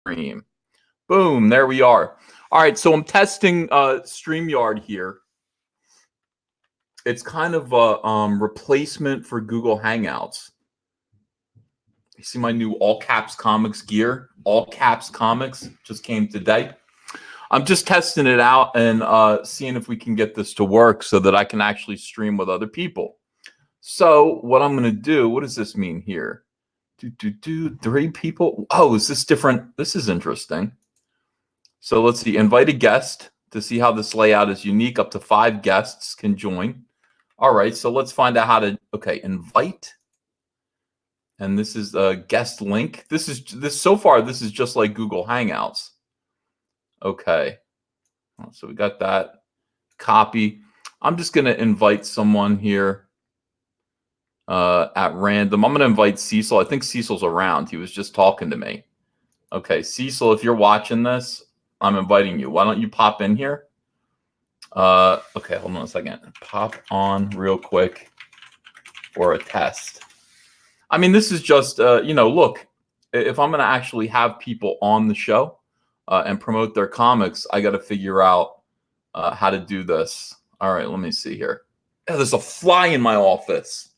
stream. Boom, there we are. All right, so I'm testing StreamYard here. It's kind of a replacement for Google Hangouts. You see my new all caps comics gear? All caps comics just came today. I'm just testing it out and seeing if we can get this to work so that I can actually stream with other people. So what I'm going to do, what does this mean here? 3 people. Oh, is this different? This is interesting. So let's see, invite a guest to see how this layout is unique. Up to 5 guests can join. All right, so let's find out how to, okay, invite. And this is a guest link. So far, this is just like Google Hangouts. Okay, so we got that. Copy. I'm just going to invite someone here at random. I'm going to invite Cecil. I think Cecil's around. He was just talking to me. Okay, Cecil, if you're watching this, I'm inviting you. Why don't you pop in here? Okay, hold on a second. Pop on real quick for a test. I mean, this is just, you know, look, if I'm going to actually have people on the show and promote their comics, I got to figure out how to do this. All right, let me see here. Oh, there's a fly in my office.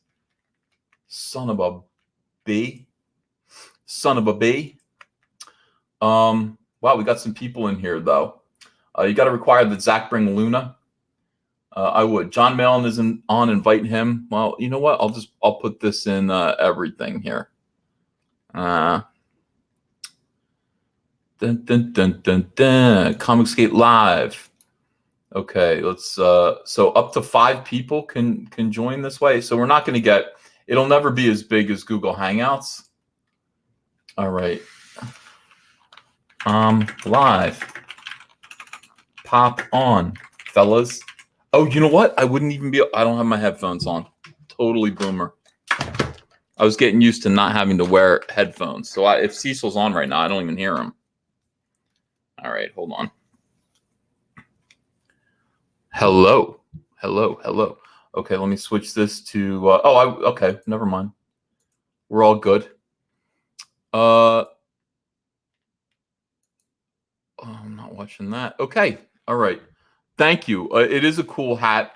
Son of a bee. Son of a bee. Wow, we got some people in here, though. You got to require that Zack bring Luna. I would. John Malin isn't on. Invite him. Well, you know what? I'll put this in everything here. Dun, dun, dun, dun, dun. Comicsgate Live. Okay, let's. So up to 5 people can join this way. So we're not going to get. It'll never be as big as Google Hangouts. All right. Live. Pop on, fellas. Oh, you know what? I wouldn't even be. I don't have my headphones on. Totally boomer. I was getting used to not having to wear headphones. So if Cecil's on right now, I don't even hear him. All right, hold on. Hello. Hello. Hello. Okay, let me switch this to. Okay, never mind. We're all good. Oh, I'm not watching that. Okay. All right. Thank you. It is a cool hat.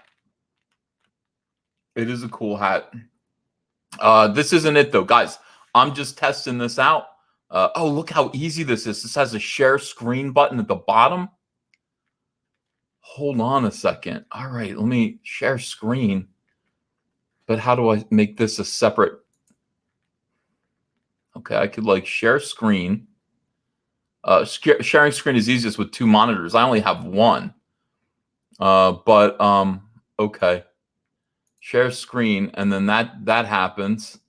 It is a cool hat. This isn't it, though. Guys, I'm just testing this out. Oh, look how easy this is. This has a share screen button at the bottom. Hold on a second. All right, let me share screen. But how do I make this a separate? Okay, I could like share screen. Sharing screen is easiest with 2 monitors. I only have 1. Okay. Share screen, and then that happens.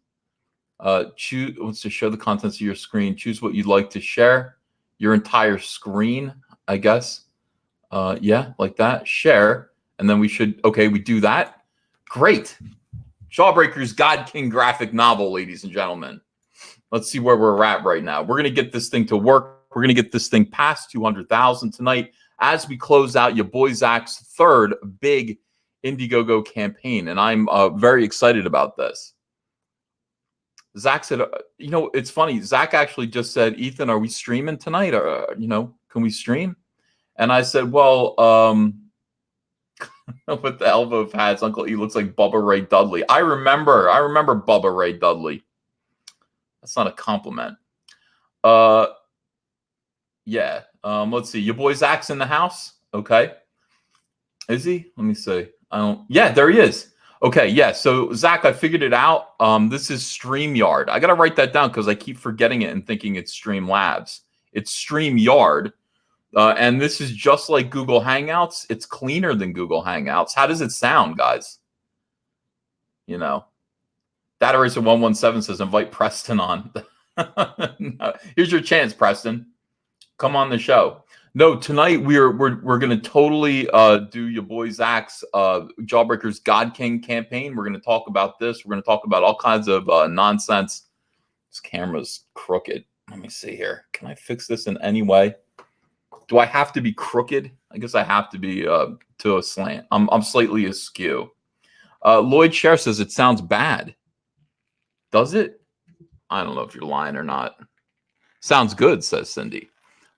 Choose wants to show the contents of your screen. Choose what you'd like to share. Your entire screen, I guess. Yeah, like that. Share, and then we should. Okay, we do that. Great. Jawbreakers God King graphic novel, ladies and gentlemen. Let's see where we're at right now. We're gonna get this thing to work. We're gonna get this thing past 200,000 tonight as we close out your boy Zack's 3rd big IndieGoGo campaign, and I'm very excited about this. Zack said, you know, it's funny. Zack actually just said, Ethan, are we streaming tonight? Or, you know, can we stream? And I said, well, with the elbow pads, Uncle E looks like Bubba Ray Dudley. I remember Bubba Ray Dudley. That's not a compliment. Yeah. Let's see. Your boy Zack's in the house. Okay. Is he? Let me see. Yeah, there he is. Okay, yeah. So Zack, I figured it out. This is StreamYard. I gotta write that down because I keep forgetting it and thinking it's Streamlabs. It's StreamYard. And this is just like Google Hangouts. It's cleaner than Google Hangouts. How does it sound, guys? You know. Data Racer 117 says invite Preston on. No. Here's your chance, Preston. Come on the show. No, tonight we're gonna totally do your boy Zack's Jawbreakers God King campaign. We're gonna talk about this. We're gonna talk about all kinds of nonsense. This camera's crooked. Let me see here. Can I fix this in any way? Do I have to be crooked? I guess I have to be to a slant. I'm slightly askew. Lloyd Share says it sounds bad. Does it? I don't know if you're lying or not. Sounds good, says Cindy.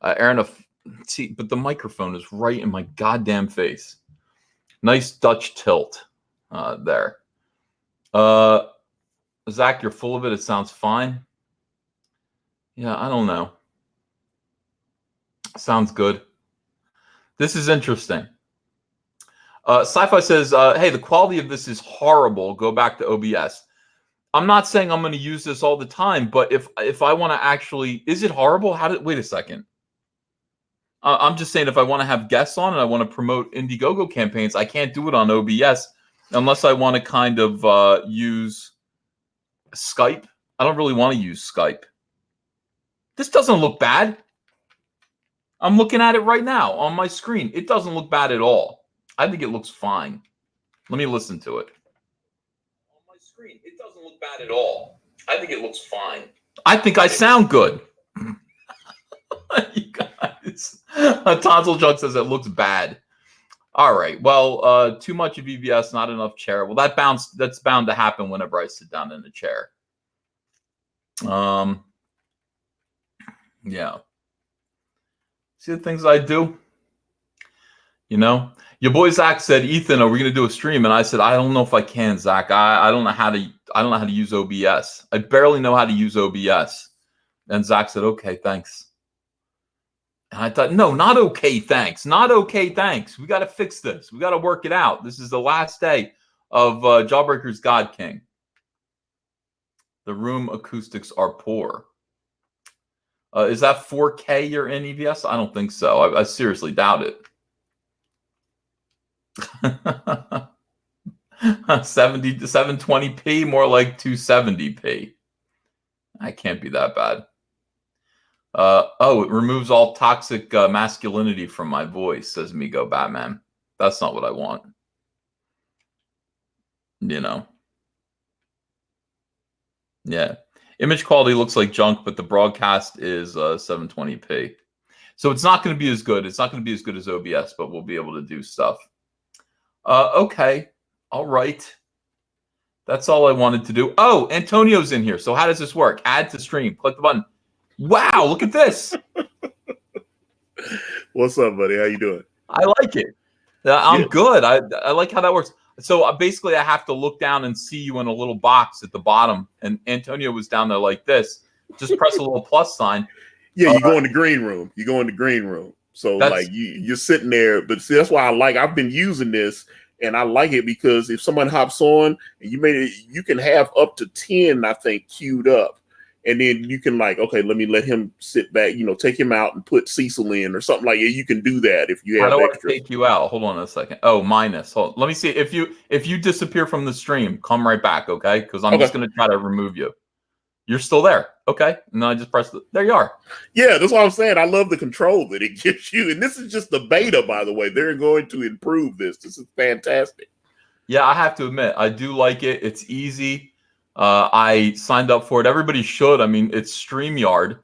Aaron, see, but the microphone is right in my goddamn face. Nice Dutch tilt there. Zach, you're full of it. It sounds fine. Yeah, I don't know. Sounds good. This is interesting. Sci-Fi says, hey, the quality of this is horrible. Go back to OBS. I'm not saying I'm going to use this all the time, but if I want to actually, is it horrible? Wait a second. I'm just saying if I want to have guests on and I want to promote IndieGoGo campaigns, I can't do it on OBS unless I want to kind of use Skype. I don't really want to use Skype. This doesn't look bad. I'm looking at it right now on my screen. It doesn't look bad at all. I think it looks fine. Let me listen to it. On my screen, it doesn't look bad at all. I think it looks fine. I think I sound good. You guys. Tonsil Jug says it looks bad. All right. Well, too much of EVS, not enough chair. Well, that's bound to happen whenever I sit down in the chair. Yeah. See the things I do? You know? Your boy Zack said, Ethan, are we gonna do a stream? And I said, I don't know if I can, Zack. I don't know how to use OBS. I barely know how to use OBS. And Zack said, okay, thanks. And I thought, no, not okay, thanks. Not okay, thanks. We got to fix this. We got to work it out. This is the last day of Jawbreakers God King. The room acoustics are poor. Is that 4K you're in EVS? I don't think so. I seriously doubt it. 70 to 720p, more like 270p. I can't be that bad. Oh, it removes all toxic masculinity from my voice, says Migo Batman. That's not what I want. You know. Yeah. Image quality looks like junk, but the broadcast is 720p. So it's not going to be as good. It's not going to be as good as OBS, but we'll be able to do stuff. Okay. All right. That's all I wanted to do. Oh, Antonio's in here. So how does this work? Add to stream. Click the button. Wow, look at this. What's up, buddy? How you doing? I like it. I'm good. I like how that works. So basically, I have to look down and see you in a little box at the bottom. And Antonio was down there like this. Just press a little plus sign. Yeah, you go in the green room. You go in the green room. So like you're sitting there. But see, that's why I've been using this. And I like it because if someone hops on and you can have up to 10, I think, queued up. And then you can okay, let me let him sit back, take him out and put Cecil in or something like that. You can do that if you have extra. How do extra. I take you out? Hold on a second. Oh, minus. Hold on. Let me see. If you disappear from the stream, come right back, okay? Because I'm just going to try to remove you. You're still there. Okay. And then I just press there you are. Yeah, that's what I'm saying. I love the control that it gives you. And this is just the beta, by the way. They're going to improve this. This is fantastic. Yeah, I have to admit, I do like it. It's easy. I signed up for it. Everybody should. I mean, it's StreamYard,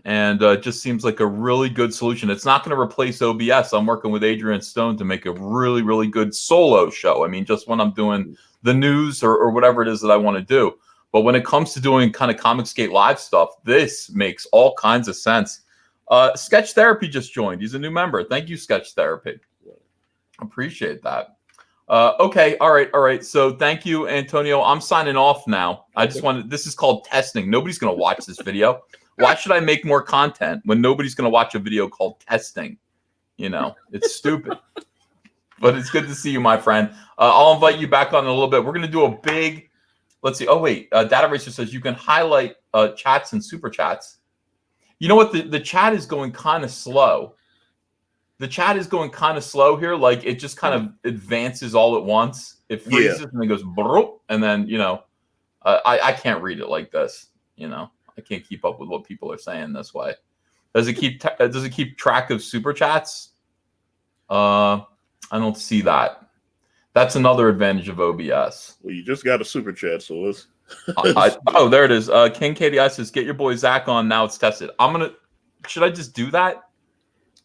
and it just seems like a really good solution. It's not going to replace OBS. I'm working with Adrian Stone to make a really, really good solo show. I mean, just when I'm doing the news or whatever it is that I want to do. But when it comes to doing kind of Comicsgate Live stuff, this makes all kinds of sense. Sketch Therapy just joined. He's a new member. Thank you, Sketch Therapy. Appreciate that. Okay. All right. So thank you, Antonio. I'm signing off now. I just wanted, this is called testing. Nobody's going to watch this video. Why should I make more content when nobody's going to watch a video called testing? It's stupid, but it's good to see you, my friend. I'll invite you back on in a little bit. We're going to do a big, let's see. Oh, wait. Data Racer says you can highlight chats and super chats. You know what? The chat is going kind of slow. The chat is going kind of slow here. Like it just kind of advances all at once. It freezes and then goes, and then, I can't read it like this. I can't keep up with what people are saying this way. Does it keep track of super chats? I don't see that. That's another advantage of OBS. Well, you just got a super chat, so let's. Oh, there it is. King KDI says, get your boy Zack on. Now it's tested. Should I just do that?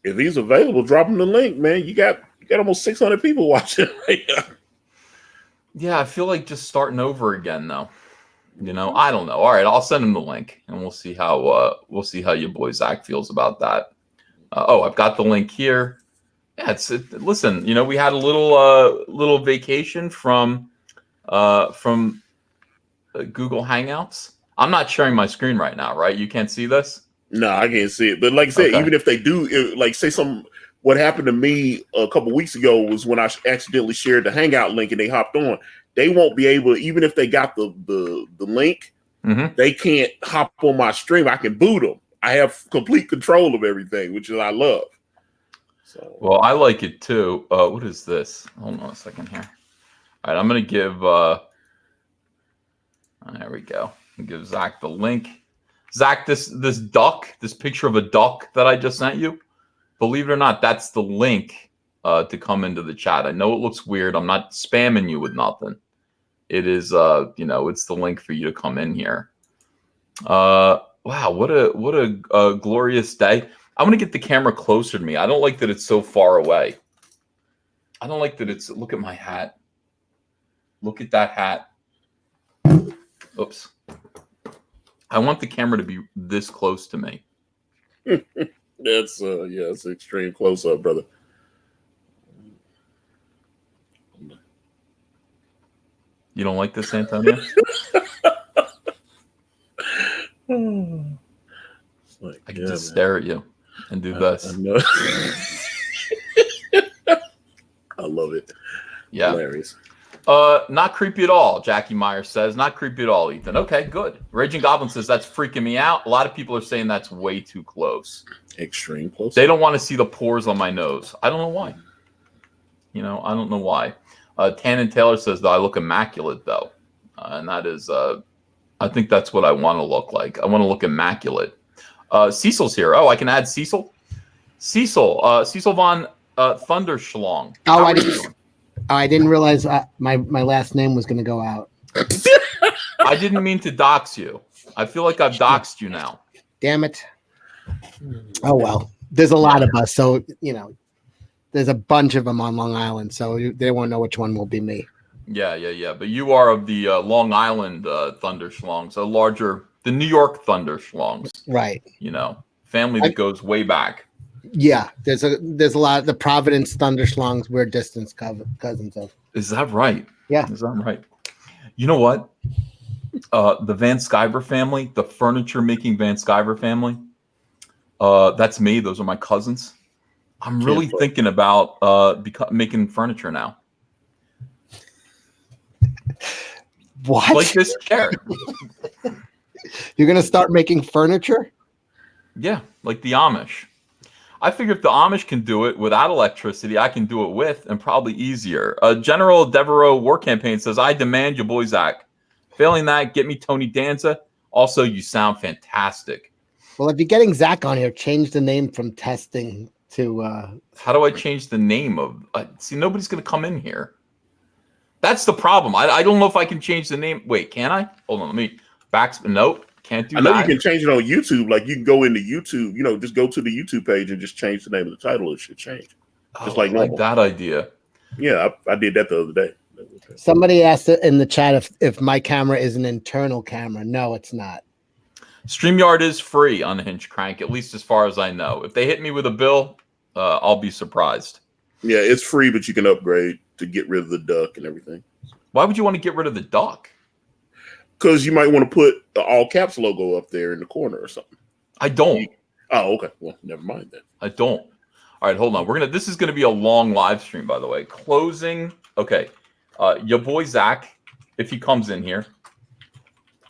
If he's available, drop him the link, man. You got almost 600 people watching right now. Yeah, I feel like just starting over again, though. You know, I don't know. All right, I'll send him the link, and we'll see how your boy Zack feels about that. Oh, I've got the link here. Yeah, listen. You know, we had a little vacation from Google Hangouts. I'm not sharing my screen right now, right? You can't see this. No, I can't see it. But like I said, Okay. even if they do, like say what happened to me a couple weeks ago was when I accidentally shared the Hangout link and they hopped on. They won't be able, even if they got the link, they can't hop on my stream. I can boot them. I have complete control of everything, which is I love. So, well, I like it too. What is this? Hold on a second here. All right, I'm gonna give. There we go. I'll give Zack the link. Zack, this duck, this picture of a duck that I just sent you. Believe it or not, that's the link to come into the chat. I know it looks weird. I'm not spamming you with nothing. It is, you know, it's the link for you to come in here. Wow, what a glorious day. I'm gonna get the camera closer to me. I don't like that it's so far away. I don't like that it's. Look at my hat. Look at that hat. Oops. I want the camera to be this close to me. That's it's an extreme close up, brother. You don't like this, Antonio? Like, I can just stare at you and do this. I know. I love it. Yeah. Hilarious. Not creepy at all, Jackie Meyer says. Not creepy at all, Ethan. Okay, good. Raging Goblin says that's freaking me out. A lot of people are saying that's way too close. Extreme close. They don't want to see the pores on my nose. I don't know why. You know, I don't know why. Tannen Taylor says that I look immaculate, though. And that is, I think that's what I want to look like. I want to look immaculate. Cecil's here. Oh, I can add Cecil? Cecil von Thunderschlong. Oh, I didn't realize my last name was going to go out. I didn't mean to dox you. I feel like I've doxed you now. Damn it. Oh, well. There's a lot of us, so, you know, there's a bunch of them on Long Island, so they won't know which one will be me. Yeah. But you are of the Long Island Thunderschlongs, the New York Thunderschlongs. Right. You know, family that goes way back. Yeah, there's a lot of the Providence Thunderschlongs we're distant cousins of. Is that right? Yeah. Is that right? You know what? The Van Sciver family, the furniture making Van Sciver family, that's me. Those are my cousins. I'm really thinking about making furniture now. What? Like this chair. You're going to start making furniture? Yeah, like the Amish. I figure if the Amish can do it without electricity, I can do it with, and probably easier. General Devereaux War Campaign says, I demand your boy Zack. Failing that, get me Tony Danza. Also, you sound fantastic. Well, if you're getting Zack on here, change the name from testing to... How do I change the name of... see, nobody's going to come in here. That's the problem. I don't know if I can change the name. Wait, can I? Hold on, let me... Nope. Can't do that. I know you can change it on YouTube. Like you can go into YouTube, you know, just go to the YouTube page and just change the name of the title. It should change. Just like normal. That idea. Yeah, I did that the other day. Somebody asked in the chat if my camera is an internal camera. No, it's not. StreamYard is free on Hinge Crank, at least as far as I know. If they hit me with a bill, I'll be surprised. Yeah, it's free, but you can upgrade to get rid of the duck and everything. Why would you want to get rid of the duck? Because you might want to put the all caps logo up there in the corner or something. I don't. Oh, okay. Well, never mind then. I don't. All right, hold on. This is gonna be a long live stream, by the way. Closing. Okay. Your boy Zack, if he comes in here,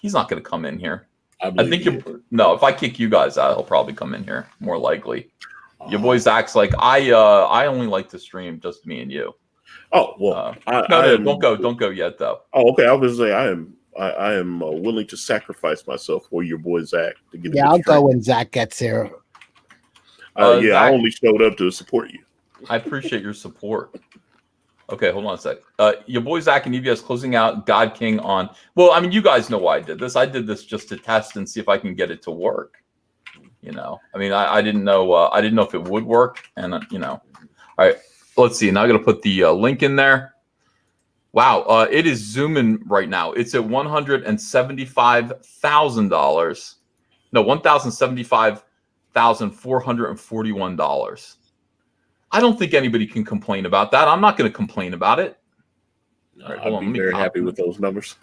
he's not gonna come in here. I think no. If I kick you guys out, he'll probably come in here more likely. Your boy Zack's like, I only like to stream just me and you. Oh well. Don't go yet though. Oh, okay. I was gonna say I am willing to sacrifice myself for your boy Zack to get. Yeah, I'll go when Zack gets here. Yeah, Zack, I only showed up to support you. I appreciate your support. Okay, hold on a sec. Your boy Zack and EVS closing out God King on. Well, I mean, you guys know why I did this. I did this just to test and see if I can get it to work. You know, I mean, I didn't know. I didn't know if it would work, and you know. All right, let's see. Now I got to put the link in there. Wow, it is zooming right now. It's at $175,000. No, $1,075,441. I don't think anybody can complain about that. I'm not going to complain about it. Right, I'd be very happy with those numbers.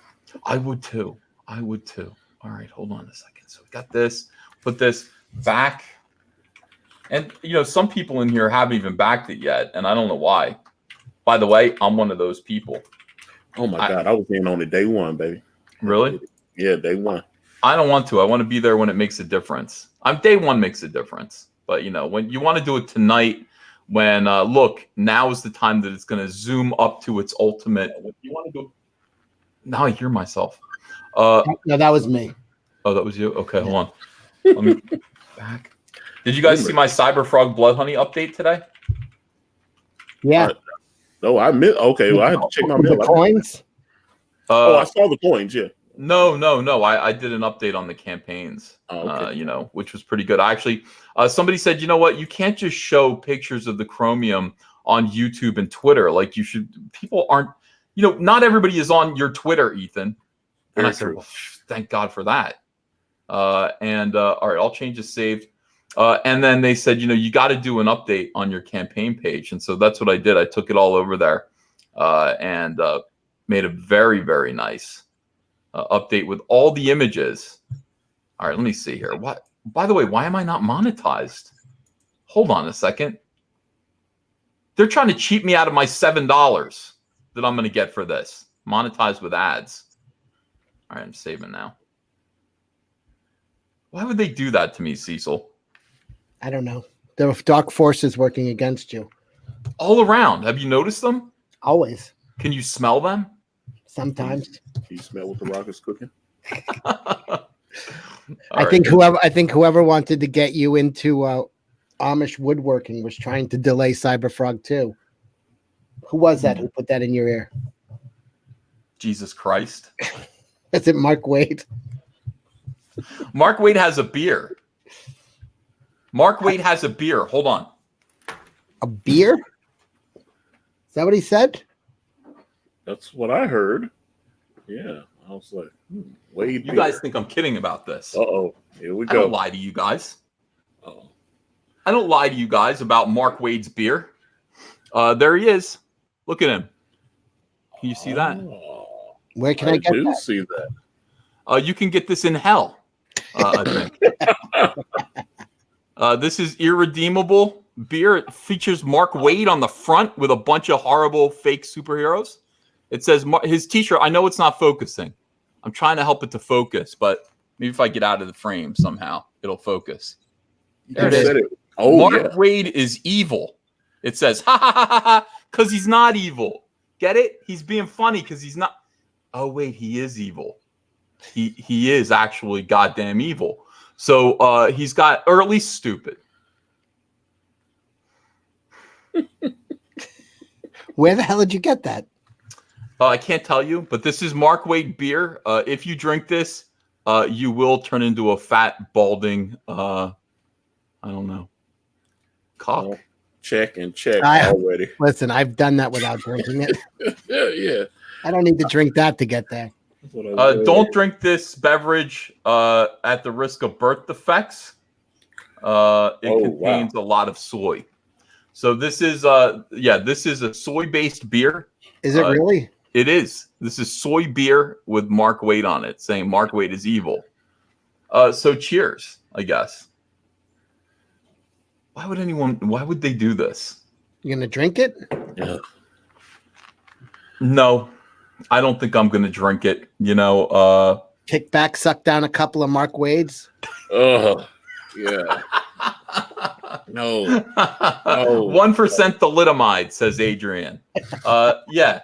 I would too. I would too. All right, hold on a second. So we got this. Put this back. And, you know, some people in here haven't even backed it yet, and I don't know why. By the way, I'm one of those people. Oh, my God. I was in on it day one, baby. Really? Yeah, day one. I don't want to. I want to be there when it makes a difference. Day one makes a difference. But, you know, when you want to do it tonight, when, look, now is the time that it's going to zoom up to its ultimate. You want to do. Now I hear myself. No, that was me. Oh, that was you? Okay, hold on. Let me back. Did you guys see my Cyberfrog Blood Honey update today? Yeah. No, I missed. Okay, well, I had to check my mail. The coins? I saw the coins, yeah. No. I did an update on the campaigns, okay. You know, which was pretty good. Actually, somebody said, you know what? You can't just show pictures of the Chromium on YouTube and Twitter. Like you should. People aren't, you know, not everybody is on your Twitter, Ethan. And I said, well, thank God for that. All right, all changes saved. And then they said, you know, you got to do an update on your campaign page. And so that's what I did. I took it all over there and made a very, very nice update with all the images. All right, let me see here. What? By the way, why am I not monetized? Hold on a second. They're trying to cheat me out of my $7 that I'm going to get for this. Monetized with ads. All right, I'm saving now. Why would they do that to me, Cecil? I don't know. There are dark forces working against you. All around. Have you noticed them? Always. Can you smell them? Sometimes. Can you smell what the rock is cooking? I think whoever wanted to get you into Amish woodworking was trying to delay Cyberfrog too. Who was that who put that in your ear? Jesus Christ. Is it Mark Waid? Mark Waid has a beer. Mark Waid has a beer. Hold on. A beer? Is that what he said? That's what I heard. Yeah. I was like, Waid. You guys think I'm kidding about this. Uh-oh. Here we go. I don't lie to you guys. Uh-oh. I don't lie to you guys about Mark Waid's beer. There he is. Look at him. Can you see that? Where can I get that? See that. You can get this in hell, I think. This is irredeemable beer. It features Mark Waid on the front with a bunch of horrible fake superheroes. It says his t-shirt. I know it's not focusing. I'm trying to help it to focus, but maybe if I get out of the frame somehow, it'll focus. There it is. Oh, Mark Waid is evil. It says, ha ha ha ha ha, because he's not evil. Get it? He's being funny because he's not. Oh, wait, he is evil. He is actually goddamn evil. So he's got, or at least stupid. Where the hell did you get that? I can't tell you, but this is Mark Waid beer. If you drink this, you will turn into a fat, balding, I don't know, cock. Oh, check already. Listen, I've done that without drinking it. Yeah. I don't need to drink that to get there. Don't drink this beverage at the risk of birth defects. It contains a lot of soy. So this is this is a soy-based beer. Is it really? It is. This is soy beer with Mark Waid on it, saying Mark Waid is evil. So cheers, I guess. Why would they do this? You gonna drink it? Yeah. No, I don't think I'm gonna drink it. You know, kick back, suck down a couple of Mark Waids. Oh, yeah. No. 1% thalidomide, says Adrian. Yeah.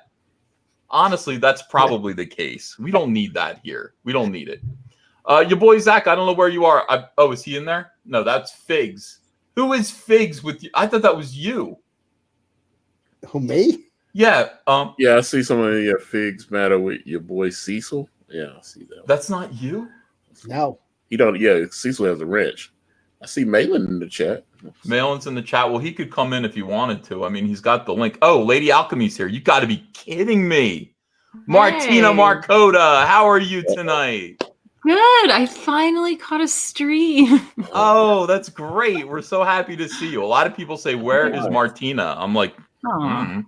Honestly, that's probably the case. We don't need that here. We don't need it. Your boy Zack, I don't know where you are. Is he in there? No, that's Figs. Who is Figs with you? I thought that was you. Who, me? Yeah. Yeah, I see some of your Figs matter with your boy Cecil. Yeah, I see that. That's not you? No. He don't. Yeah, Cecil has a wrench. I see Malin in the chat. Malin's in the chat. Well, he could come in if he wanted to. I mean, he's got the link. Oh, Lady Alchemy's here. You got to be kidding me. Martina Hey. Marcota, how are you tonight? Good. I finally caught a stream. Oh, that's great. We're so happy to see you. A lot of people say, "Where is Martina?" I'm like, Aw.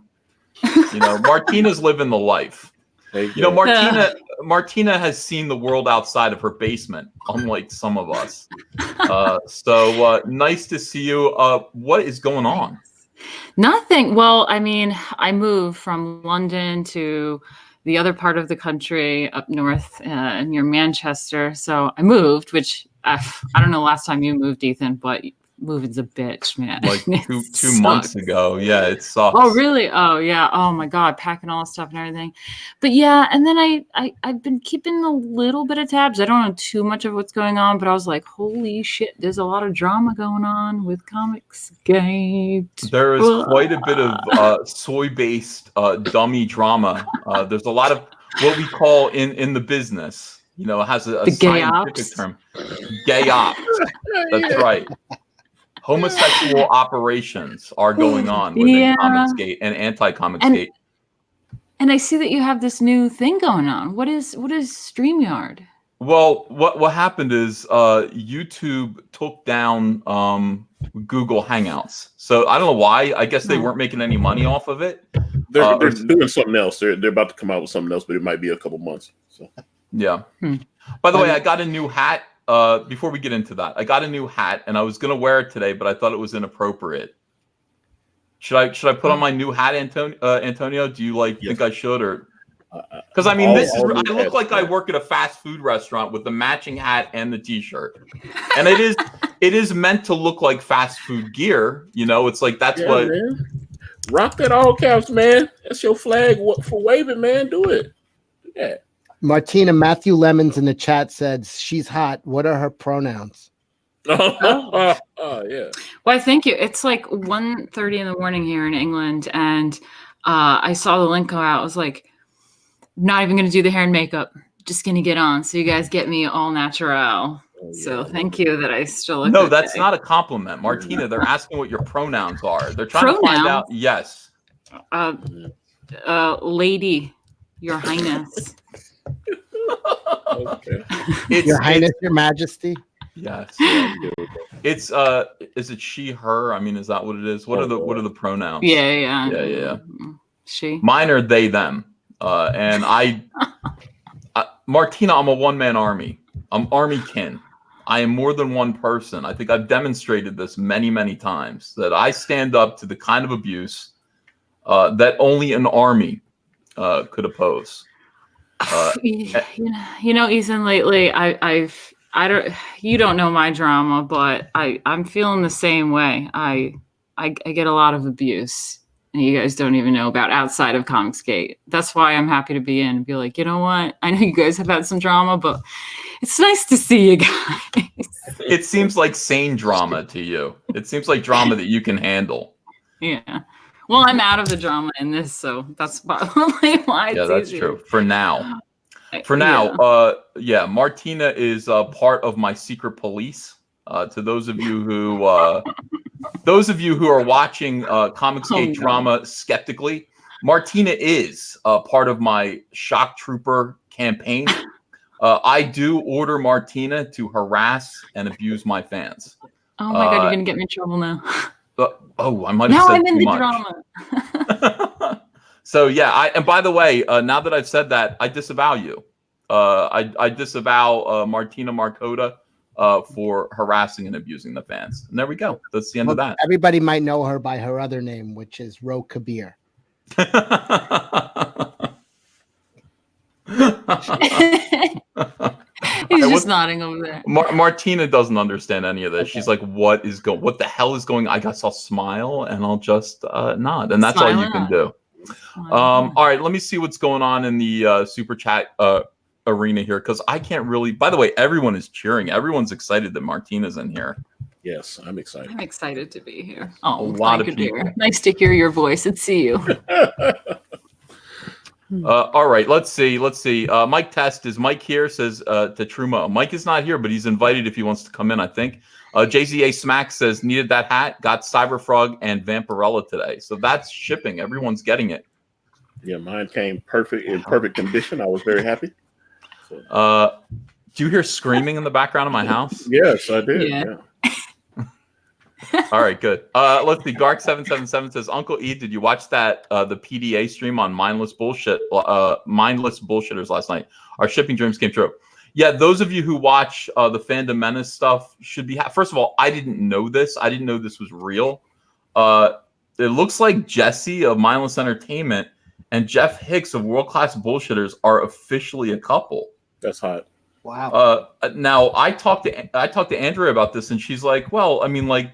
you know, Martina's living the life. There You know, go. Martina has seen the world outside of her basement, unlike some of us. So nice to see you. What is going on? Nothing. Well, I mean, I moved from London to the other part of the country up north near Manchester. So I moved, which I don't know last time you moved, Ethan, but moving's a bitch, man. Like two Sucks. months ago. Yeah, it sucks. Oh, really? Oh, yeah. Oh, my God. Packing all the stuff and everything. But yeah, and then I've been keeping a little bit of tabs. I don't know too much of what's going on, but I was like, holy shit, there's a lot of drama going on with Comicsgate. There is quite a bit of soy-based dummy drama. There's a lot of what we call in the business, you know, it has a scientific term. Gay ops. That's right. Homosexual operations are going on within Comicsgate and anti-Comicsgate. And I see that you have this new thing going on. What is StreamYard? Well, what happened is YouTube took down Google Hangouts. So I don't know why. I guess they weren't making any money off of it. They're doing something else. They're about to come out with something else, but it might be a couple months. So yeah. By the way, I got a new hat. Before we get into that, I got a new hat and I was gonna wear it today, but I thought it was inappropriate. Should I put on my new hat, Antonio? Do you think I should, or because I mean I look like I work at a fast food restaurant with the matching hat and the t-shirt, and it is meant to look like fast food gear. You know, it's like that's what. Man. Rock that all caps, man. That's your flag for waving, man. Do it. Yeah. Martina, Matthew Lemons in the chat said she's hot. What are her pronouns? Yeah. Well, thank you. It's like 1:30 in the morning here in England, and I saw the link go out. I was like, not even going to do the hair and makeup. Just going to get on. So you guys get me all natural. So thank you that I still look okay. That's not a compliment, Martina. They're asking what your pronouns are. They're trying to find out. Yes. Lady, Your Highness. Okay. Your Highness, Your Majesty. Yes. It's is it she, her? I mean, is that what it is? What are the pronouns? Yeah. She. Mine are they, them. And Martina, I'm a one-man army. I'm army kin. I am more than one person. I think I've demonstrated this many, many times that I stand up to the kind of abuse that only an army could oppose. You know, Ethan, lately you don't know my drama, but I'm feeling the same way. I get a lot of abuse, and you guys don't even know about outside of Comicsgate. That's why I'm happy to be in and be like, you know what? I know you guys have had some drama, but it's nice to see you guys. It seems like sane drama to you. It seems like drama that you can handle. Yeah. Well, I'm out of the drama in this, so that's probably why it's that's easier. true. For now. Martina is part of my secret police. To those of you who are watching Comicsgate drama skeptically, Martina is part of my shock trooper campaign. I do order Martina to harass and abuse my fans. Oh my God, you're gonna get me in trouble now. I might have said too much. Now I'm in the drama. So yeah, and by the way, now that I've said that, I disavow you. I disavow Martina Marcota for harassing and abusing the fans. And there we go. That's the end of that. Everybody might know her by her other name, which is Ro Kabir. He's just nodding over there. Martina doesn't understand any of this. Okay. She's like, what the hell is going on? I guess I'll smile and I'll just nod. And that's all you can do. All right, let me see what's going on in the super chat arena here, because I can't really. By the way, everyone is cheering. Everyone's excited that Martina's in here. Yes, I'm excited. I'm excited to be here. Oh, a lot of people. Dear. Nice to hear your voice and see you. All right, let's see. Mike Test, is Mike here? Says to Trumo. Mike is not here, but he's invited if he wants to come in, I think. JZA Smack says, needed that hat, got Cyberfrog and Vampirella today. So that's shipping. Everyone's getting it. Yeah, mine came in perfect condition. I was very happy. So. Do you hear screaming in the background of my house? Yes, I did. Yeah. All right, good. Let's see. Gark777 says, Uncle E, did you watch that the PDA stream on mindless bullshitters last night? Our shipping dreams came true. Yeah, those of you who watch the Fandom Menace stuff should be. First of all, I didn't know this. I didn't know this was real. It looks like Jesse of Mindless Entertainment and Jeff Hicks of World Class Bullshitters are officially a couple. That's hot. Wow. Now I talked to Andrea about this, and she's like, well, I mean, like,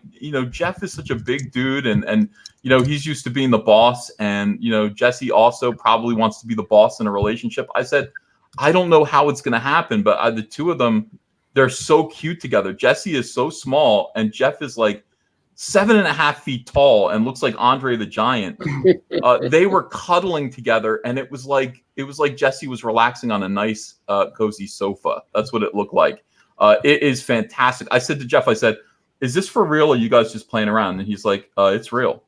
Jeff is such a big dude, and he's used to being the boss, and Jesse also probably wants to be the boss in a relationship. I said, I don't know how it's going to happen, but the two of them, they're so cute together. Jesse is so small, and Jeff is like 7.5 feet tall and looks like Andre the Giant. They were cuddling together, and it was like Jesse was relaxing on a nice, cozy sofa. That's what it looked like. It is fantastic. I said to Jeff, I said, "Is this for real, or are you guys just playing around?" And he's like, "It's real."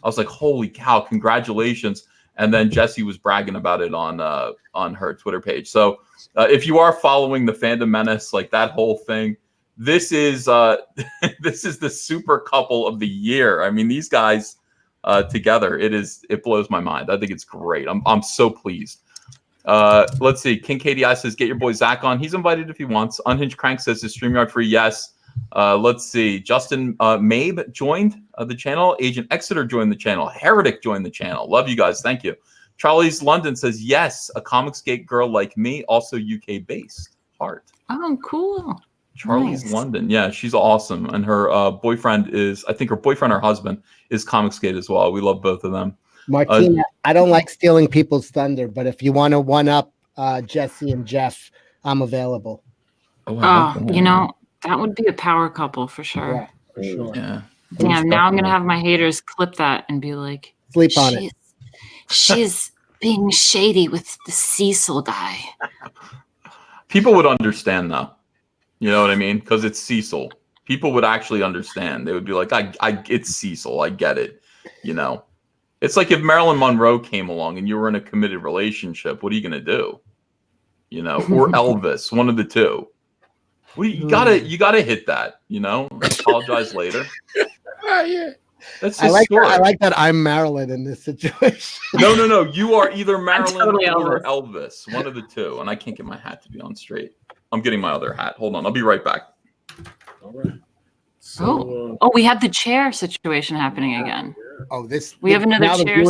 I was like, "Holy cow! Congratulations!" And then Jesse was bragging about it on her Twitter page. So if you are following the Fandom Menace, like that whole thing. This is this is the super couple of the year. I mean, these guys together, it blows my mind. I think it's great. I'm so pleased. Let's see. King KDI says, get your boy Zack on. He's invited if he wants. Unhinged Crank says, is StreamYard free? Yes. Let's see. Justin Mabe joined the channel. Agent Exeter joined the channel. Heretic joined the channel. Love you guys. Thank you. Charlie's London says, yes, a Comicsgate girl like me, also UK based. Heart. Oh, cool. Charlie's London. Yeah, she's awesome. And her boyfriend is, I think her boyfriend or husband is Comicsgate as well. We love both of them. Martina, I don't like stealing people's thunder, but if you want to one-up Jesse and Jeff, I'm available. That would be a power couple for sure. Yeah, for sure. Yeah. Damn, now I'm going to have my haters clip that and be like, sleep on it. She's being shady with the Cecil guy. People would understand, though. You know what I mean? Because it's Cecil. People would actually understand. They would be like, it's Cecil. I get it. It's like if Marilyn Monroe came along and you were in a committed relationship, what are you going to do? Or Elvis, one of the two. Well, you gotta hit that, apologize later. Yeah. That's I like that I'm Marilyn in this situation. No. You are either Marilyn totally or Elvis, one of the two. And I can't get my hat to be on straight. I'm getting my other hat. Hold on. I'll be right back. All right. So, we have the chair situation happening again. Oh, we have another chair.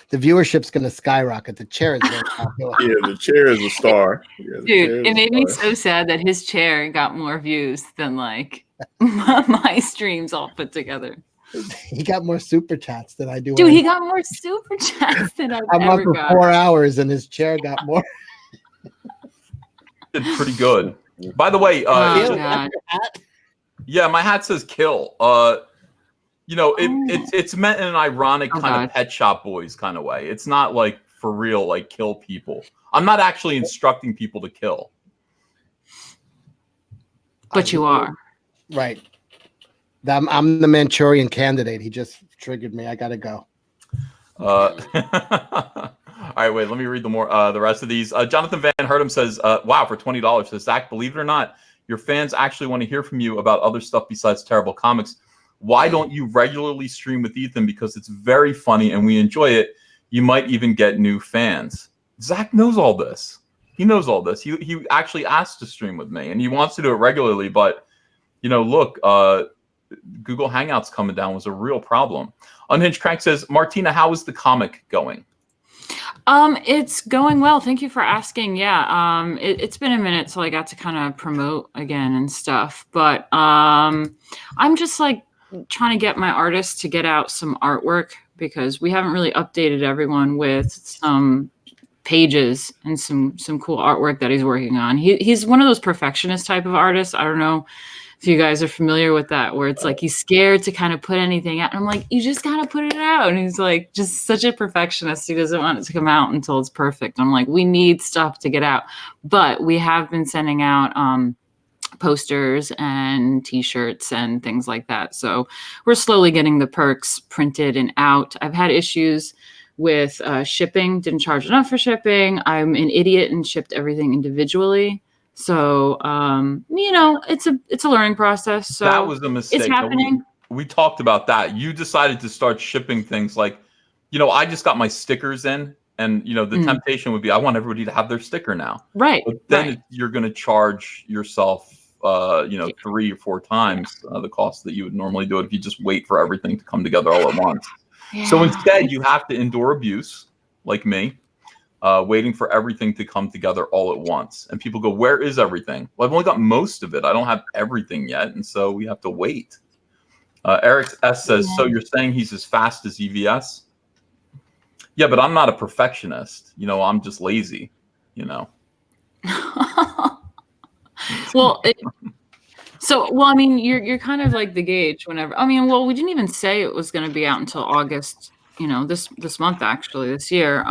The viewership's going to skyrocket. The chair is very popular. Yeah, the chair is a star. Yeah, dude, it made me so sad that his chair got more views than like my streams all put together. He got more super chats than I do. Dude, he got more super chats than I've I'm ever up for got. 4 hours, and his chair got more. Did pretty good. By the way, yeah, my hat says kill. It's meant in an ironic kind of Pet Shop Boys kind of way. It's not like for real, like kill people. I'm not actually instructing people to kill. But you are. Right. I'm the Manchurian Candidate. He just triggered me. I got to go. All right, wait. Let me read the rest of these. Jonathan Van Hertem says, "Wow, for $20." Says Zack, believe it or not, your fans actually want to hear from you about other stuff besides terrible comics. Why don't you regularly stream with Ethan? Because it's very funny and we enjoy it. You might even get new fans." Zack knows all this. He knows all this. He actually asked to stream with me, and he wants to do it regularly. But look, Google Hangouts coming down was a real problem. Unhinged Crank says, Martina, how is the comic going? It's going well. Thank you for asking. Yeah. It's been a minute, so I got to kind of promote again and stuff. But I'm just like trying to get my artist to get out some artwork, because we haven't really updated everyone with some pages and some cool artwork that he's working on. He's one of those perfectionist type of artists. I don't know if you guys are familiar with that, where it's like he's scared to kind of put anything out. And I'm like, you just gotta put it out. And he's like, just such a perfectionist. He doesn't want it to come out until it's perfect. I'm like, we need stuff to get out. But we have been sending out posters and t-shirts and things like that. So we're slowly getting the perks printed and out. I've had issues with shipping. Didn't charge enough for shipping. I'm an idiot and shipped everything individually. So it's a learning process. So that was a mistake. It's happening. We talked about that. You decided to start shipping things like, I just got my stickers in, and the temptation would be, I want everybody to have their sticker now. Right. But then you're going to charge yourself 3 or 4 times the cost that you would normally do it if you just wait for everything to come together all at once. Yeah. So instead, you have to endure abuse, like me, waiting for everything to come together all at once. And people go, where is everything? Well, I've only got most of it. I don't have everything yet. And so we have to wait. Eric S says, so you're saying he's as fast as EVS? Yeah, but I'm not a perfectionist. I'm just lazy, Well, I mean, you're kind of like the gauge whenever. I mean, well, we didn't even say it was going to be out until August, this month, actually, this year,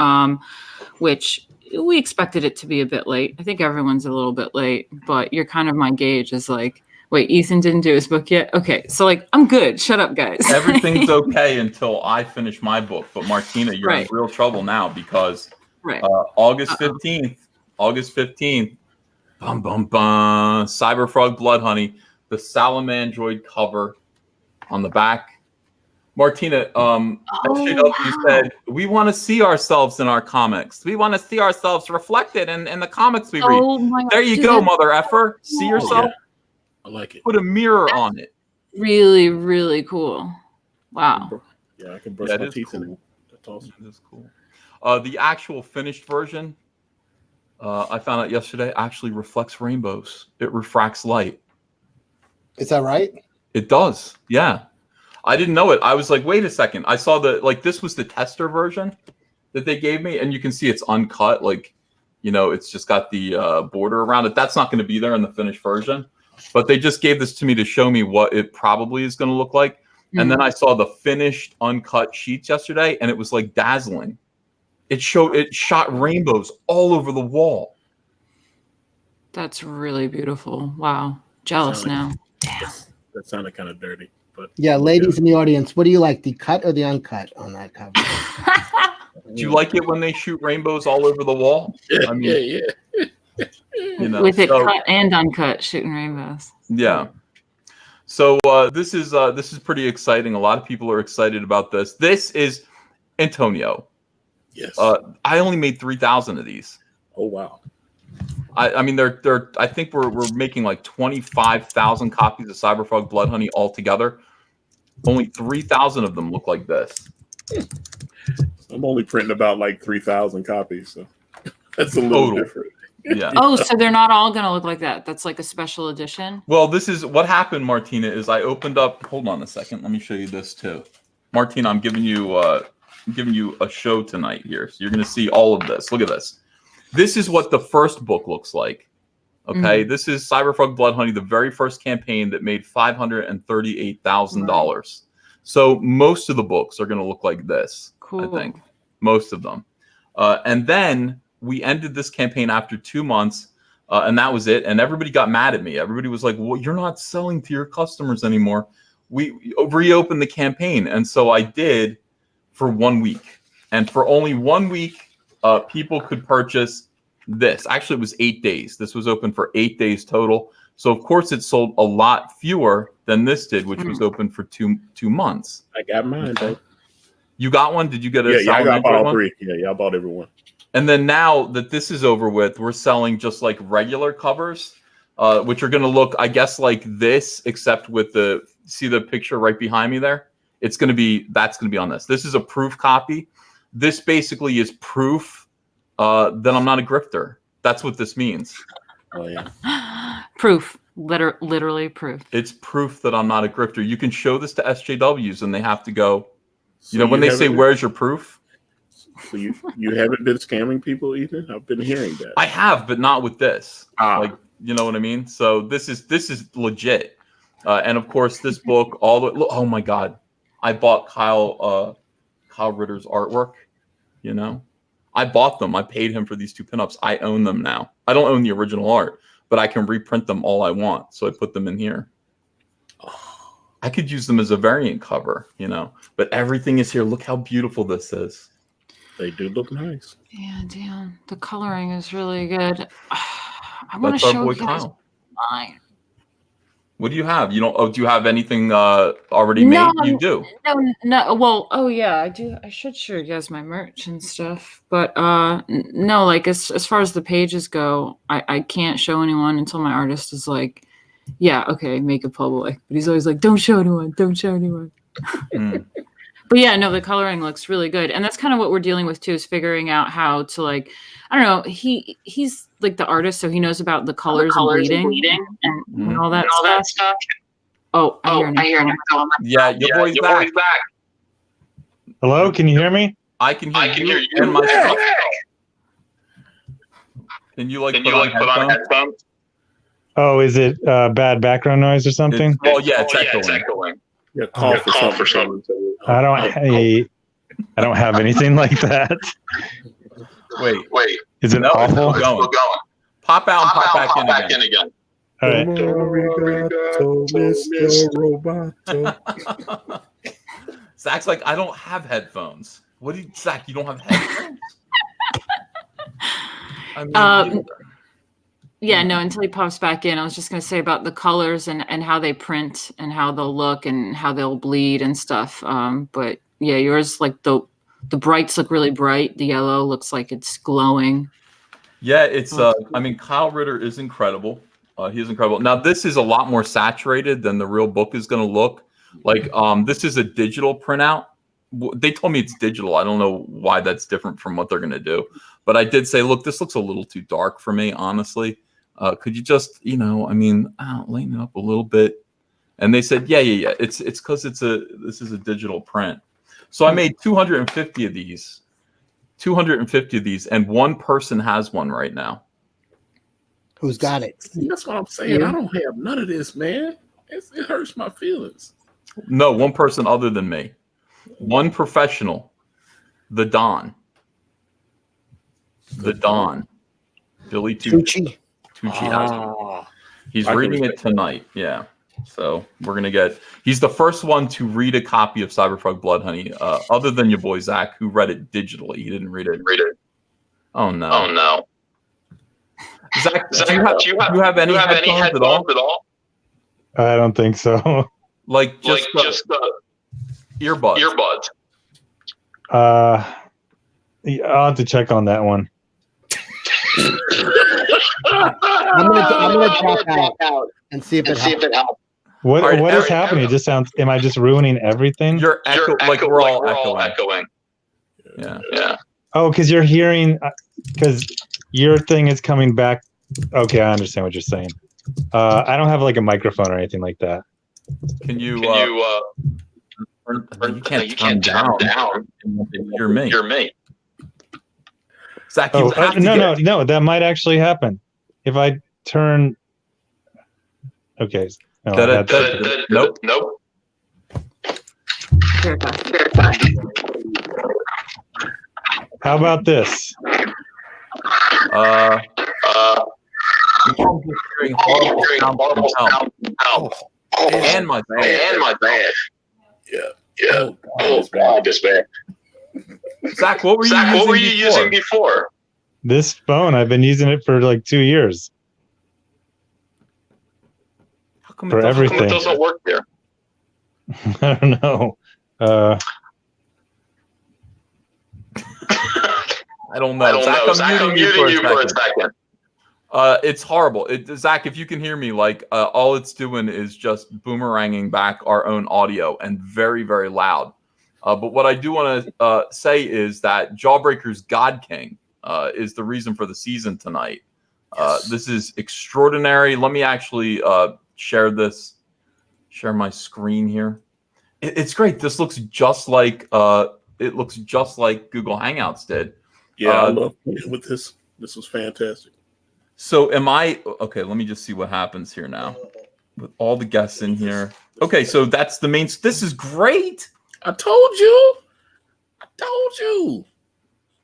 which we expected it to be a bit late. I think everyone's a little bit late, but you're kind of my gauge is like, wait, Ethan didn't do his book yet? Okay, so like, I'm good. Shut up, guys. Everything's okay until I finish my book. But Martina, you're in real trouble now because August 15th, bum, bum, bum, Cyberfrog Blood Honey, the Salamandroid cover on the back. Martina, SJW said, we want to see ourselves in our comics. We want to see ourselves reflected in the comics we read. There you go, mother effer. See yourself? Yeah. I like it. Put a mirror on it. Really, really cool. Wow. Yeah, I can brush my teeth in it. That's awesome. That's cool. The actual finished version, I found out yesterday, actually reflects rainbows. It refracts light. Is that right? It does. Yeah. I didn't know it. I was like, wait a second. I saw this was the tester version that they gave me, and you can see it's uncut. It's just got the border around it. That's not going to be there in the finished version. But they just gave this to me to show me what it probably is going to look like. And then I saw the finished uncut sheets yesterday, and it was like dazzling. It shot rainbows all over the wall. That's really beautiful. Wow. Jealous now. Damn. That sounded kind of dirty. But yeah, ladies in the audience, what do you like, the cut or the uncut on that cover? Do you like it when they shoot rainbows all over the wall? Yeah, yeah. With it cut and uncut, shooting rainbows. Yeah. So this is pretty exciting. A lot of people are excited about this. This is Antonio. Yes. I only made 3,000 of these. Oh wow. I mean, they're. I think we're making like 25,000 copies of Cyberfrog Blood Honey altogether. Only 3,000 of them look like this. I'm only printing about like 3,000 copies, so that's a little different. Yeah. Oh, so they're not all going to look like that. That's like a special edition. Well, this is what happened, Martina, is I opened up. Hold on a second. Let me show you this too. Martina, I'm giving you a show tonight here. So you're going to see all of this. Look at this. This is what the first book looks like. Okay. This is Cyberfrog Blood Honey, the very first campaign that made $538,000. So most of the books are going to look like this. Cool. I think most of them. And then we ended this campaign after 2 months, and that was it. And everybody got mad at me. Everybody was like, well, you're not selling to your customers anymore. We reopened the campaign. And so I did for 1 week. And for only 1 week, people could purchase this. Actually, it was 8 days. This was open for 8 days total. So, of course, it sold a lot fewer than this did, which was open for two months. I got mine, though. You got one? Did you get a Yeah, I bought all 3. Yeah, I bought everyone. And then now that this is over with, we're selling just like regular covers, which are going to look, I guess, like this, except with see the picture right behind me there? That's going to be on this. This is a proof copy. This basically is proof that I'm not a grifter. That's what this means. Oh, yeah. Proof. Literally proof. It's proof that I'm not a grifter. You can show this to SJWs and they have to go, when they say, where's your proof? So you haven't been scamming people, Ethan? I've been hearing that. I have, but not with this. Like, you know what I mean? So this is legit. And of course, this book, oh my God, I bought Kyle Ritter's artwork. I bought them. I paid him for these 2 pinups. I own them now. I don't own the original art, but I can reprint them all I want. So I put them in here. I could use them as a variant cover, but everything is here. Look how beautiful this is. They do look nice. Yeah, damn. The coloring is really good. I want to That's our show boy you guys Kyle. mine. What do you have? You don't? Oh, do you have anything already made? You do. No. Well, oh yeah, I do. I should show you guys my merch and stuff. But no, like as far as the pages go, I can't show anyone until my artist is like, yeah, okay, make it public. But he's always like, don't show anyone. Don't show anyone. But yeah, no, the coloring looks really good, and that's kind of what we're dealing with too, is figuring out how to, like, I don't know. He's like the artist, so he knows about the colors and bleeding and all that stuff. Oh, I hear him. Yeah, your boy's back. Hello, can you hear me? I can hear you and myself. Can you put on headphones? Oh, is it bad background noise or something? It's echoing. Yeah, call for something. I don't have anything like that. Wait. Is it awful? Still going. Pop out and pop back in again. All right. Zach's like, I don't have headphones. What do you, Zach? You don't have headphones? I mean, yeah, no, until he pops back in. I was just going to say about the colors and how they print and how they'll look and how they'll bleed and stuff. But yeah, yours, like the brights look really bright. The yellow looks like it's glowing. Yeah, it's I mean, Kyle Ritter is incredible. He's incredible. Now, this is a lot more saturated than the real book is going to look. Like, this is a digital printout. They told me it's digital. I don't know why that's different from what they're going to do. But I did say, look, this looks a little too dark for me, honestly. Could you just, lighten it up a little bit? And they said, yeah. It's because this is a digital print. So I made 250 of these. 250 of these, and one person has one right now. Who's got it? That's what I'm saying. I don't have none of this, man. It hurts my feelings. No, one person other than me. One professional. The Don. Billy Tucci. Tucci has it. He's reading it tonight. Yeah. So we're going to get... He's the first one to read a copy of Cyberfrog Blood Honey, other than your boy Zack, who read it digitally. He didn't read it. Oh, no. Zack, do you have any headphones at all? I don't think so. Like just earbuds. I'll have to check on that one. I'm gonna drop out and see if it helps. What is happening? It just sounds. Am I just ruining everything? You're we're all echoing. Yeah. Oh, because you're hearing. Because your thing is coming back. Okay, I understand what you're saying. I don't have like a microphone or anything like that. Can you? You can't turn down. You're me. Zack, you have to no. That might actually happen if I turn. Okay. No, Nope. How about this? I'm hearing horrible sound. And my bad. Yeah. Oh God, this bad. Zach, what were you using before? This phone, I've been using it for like 2 years. How come everything. it doesn't work there? I don't know. I don't know. Zach, I'm muting you for a second. It's horrible. Zach, if you can hear me, all it's doing is just boomeranging back our own audio and very, very loud. But what I do want to say is that Jawbreakers God King is the reason for the season tonight. This is extraordinary. Let me actually share my screen here. It's great. This looks just like Google Hangouts did. Yeah, I love playing with this. This was fantastic. So okay, let me just see what happens here now with all the guests in here. Okay, so that's the main. This is great. I told you.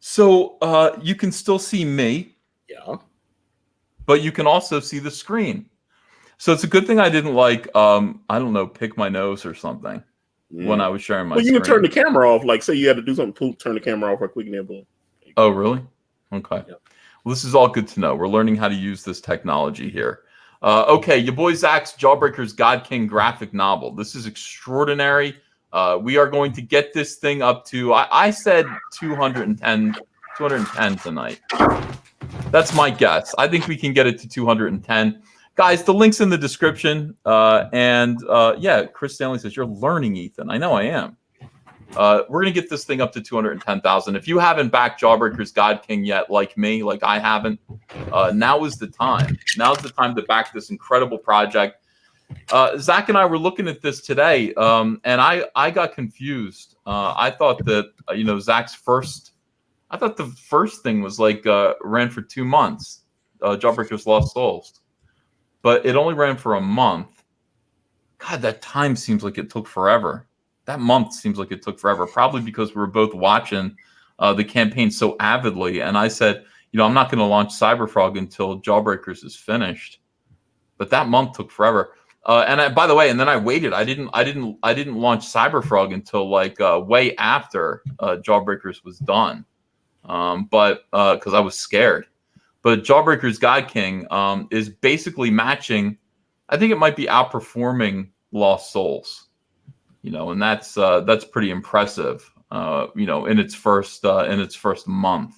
So you can still see me. Yeah. But you can also see the screen. So it's a good thing I didn't I don't know, pick my nose or something. when I was sharing my Well, you screen. can turn the camera off. Like, say you had to do something, turn the camera off real quick and then boom. Oh, really? Okay. Yeah. Well, this is all good to know. We're learning how to use this technology here. Okay, your boy Zack's Jawbreakers God King graphic novel. This is extraordinary. We are going to get this thing up to, I said 210 tonight. That's my guess. I think we can get it to 210. Guys, the link's in the description. Yeah, Chris Stanley says, you're learning, Ethan. I know I am. We're going to get this thing up to 210,000. If you haven't backed Jawbreakers God King yet, like me, like I haven't, now is the time. Now's the time to back this incredible project. Zack and I were looking at this today, and I got confused. I thought that, Zack's I thought the first thing was like ran for 2 months, Jawbreakers Lost Souls. But it only ran for a month. God, that time seems like it took forever. That month seems like it took forever, probably because we were both watching the campaign so avidly. And I said, I'm not going to launch Cyberfrog until Jawbreakers is finished. But that month took forever. By the way, and then I waited. I didn't launch Cyberfrog until like way after Jawbreakers was done. But because I was scared. But Jawbreakers God King is basically matching. I think it might be outperforming Lost Souls. And that's pretty impressive. In its first month.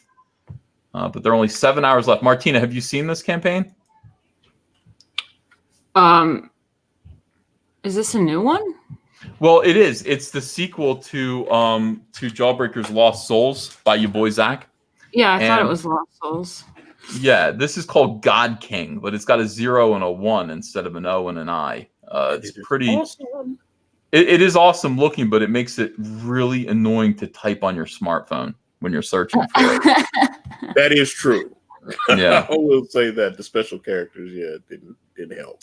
But there are only 7 hours left. Martina, have you seen this campaign? Is this a new one? Well, it is. It's the sequel to Jawbreakers Lost Souls by your boy Zack. Yeah, I thought it was Lost Souls. Yeah, this is called God King, but it's got a 0 and a 1 instead of an O and an I. It's pretty awesome. It is awesome looking, but it makes it really annoying to type on your smartphone when you're searching for it. That is true. Yeah, I will say that the special characters, didn't help.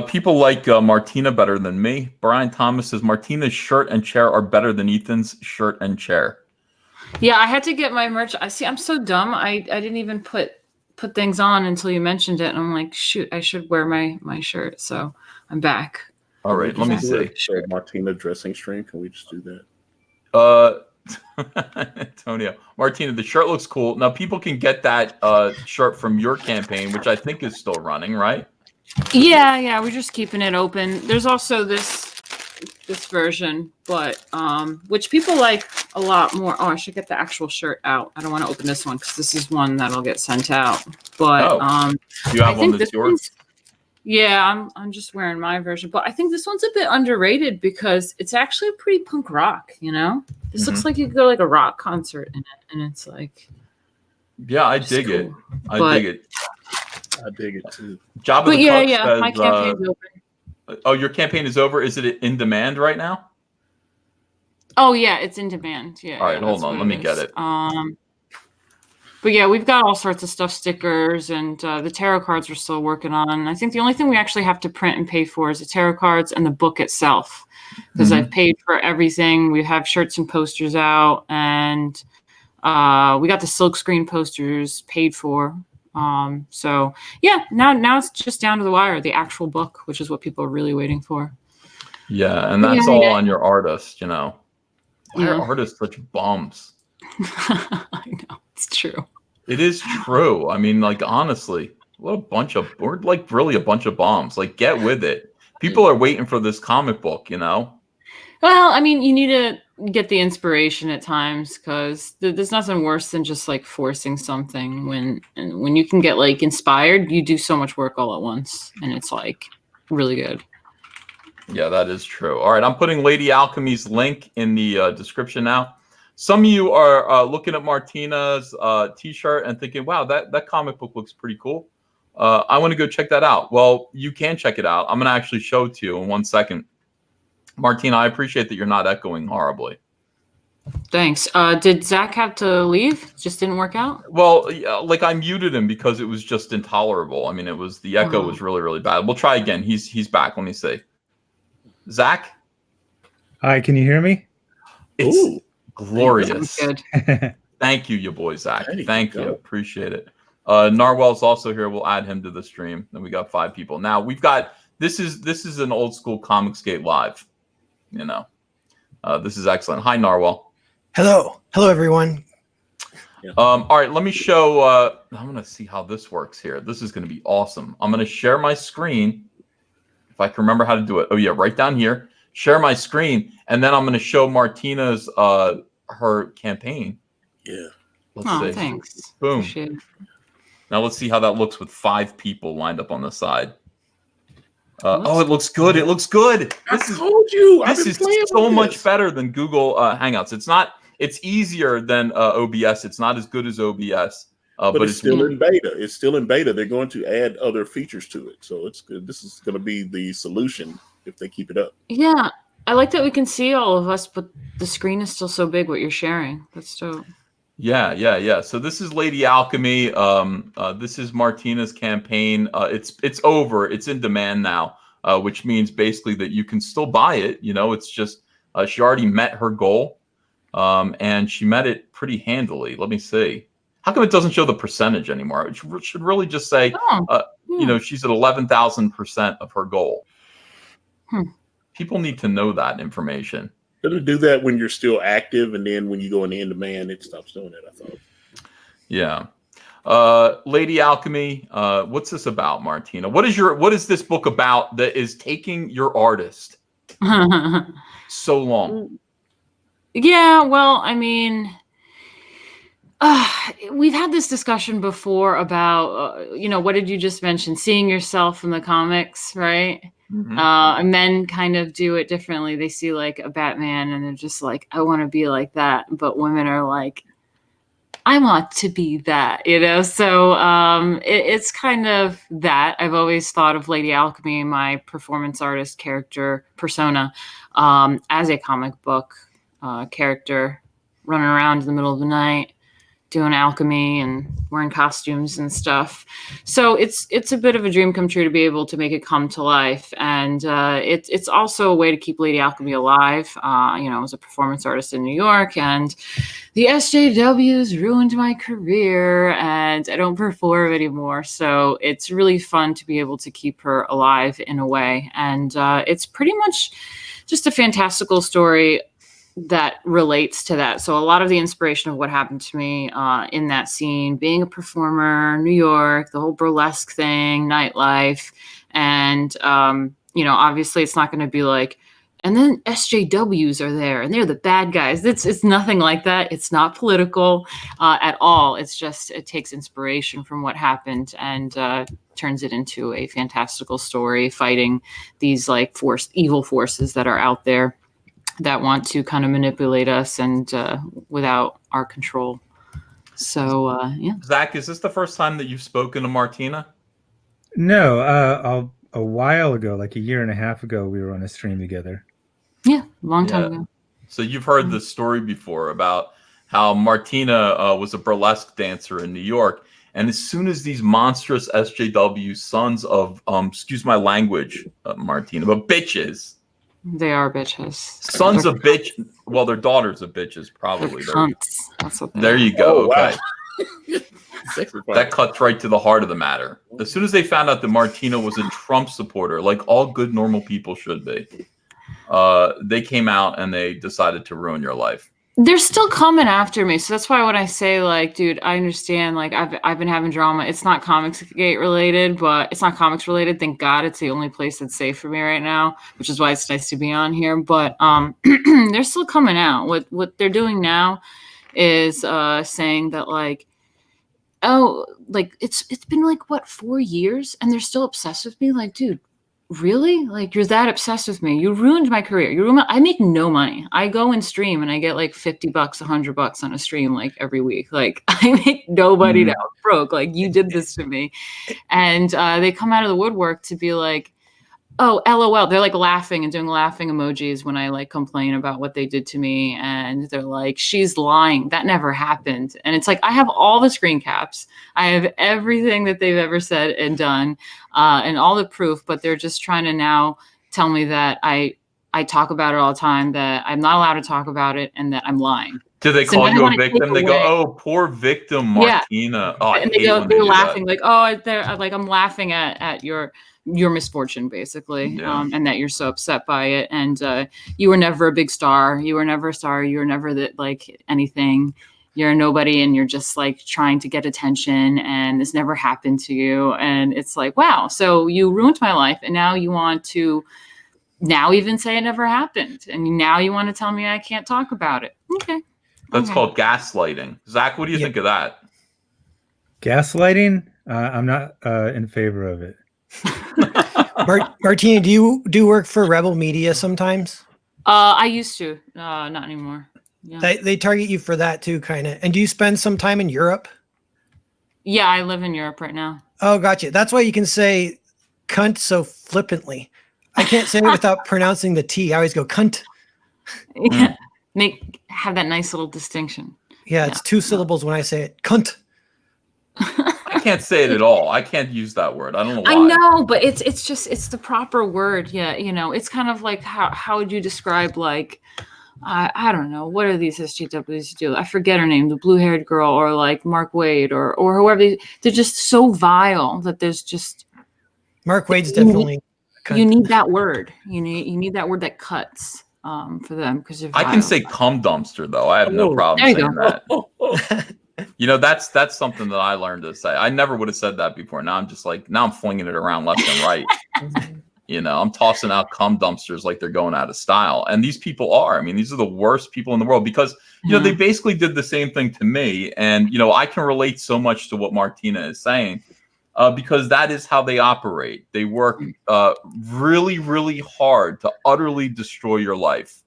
People like Martina better than me. Brian Thomas says Martina's shirt and chair are better than Ethan's shirt and chair. Yeah, I had to get my merch. I'm so dumb. I didn't even put things on until you mentioned it, and I'm like, shoot, I should wear my shirt. So I'm back. All right, let me see. Martina dressing stream. Can we just do that? Antonio, Martina, the shirt looks cool. Now people can get that shirt from your campaign, which I think is still running, right? Yeah, we're just keeping it open. There's also this version, but which people like a lot more. Oh, I should get the actual shirt out. I don't want to open this one because this is one that'll get sent out. But you have one that's yours? Yeah, I'm just wearing my version, but I think this one's a bit underrated because it's actually pretty punk rock. This looks like you could go like a rock concert in it, and it's like, yeah, I dig it. I dig it. I dig it too. Job of the Cook says, my campaign's open. Oh, your campaign is over. Is it in demand right now? Oh yeah, it's in demand. Yeah. All right, hold on. Let me get it. But yeah, we've got all sorts of stuff, stickers, and the tarot cards we're still working on. I think the only thing we actually have to print and pay for is the tarot cards and the book itself, because I've paid for everything. We have shirts and posters out, and we got the silkscreen posters paid for. So yeah, now it's just down to the wire, the actual book, which is what people are really waiting for. Yeah, and that's all on your artist, Why are artists such bums? I know, it's true. It is true. I mean, like, honestly, we're like really a bunch of bombs. Like, get with it. People are waiting for this comic book, Well, I mean, you need to get the inspiration at times, because there's nothing worse than just like forcing something. When you can get like inspired, you do so much work all at once, and it's like really good. Yeah, that is true. All right, I'm putting Lady Alchemy's link in the description now. Some of you are looking at Martina's t-shirt and thinking, wow, that comic book looks pretty cool. I want to go check that out. Well, you can check it out. I'm going to actually show it to you in 1 second. Martina, I appreciate that you're not echoing horribly. Thanks. Did Zack have to leave? Just didn't work out? Well, like I muted him because it was just intolerable. I mean, the echo was really, really bad. We'll try again. He's back. Let me see. Zack? Hi, can you hear me? It's glorious. Good. Thank you, your boy Zack. Thank you. Appreciate it. Narwhal's also here. We'll add him to the stream. And we got 5 people. Now we've got this is an old school Comicsgate live. This is excellent. Hi, Narwhal. Hello, everyone. All right, let me show. I'm going to see how this works here. This is going to be awesome. I'm going to share my screen. If I can remember how to do it. Oh, yeah, right down here. Share my screen. And then I'm going to show Martina's her campaign. Yeah. Let's see. Thanks. Boom. Appreciate it. Now let's see how that looks with 5 people lined up on the side. Oh, it looks good. It looks good. I told you. This is so much better than Google Hangouts. It's easier than OBS. It's not as good as OBS. But it's still in beta. It's still in beta. They're going to add other features to it. So it's good. This is going to be the solution if they keep it up. Yeah. I like that we can see all of us, but the screen is still so big what you're sharing. That's dope. Yeah. So this is Lady Alchemy. This is Martina's campaign. It's over. It's in demand now, which means basically that you can still buy it. You know, it's just she already met her goal, and she met it pretty handily. Let me see. How come it doesn't show the percentage anymore? It should really just say, you know, she's at 11,000% of her goal. People need to know that information. It'll do that when you're still active, and then when you go in demand, it stops doing it, I thought. Yeah. Lady Alchemy, what's this about, Martina? What is this book about that is taking your artist so long? Yeah, well, I mean, we've had this discussion before about, you know, what did you just mention? Seeing yourself in the comics, right? And men kind of do it differently. They see like a Batman and they're just like, I want to be like that. But women are like, I want to be that, you know? So it's kind of that. I've always thought of Lady Alchemy, my performance artist character persona, as a comic book character running around in the middle of the night, doing alchemy and wearing costumes and stuff. So it's a bit of a dream come true to be able to make it come to life. And it's also a way to keep Lady Alchemy alive. You know, I was a performance artist in New York, and the SJWs ruined my career and I don't perform anymore. So it's really fun to be able to keep her alive in a way. And it's pretty much just a fantastical story that relates to that. So a lot of the inspiration of what happened to me in that scene, being a performer, New York, the whole burlesque thing, nightlife. And, you know, obviously it's not going to be like, and then SJWs are there and they're the bad guys. It's nothing like that. It's not political at all. It's just, it takes inspiration from what happened and turns it into a fantastical story fighting these like evil forces that are out there that want to kind of manipulate us and without our control. So, yeah. Zack, is this the first time that you've spoken to Martina? No, a while ago, like a year and a half ago, we were on a stream together. Yeah, long time ago. So you've heard this story before about how Martina was a burlesque dancer in New York. And as soon as these monstrous SJW sons of, excuse my language, Martina, but bitches, they are bitches. Sons of bitch. Well, their daughters of bitches, probably. Cunts. That's what there you go. Oh, wow. Okay. That cuts right to the heart of the matter. As soon as they found out that Martina was a Trump supporter, like all good, normal people should be, they came out and they decided to ruin your life. They're still coming after me. So that's why when I say, like, dude, I understand, like, I've been having drama. It's not Comicsgate related, but it's not comics related. Thank God. It's the only place that's safe for me right now, which is why it's nice to be on here. But they're still coming out. What they're doing now is saying that, like, oh, like, it's been, like, what, 4 years? And they're still obsessed with me? Like, dude, really? Like, you're that obsessed with me? You ruined my career. I make no money. I go and stream and I get like $50, $100 on a stream like every week. Like, I make nobody now broke. Like, you did this to me. And they come out of the woodwork to be like, oh, LOL. They're like laughing and doing laughing emojis when I like complain about what they did to me. And they're like, she's lying. That never happened. And it's like, I have all the screen caps. I have everything that they've ever said and done and all the proof, but they're just trying to now tell me that I talk about it all the time, that I'm not allowed to talk about it and that I'm lying. Do they So call now you a wanna take victim? They go, away- "Oh, poor victim, Yeah. Martina." Oh, I and hate when they they're do laughing that. like, oh, they're like, I'm laughing at your misfortune, basically, Yeah. and that you're so upset by it, and you were never a big star, you were never a star, you were never that like anything, you're a nobody, and you're just like trying to get attention, and this never happened to you, and it's like, wow, so you ruined my life, and now you want to now even say it never happened, and now you want to tell me I can't talk about it. Okay. That's called gaslighting. Zach, what do you think of that? Gaslighting? I'm not in favor of it. Martina, do you do work for Rebel Media sometimes? I used to, not anymore. Yeah. They target you for that too, kind of. And do you spend some time in Europe? Yeah, I live in Europe right now. Oh, gotcha. That's why you can say cunt so flippantly. I can't say it without pronouncing the T. I always go cunt. Yeah. Have that nice little distinction. Yeah, it's 2 syllables when I say it. Cunt. I can't say it at all. I can't use that word. I don't know why. I know, but it's the proper word. Yeah, you know, it's kind of like how would you describe, like, I don't know, what are these SJWs do? I forget her name, the blue-haired girl, or like Mark Waid, or whoever. They're just so vile that there's just Mark Waid's definitely cunt. You need that word. You need that word that cuts for them, because I can say cum dumpster though. I have no problem There you saying go. that. You know, that's something that I learned to say. I never would have said that before. Now I'm just like, now I'm flinging it around left and right. You know, I'm tossing out cum dumpsters like they're going out of style. And these people are. I mean, these are the worst people in the world, because, you know, they basically did the same thing to me. And, you know, I can relate so much to what Martina is saying, because that is how they operate. They work really, really hard to utterly destroy your life.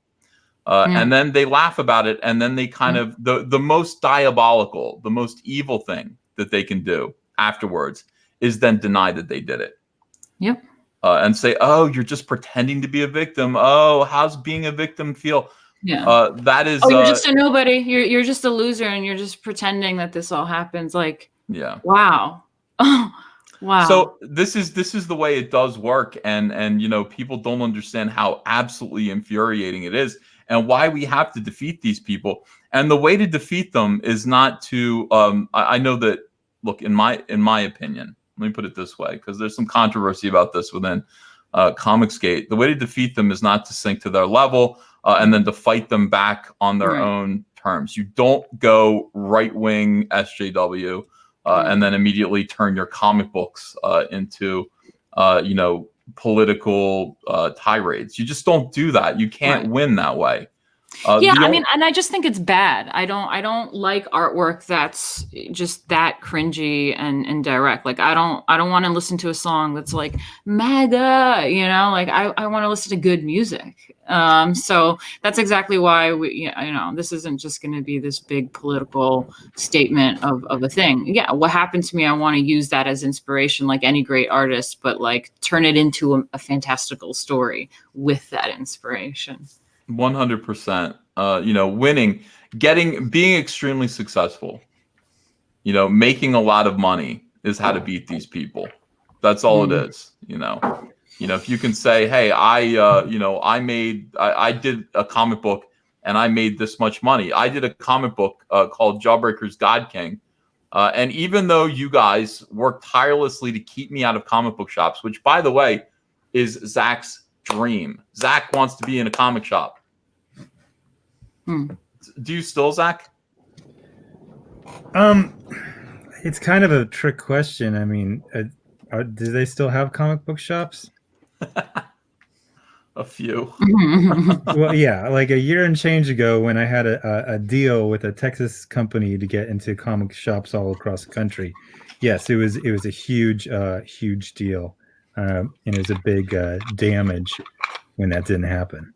And then they laugh about it. And then they kind of, the most diabolical, the most evil thing that they can do afterwards is then deny that they did it. Yep. And say, oh, you're just pretending to be a victim. Oh, how's being a victim feel? Yeah. That is. Oh, you're just a nobody. You're just a loser, and you're just pretending that this all happens. Like, yeah. Wow. Wow. So this is the way it does work, and you know, people don't understand how absolutely infuriating it is, and why we have to defeat these people. And the way to defeat them is not to. I know that. Look, in my opinion. Let me put it this way, because there's some controversy about this within Comicsgate. The way to defeat them is not to sink to their level and then to fight them back on their own terms. You don't go right-wing SJW and then immediately turn your comic books into, you know, political tirades. You just don't do that. You can't win that way. Yeah, I mean, and I just think it's bad. I don't like artwork that's just that cringy and direct. Like I don't want to listen to a song that's like MAGA, you know, like I want to listen to good music. So that's exactly why you know, this isn't just going to be this big political statement of a thing. Yeah, what happened to me, I want to use that as inspiration, like any great artist, but like turn it into a fantastical story with that inspiration. 100%. You know, winning, being extremely successful, you know, making a lot of money is how to beat these people. That's all it is. You know, if you can say, hey, you know, I did a comic book and I made this much money. I did a comic book called Jawbreakers God King. And even though you guys worked tirelessly to keep me out of comic book shops, which by the way, is Zach's dream. Zach wants to be in a comic shop. Do you still, Zach? It's kind of a trick question. I mean, do they still have comic book shops? A few. Well, yeah, like a year and change ago, when I had a deal with a Texas company to get into comic shops all across the country. Yes, it was a huge deal, and it was a big damage when that didn't happen.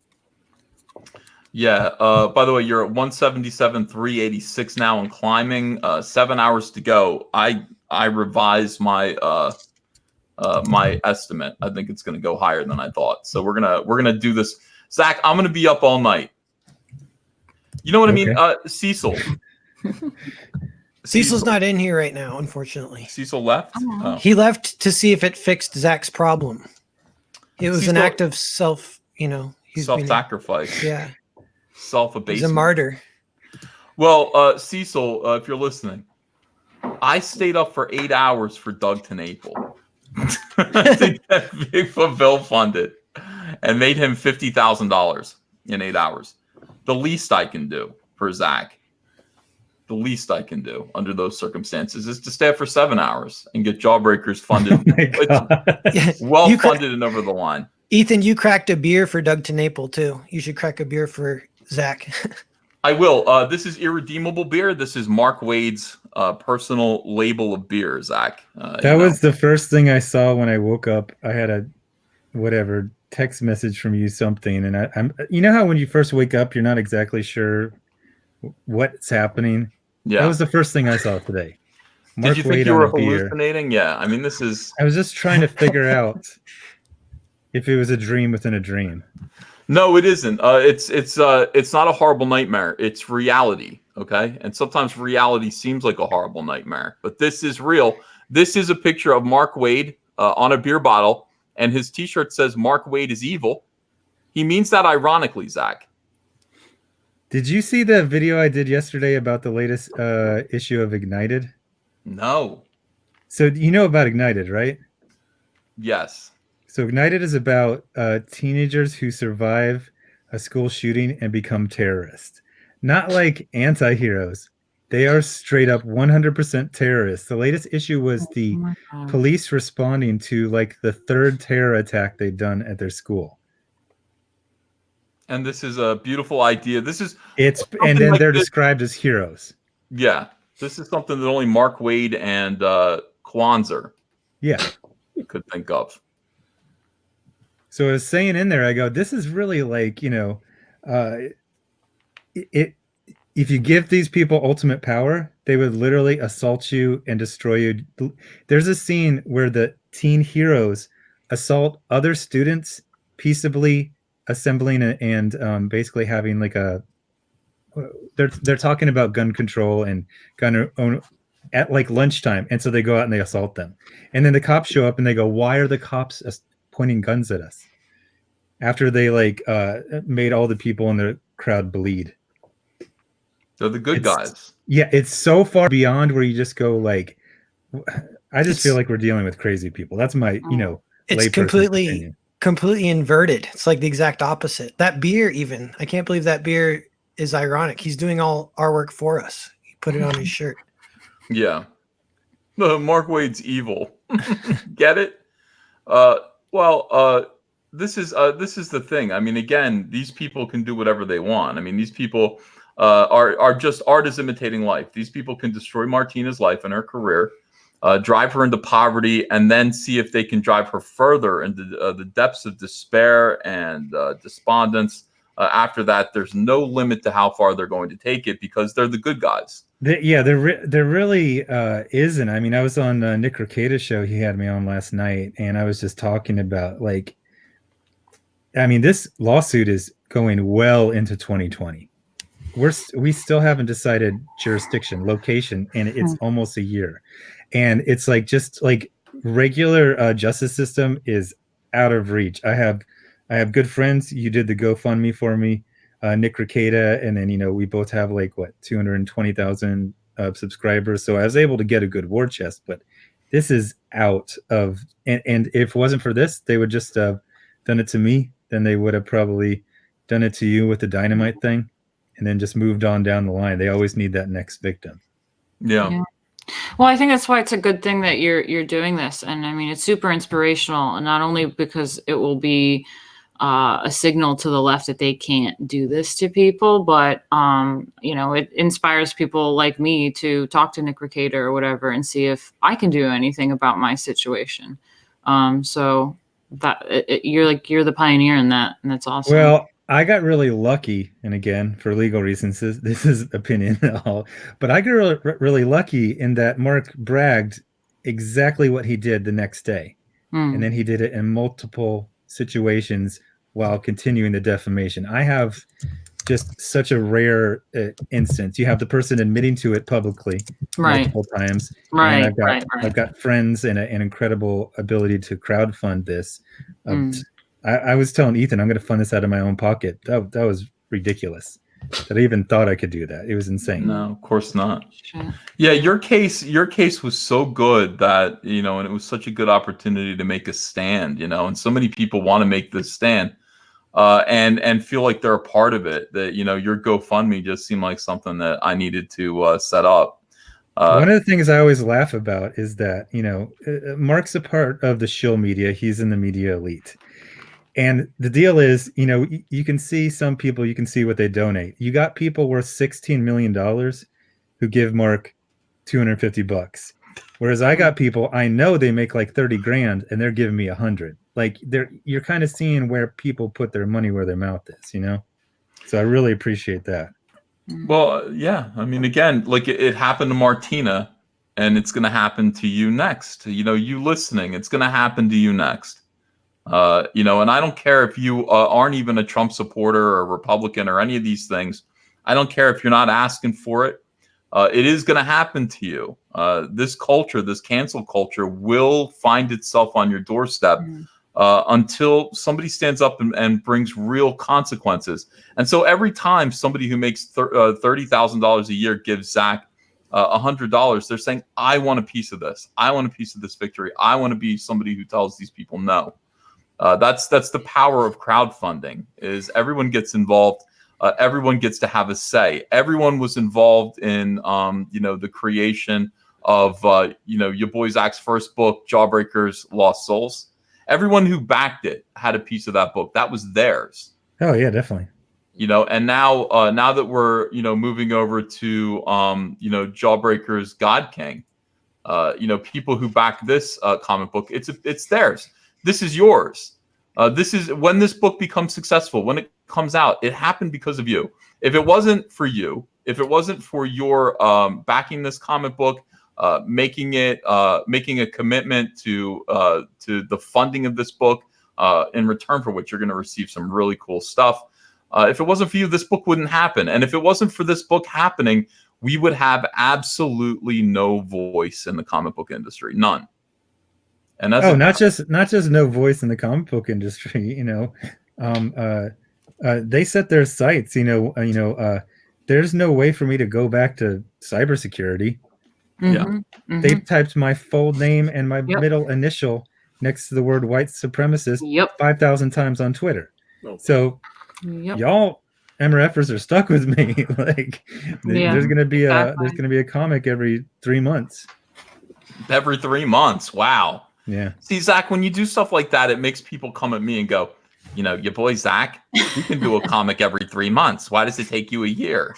Yeah. By the way, you're at 177, 386 now and climbing. 7 hours to go. I revised my my estimate. I think it's going to go higher than I thought. So we're gonna do this. Zach, I'm gonna be up all night. You know what I mean? Cecil. Cecil's not in here right now, unfortunately. Cecil left? Oh. He left to see if it fixed Zach's problem. It was an act of self-sacrifice. Yeah. Self-abasement. He's a martyr. Well, Cecil, if you're listening, I stayed up for 8 hours for Doug Tenaple to get Bigfoot bill funded and made him $50,000 in 8 hours. The least I can do for Zack, the least I can do under those circumstances is to stay up for 7 hours and get Jawbreakers funded. Well funded and over the line. Ethan, you cracked a beer for Doug Tenaple too. You should crack a beer for Zack. I will. This is Irredeemable beer. This is Mark Waid's personal label of beer, Zack. That was the first thing I saw when I woke up. I had a text message from you, something, and I'm you know how when you first wake up you're not exactly sure what's happening. Yeah, that was the first thing I saw today. Did you think you were hallucinating? Yeah, I mean, this is. I was just trying to figure out if it was a dream within a dream. No, it isn't. It's not a horrible nightmare. It's reality. Okay, and sometimes reality seems like a horrible nightmare, but this is real. This is a picture of Mark Waid on a beer bottle, and his T-shirt says "Mark Waid is evil." He means that ironically, Zack. Did you see the video I did yesterday about the latest issue of Ignited? No. So you know about Ignited, right? Yes. So Ignited is about teenagers who survive a school shooting and become terrorists. Not like anti-heroes. They are straight up 100% terrorists. The latest issue was the police responding to like the third terror attack they'd done at their school. And this is a beautiful idea. And then like they're described as heroes. Yeah. This is something that only Mark Waid and Kwanzaa could think of. So I was saying in there, I go, this is really like, if you give these people ultimate power, they would literally assault you and destroy you. There's a scene where the teen heroes assault other students, peaceably assembling and basically having like they're talking about gun control and gun own at like lunchtime. And so they go out and they assault them. And then the cops show up and they go, why are the cops pointing guns at us? After they like made all the people in the crowd bleed. They're the good guys. Yeah, it's so far beyond where you just go like, I just feel like we're dealing with crazy people. That's my, it's completely inverted. It's like the exact opposite. That beer, even, I can't believe that beer is ironic. He's doing all our work for us. He put it on his shirt. Yeah. Mark Waid's evil. Get it? This is the thing. I mean, again, these people can do whatever they want. I mean, these people are just art is imitating life. These people can destroy Martina's life and her career, drive her into poverty, and then see if they can drive her further into the depths of despair and despondence. After that, there's no limit to how far they're going to take it because they're the good guys. There really isn't. I mean, I was on Nick Ricada's show. He had me on last night, and I was just talking about like, I mean, this lawsuit is going well into 2020. We still haven't decided jurisdiction, location, and it's almost a year. And it's like just like regular justice system is out of reach. I have good friends. You did the GoFundMe for me, Nick Ricada, and then we both have like 220,000 subscribers. So I was able to get a good war chest. But this is out of and if it wasn't for this, they would just have done it to me. Then they would have probably done it to you with the dynamite thing, and then just moved on down the line. They always need that next victim. Yeah. Well, I think that's why it's a good thing that you're doing this, and I mean it's super inspirational, and not only because it will be a signal to the left that they can't do this to people, but it inspires people like me to talk to Nick Ricada or whatever and see if I can do anything about my situation. So that you're the pioneer in that, and that's awesome. Well, I got really lucky, and again, for legal reasons, this is opinion at all, but I got really lucky in that Mark bragged exactly what he did the next day. And then he did it in multiple situations while continuing the defamation. I have just such a rare instance. You have the person admitting to it publicly multiple times. Right. And I've got friends and an incredible ability to crowdfund this. I was telling Ethan, I'm going to fund this out of my own pocket. That was ridiculous. that I even thought I could do that. It was insane. No, of course not. Shit. Yeah, your case was so good that, and it was such a good opportunity to make a stand, and so many people want to make this stand, and feel like they're a part of it. That your GoFundMe just seemed like something that I needed to set up. One of the things I always laugh about is that Mark's a part of the shill media. He's in the media elite. And the deal is, you can see some people, you can see what they donate. You got people worth $16 million who give Mark $250. Whereas I got people, I know they make like 30 grand and they're giving me 100. Like you're kind of seeing where people put their money where their mouth is, So I really appreciate that. Well, yeah. I mean, again, like it happened to Martina, and it's going to happen to you next. You listening, it's going to happen to you next. And I don't care if you aren't even a Trump supporter or a Republican or any of these things. I don't care if you're not asking for it. It is going to happen to you. This culture, this cancel culture, will find itself on your doorstep until somebody stands up and brings real consequences. And so every time somebody who makes $30,000 a year gives Zack $100, they're saying, I want a piece of this. I want a piece of this victory. I want to be somebody who tells these people no. That's the power of crowdfunding, is everyone gets involved. Everyone gets to have a say. Everyone was involved in, the creation of, YaBoi Zack's first book, Jawbreakers, Lost Souls. Everyone who backed it had a piece of that book. That was theirs. Oh yeah, definitely. And now that we're, moving over to, Jawbreakers, God King, people who back this comic book, it's theirs. This is yours. This is when this book becomes successful, when it comes out, it happened because of you. If it wasn't for you, if it wasn't for your backing this comic book, making a commitment to the funding of this book, in return for which you're going to receive some really cool stuff. If it wasn't for you, this book wouldn't happen. And if it wasn't for this book happening, we would have absolutely no voice in the comic book industry. None. And that's not just no voice in the comic book industry. They set their sights. There's no way for me to go back to cybersecurity. They typed my full name and my middle initial next to the word white supremacist 5,000 times on Twitter. So y'all MRFers are stuck with me. There's gonna be a comic every 3 months. Every 3 months. Wow. Yeah. See, Zack, when you do stuff like that, it makes people come at me and go, your boy Zack, you can do a comic every 3 months. Why does it take you a year?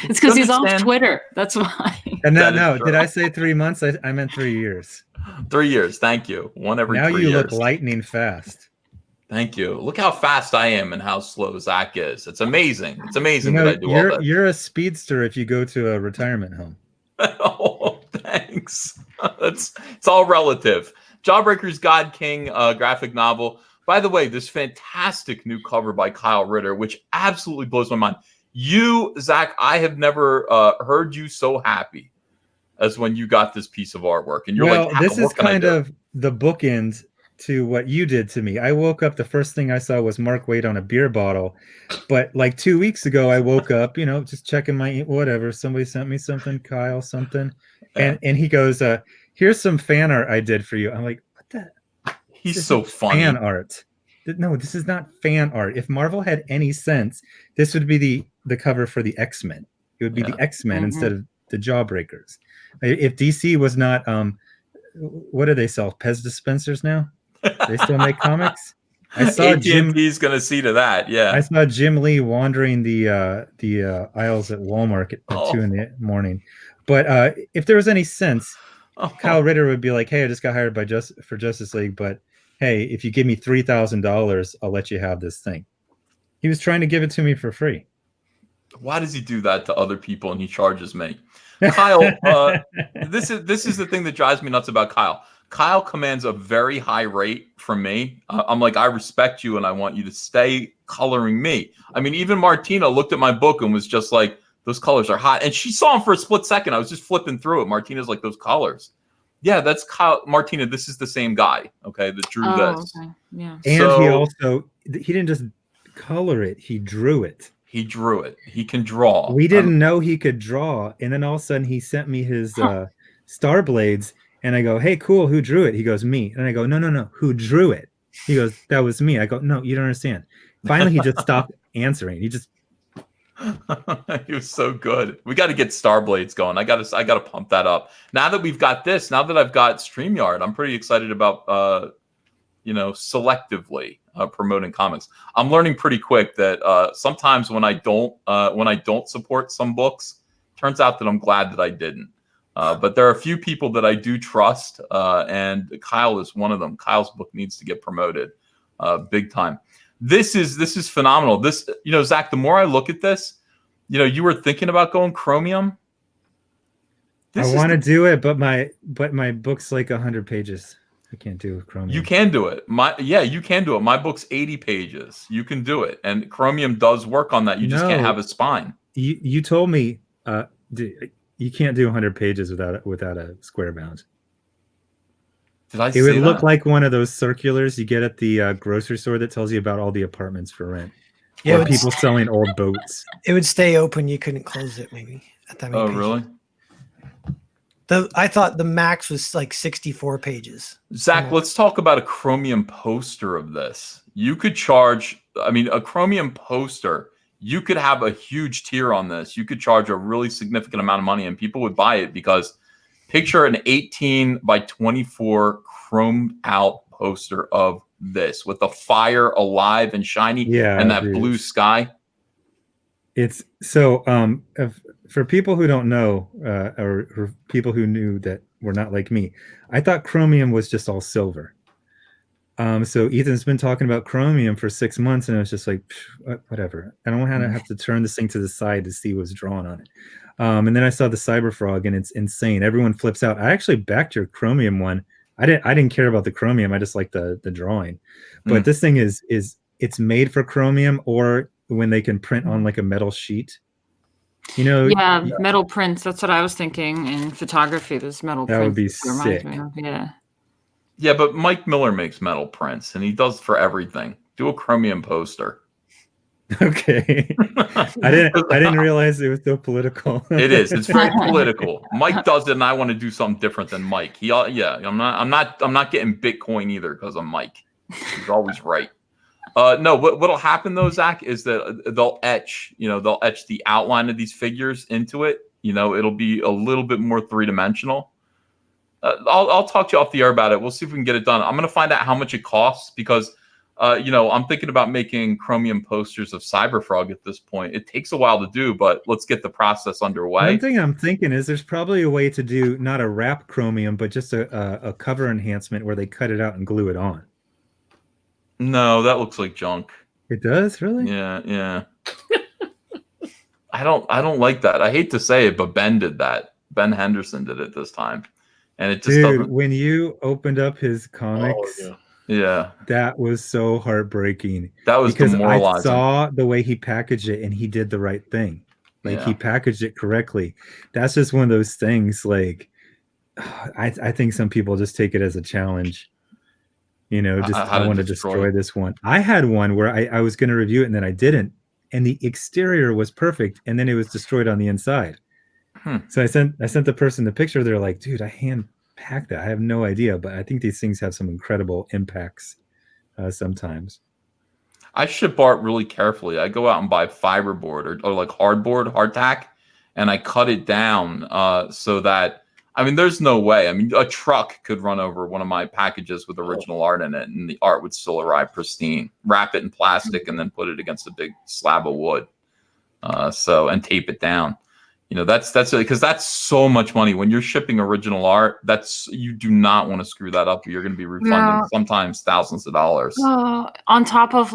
It's because he's off Twitter. That's why. And no, did I say 3 months? I meant 3 years. 3 years. Thank you. One every 3 years. Now you look lightning fast. Thank you. Look how fast I am and how slow Zack is. It's amazing. It's amazing that I do all that. You're a speedster if you go to a retirement home. Oh, thanks. It's all relative. Jawbreakers, God King graphic novel. By the way, this fantastic new cover by Kyle Ritter, which absolutely blows my mind. You, Zack, I have never heard you so happy as when you got this piece of artwork. And you're like, this is kind of the bookend to what you did to me. I woke up, the first thing I saw was Mark Waid on a beer bottle. But like 2 weeks ago, I woke up, just checking my whatever. Somebody sent me something, Kyle, something. And he goes, here's some fan art I did for you. I'm like, what the? He's so funny. Fan art. No, this is not fan art. If Marvel had any sense, this would be the cover for the X-Men. It would be the X-Men instead of the Jawbreakers. If DC was not, what do they sell? Pez dispensers now? They still make comics? I saw AT&T's going to see to that, yeah. I saw Jim Lee wandering the aisles at Walmart at 2 in the morning. But if there was any sense, Kyle Ritter would be like, hey, I just got hired for Justice League, but hey, if you give me $3,000, I'll let you have this thing. He was trying to give it to me for free. Why does he do that to other people and he charges me? Kyle, this is the thing that drives me nuts about Kyle. Kyle commands a very high rate from me. I'm like, I respect you and I want you to stay coloring me. I mean, even Martina looked at my book and was just like, those colors are hot. And she saw him for a split second. I was just flipping through it. Martina's like, those colors. Yeah, that's Kyle. Martina, this is the same guy, okay, that drew this. Okay. Yeah. And he didn't just color it, he drew it. He drew it. He can draw. We didn't know he could draw, and then all of a sudden he sent me his Star Blades, and I go, "Hey, cool. Who drew it?" He goes, "Me." And I go, "No. Who drew it?" He goes, "That was me." I go, "No, you don't understand." Finally, he just stopped answering. He just he was so good. We got to get Star Blades going. I got to pump that up. Now that we've got this, now that I've got StreamYard, I'm pretty excited about selectively promoting comics. I'm learning pretty quick that sometimes when I don't support some books, turns out that I'm glad that I didn't. But there are a few people that I do trust, and Kyle is one of them. Kyle's book needs to get promoted big time. This is phenomenal. This, Zach, the more I look at this, you were thinking about going Chromium. I want to do it, but my book's like 100 pages. I can't do Chromium. You can do it. You can do it. My book's 80 pages. You can do it. And Chromium does work on that. You just can't have a spine. You told me you can't do 100 pages without a square bound. Did I It say would that? look like one of those circulars you get at the grocery store that tells you about all the apartments for rent. Yeah, or people selling old boats. It would stay open. You couldn't close it maybe at that many pages. Really? I thought the max was like 64 pages. Zach, let's talk about a Chromium poster of this. You could charge, a Chromium poster, you could have a huge tier on this. You could charge a really significant amount of money and people would buy it because picture an 18 by 24 chromed out poster of this with the fire alive and shiny and that blue sky. It's so for people who don't know or people who knew that were not like me, I thought Chromium was just all silver. So Ethan's been talking about Chromium for 6 months and I was just like, whatever. I don't want to have to turn this thing to the side to see what's drawn on it. And then I saw the Cyber Frog and it's insane. Everyone flips out. I actually backed your Chromium one. I didn't care about the Chromium. I just like the drawing. But this thing it's made for Chromium or when they can print on like a metal sheet. Yeah, metal prints. That's what I was thinking in photography. This metal that prints would be sick. Yeah, but Mike Miller makes metal prints and he does for everything. Do a Chromium poster. Okay. I didn't realize it was so political. It is. It's very political. Mike does it and I want to do something different than Mike. I'm not getting Bitcoin either because I'm Mike. He's always right. No, what'll happen though, Zach, is that they'll etch the outline of these figures into it. It'll be a little bit more three-dimensional. I'll talk to you off the air about it. We'll see if we can get it done. I'm going to find out how much it costs because, I'm thinking about making Chromium posters of Cyberfrog at this point. It takes a while to do, but let's get the process underway. One thing I'm thinking is there's probably a way to do not a wrap Chromium, but just a cover enhancement where they cut it out and glue it on. No, that looks like junk. It does, really? Yeah. I don't like that. I hate to say it, but Ben did that. Ben Henderson did it this time. And it just doesn't... when you opened up his comics, yeah, that was so heartbreaking. That was because demoralizing. I saw the way he packaged it and he did the right thing. Like he packaged it correctly. That's just one of those things. Like I think some people just take it as a challenge. I want to destroy this one. I had one where I was going to review it and then I didn't. And the exterior was perfect. And then it was destroyed on the inside. So I sent the person the picture. They're like, dude, I hand packed that. I have no idea. But I think these things have some incredible impacts sometimes. I ship art really carefully. I go out and buy fiberboard or like hardtack, and I cut it down so that, there's no way. A truck could run over one of my packages with original art in it, and the art would still arrive pristine. Wrap it in plastic and then put it against a big slab of wood. And tape it down. That's because that's so much money when you're shipping original art. You do not want to screw that up. You're going to be refunding sometimes thousands of dollars. On top of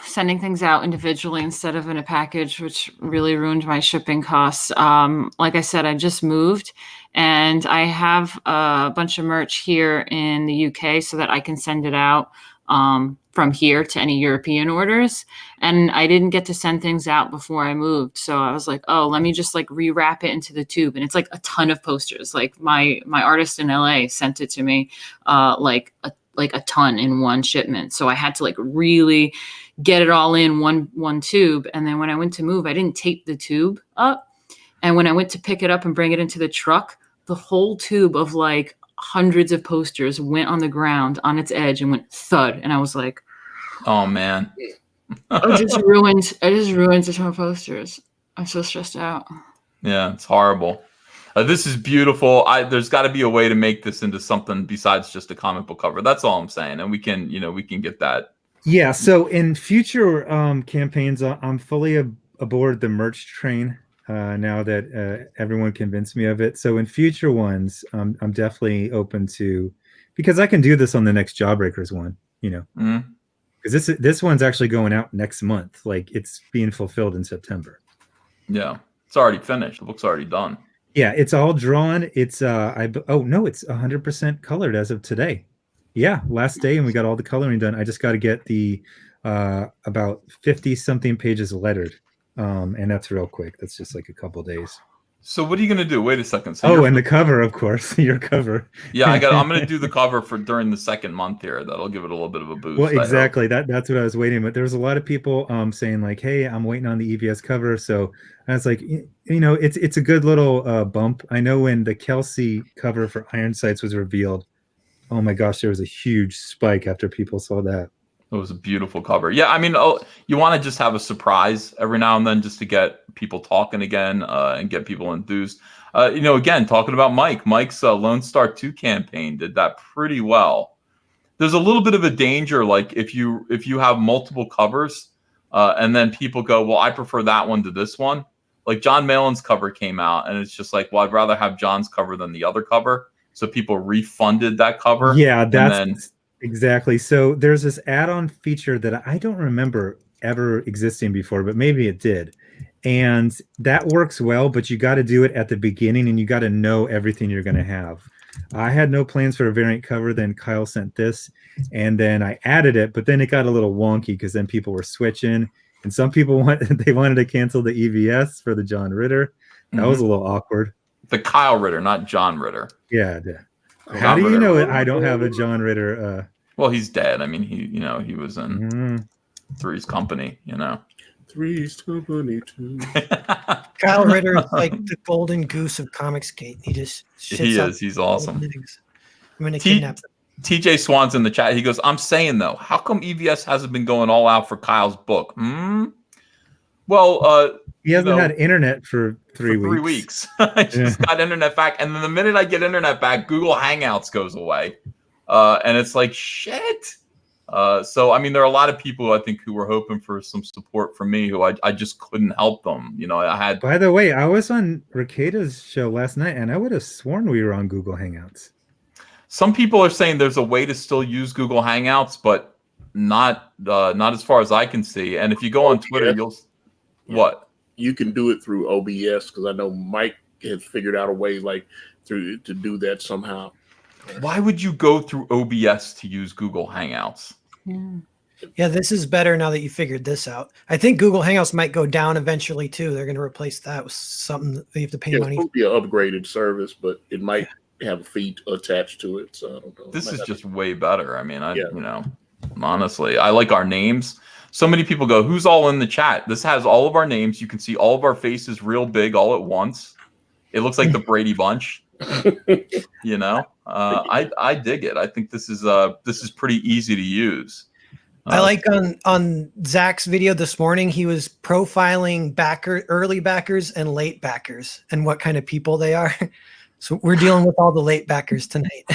sending things out individually instead of in a package, which really ruined my shipping costs. Like I said, I just moved and I have a bunch of merch here in the UK so that I can send it out from here to any European orders. And I didn't get to send things out before I moved. So I was like, oh, let me just rewrap it into the tube. And it's a ton of posters. My artist in LA sent it to me, a like a ton in one shipment. So I had to like really get it all in one tube. And then when I went to move, I didn't tape the tube up. And when I went to pick it up and bring it into the truck, the whole tube of like hundreds of posters went on the ground on its edge and went thud. And I was like, oh man. I just ruined a ton of posters. I'm so stressed out. Yeah, it's horrible. This is beautiful. There's got to be a way to make this into something besides just a comic book cover. That's all I'm saying. And we can get that. Yeah. So in future campaigns, I'm fully aboard the merch train now that everyone convinced me of it. So in future ones, I'm definitely open to, because I can do this on the next Jawbreakers one, because this one's actually going out next month. Like it's being fulfilled in September. Yeah, it's already finished. The book's already done. Yeah, it's all drawn. It's it's 100% colored as of today. Yeah, last day, and we got all the coloring done. I just got to get the about 50 something pages lettered, and that's real quick. That's just like a couple days. So what are you gonna do? Wait a second. So and the cover, of course, your cover. Yeah, I'm gonna do the cover for during the second month here. That'll give it a little bit of a boost. Well, exactly. That's what I was waiting. But there was a lot of people saying like, "Hey, I'm waiting on the EVS cover." So I was like, it's a good little bump. I know when the Kelsey cover for Iron Sights was revealed, oh my gosh, there was a huge spike after people saw that. It was a beautiful cover. Yeah, I mean, you want to just have a surprise every now and then just to get people talking again and get people enthused. Again, talking about Mike's Lone Star 2 campaign did that pretty well. There's a little bit of a danger, like if you have multiple covers and then people go, well, I prefer that one to this one. Like John Malin's cover came out and it's just like, well, I'd rather have John's cover than the other cover. So people refunded that cover. Yeah, that's exactly. So there's this add-on feature that I don't remember ever existing before, but maybe it did. And that works well, but you got to do it at the beginning and you got to know everything you're going to have. I had no plans for a variant cover. Then Kyle sent this and then I added it, but then it got a little wonky because then people were switching and some people wanted to cancel the EVS for the John Ritter. That was a little awkward. The Kyle Ritter, not John Ritter. Yeah. How do you know I don't have a John Ritter? Well, he's dead. I mean, he was in Three's Company. Three's Company too. Kyle Ritter is like the golden goose of Comicsgate. He just He's awesome. I'm gonna kidnap him. TJ Swan's in the chat. He goes, I'm saying though, how come EVS hasn't been going all out for Kyle's book? Well, he hasn't had internet for 3 weeks. 3 weeks. I just got internet back. And then the minute I get internet back, Google Hangouts goes away. And it's like, shit. So, I mean, there are a lot of people, I think, who were hoping for some support from me who I just couldn't help them. I had. By the way, I was on Rekida's show last night, and I would have sworn we were on Google Hangouts. Some people are saying there's a way to still use Google Hangouts, but not as far as I can see. And if you go on Twitter, you'll... What? You can do it through OBS because I know Mike has figured out a way to do that somehow. Why would you go through OBS to use Google Hangouts? Yeah, this is better now that you figured this out. I think Google Hangouts might go down eventually too. They're going to replace that with something that you have to pay money. It's supposed to be an upgraded service, but it might have a fee attached to it. So I don't know. This is just way better. I mean, honestly, I like our names. So many people go, who's all in the chat? This has all of our names. You can see all of our faces real big all at once. It looks like the Brady Bunch. I dig it. I think this is pretty easy to use. I like on Zack's video this morning, he was profiling early backers and late backers and what kind of people they are. So we're dealing with all the late backers tonight.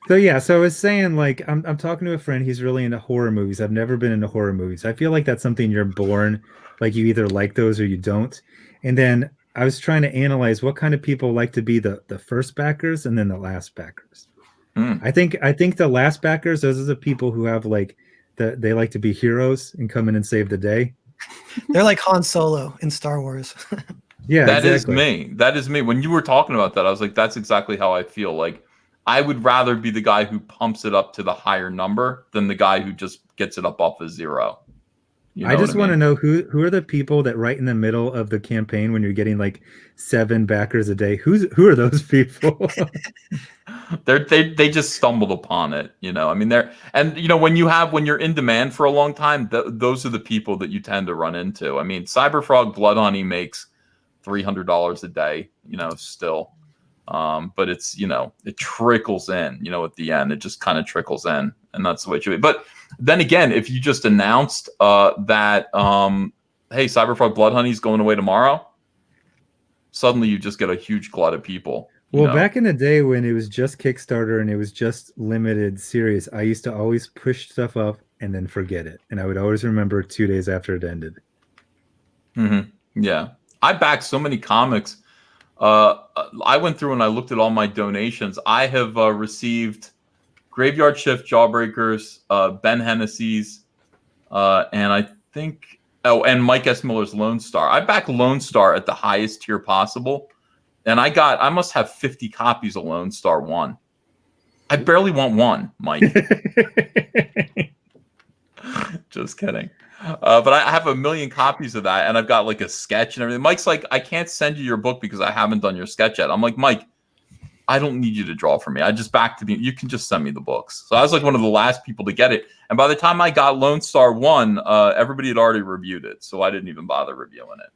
So I was saying, like, I'm talking to a friend. He's really into horror movies. I've never been into horror movies. I feel like that's something you're born, like you either like those or you don't. And then I was trying to analyze what kind of people like to be the first backers and then the last backers. I think the last backers, those are the people who have they like to be heroes and come in and save the day. They're like Han Solo in Star Wars. Yeah, that is me. That is me. When you were talking about that, I was like, that's exactly how I feel. Like, I would rather be the guy who pumps it up to the higher number than the guy who just gets it up off a 0. I just want to know who are the people that right in the middle of the campaign when you're getting like 7 backers a day? Who are those people? They just stumbled upon it, you know. I mean, when you're in demand for a long time, those are the people that you tend to run into. I mean, Cyberfrog Blood Honey makes $300 a day, you know, still. But it's, you know, it trickles in, you know, at the end, it just kind of trickles in, and that's the way it should be. But then again, if you just announced that, hey, Cyberfrog Blood Honey is going away tomorrow, suddenly you just get a huge glut of people. Well, back in the day when it was just Kickstarter and it was just limited series, I used to always push stuff up and then forget it. And I would always remember 2 days after it ended. Mm-hmm. Yeah. I backed so many comics. I went through and I looked at all my donations. I have received Graveyard Shift, Jawbreakers, Ben Hennessy's, and I think, and Mike S. Miller's Lone Star. I backed Lone Star at the highest tier possible. And I must have 50 copies of Lone Star 1. I barely want one, Mike. Just kidding. But I have 1 million copies of that, and I've got like a sketch and everything. Mike's like, I can't send you your book because I haven't done your sketch yet. I'm like, Mike, I don't need you to draw for me. I just backed to you can just send me the books. So I was like one of the last people to get it. And by the time I got Lone Star 1, everybody had already reviewed it. So I didn't even bother reviewing it.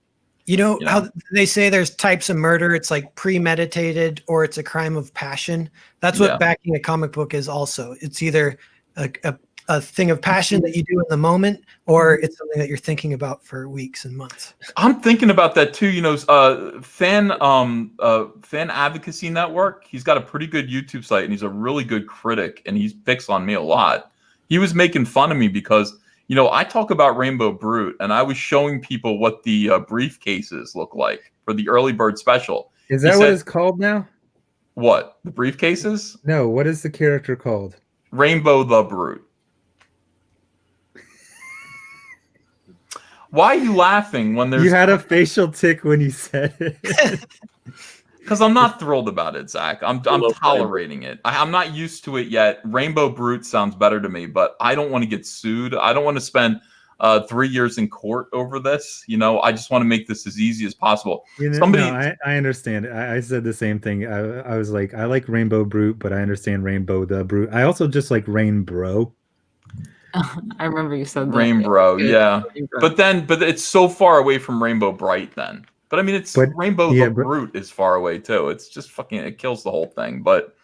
You know how they say there's types of murder? It's like premeditated or it's a crime of passion. That's what backing a comic book is also. It's either a thing of passion that you do in the moment, or it's something that you're thinking about for weeks and months. I'm thinking about that too. You know, fan advocacy network. He's got a pretty good YouTube site, and he's a really good critic, and he picks on me a lot. He was making fun of me because, you know, I talk about Rainbow Brute, and I was showing people what the briefcases look like for the early bird special. Is that what it's called now? What? The briefcases? No. What is the character called? Rainbow the Brute. Why are you laughing when there's... You had a facial tick when you said it. Because I'm not thrilled about it, Zach. I'm tolerating it. I'm not used to it yet. Rainbow Brute sounds better to me, but I don't want to get sued. I don't want to spend 3 years in court over this. You know, I just want to make this as easy as possible. You know, I understand. I said the same thing. I was like, I like Rainbow Brute, but I understand Rainbow the Brute. I also just like Rain Bro. I remember you said that. Rainbow, yeah. But it's so far away from Rainbow Bright then. But I mean, Rainbow the Brute is far away too. It's just fucking, it kills the whole thing. But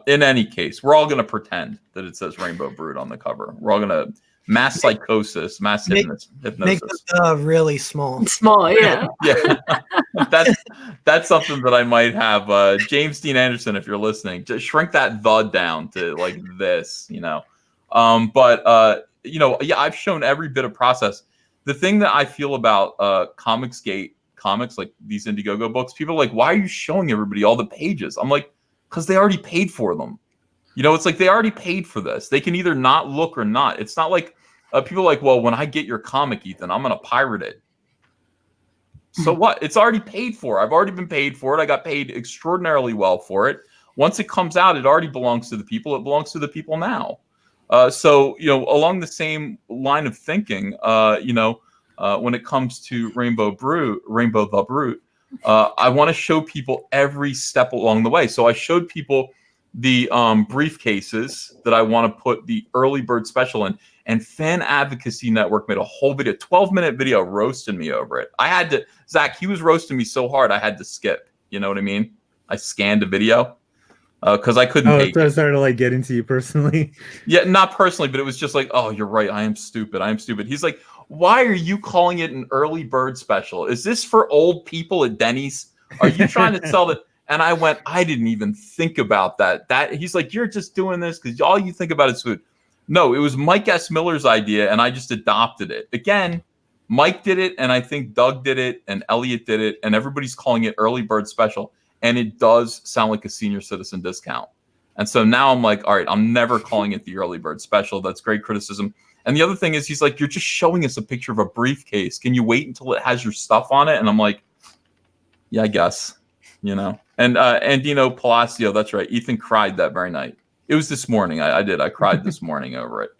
in any case, we're all going to pretend that it says Rainbow Brute on the cover. We're all going to mass psychosis, mass hypnosis. Make it really small. Small, yeah. Yeah. That's something that I might have. James Dean Anderson, if you're listening, just shrink that "the" down to like this, you know. You know, yeah, I've shown every bit of process. The thing that I feel about Comicsgate comics, like these IndieGoGo books, people are like, why are you showing everybody all the pages? I'm like, because they already paid for them. You know, it's like they already paid for this. They can either not look or not. It's not like people are like, well, when I get your comic, Ethan, I'm going to pirate it. So what? It's already paid for. I've already been paid for it. I got paid extraordinarily well for it. Once it comes out, it already belongs to the people. It belongs to the people now. So, you know, along the same line of thinking, you know, when it comes to Rainbow the Brute, I want to show people every step along the way. So I showed people the briefcases that I want to put the early bird special in, and Fan Advocacy Network made a whole video, 12-minute video roasting me over it. I had to, Zach, he was roasting me so hard I had to skip. You know what I mean? I scanned a video. Because I couldn't take it. So I started like getting to you personally. Yeah, not personally, but it was just like, oh, you're right. I am stupid. He's like, why are you calling it an early bird special? Is this for old people at Denny's? Are you trying to sell it? And I went, I didn't even think about that. He's like, you're just doing this because all you think about is food. No, it was Mike S. Miller's idea, and I just adopted it. Again, Mike did it, and I think Doug did it, and Elliot did it, and everybody's calling it early bird special. And it does sound like a senior citizen discount. And so now I'm like, all right, I'm never calling it the early bird special. That's great criticism. And the other thing is, he's like, you're just showing us a picture of a briefcase. Can you wait until it has your stuff on it? And I'm like, yeah, I guess, you know. And Andino Palacio, that's right. Ethan cried that very night. It was this morning. I did. I cried this morning over it.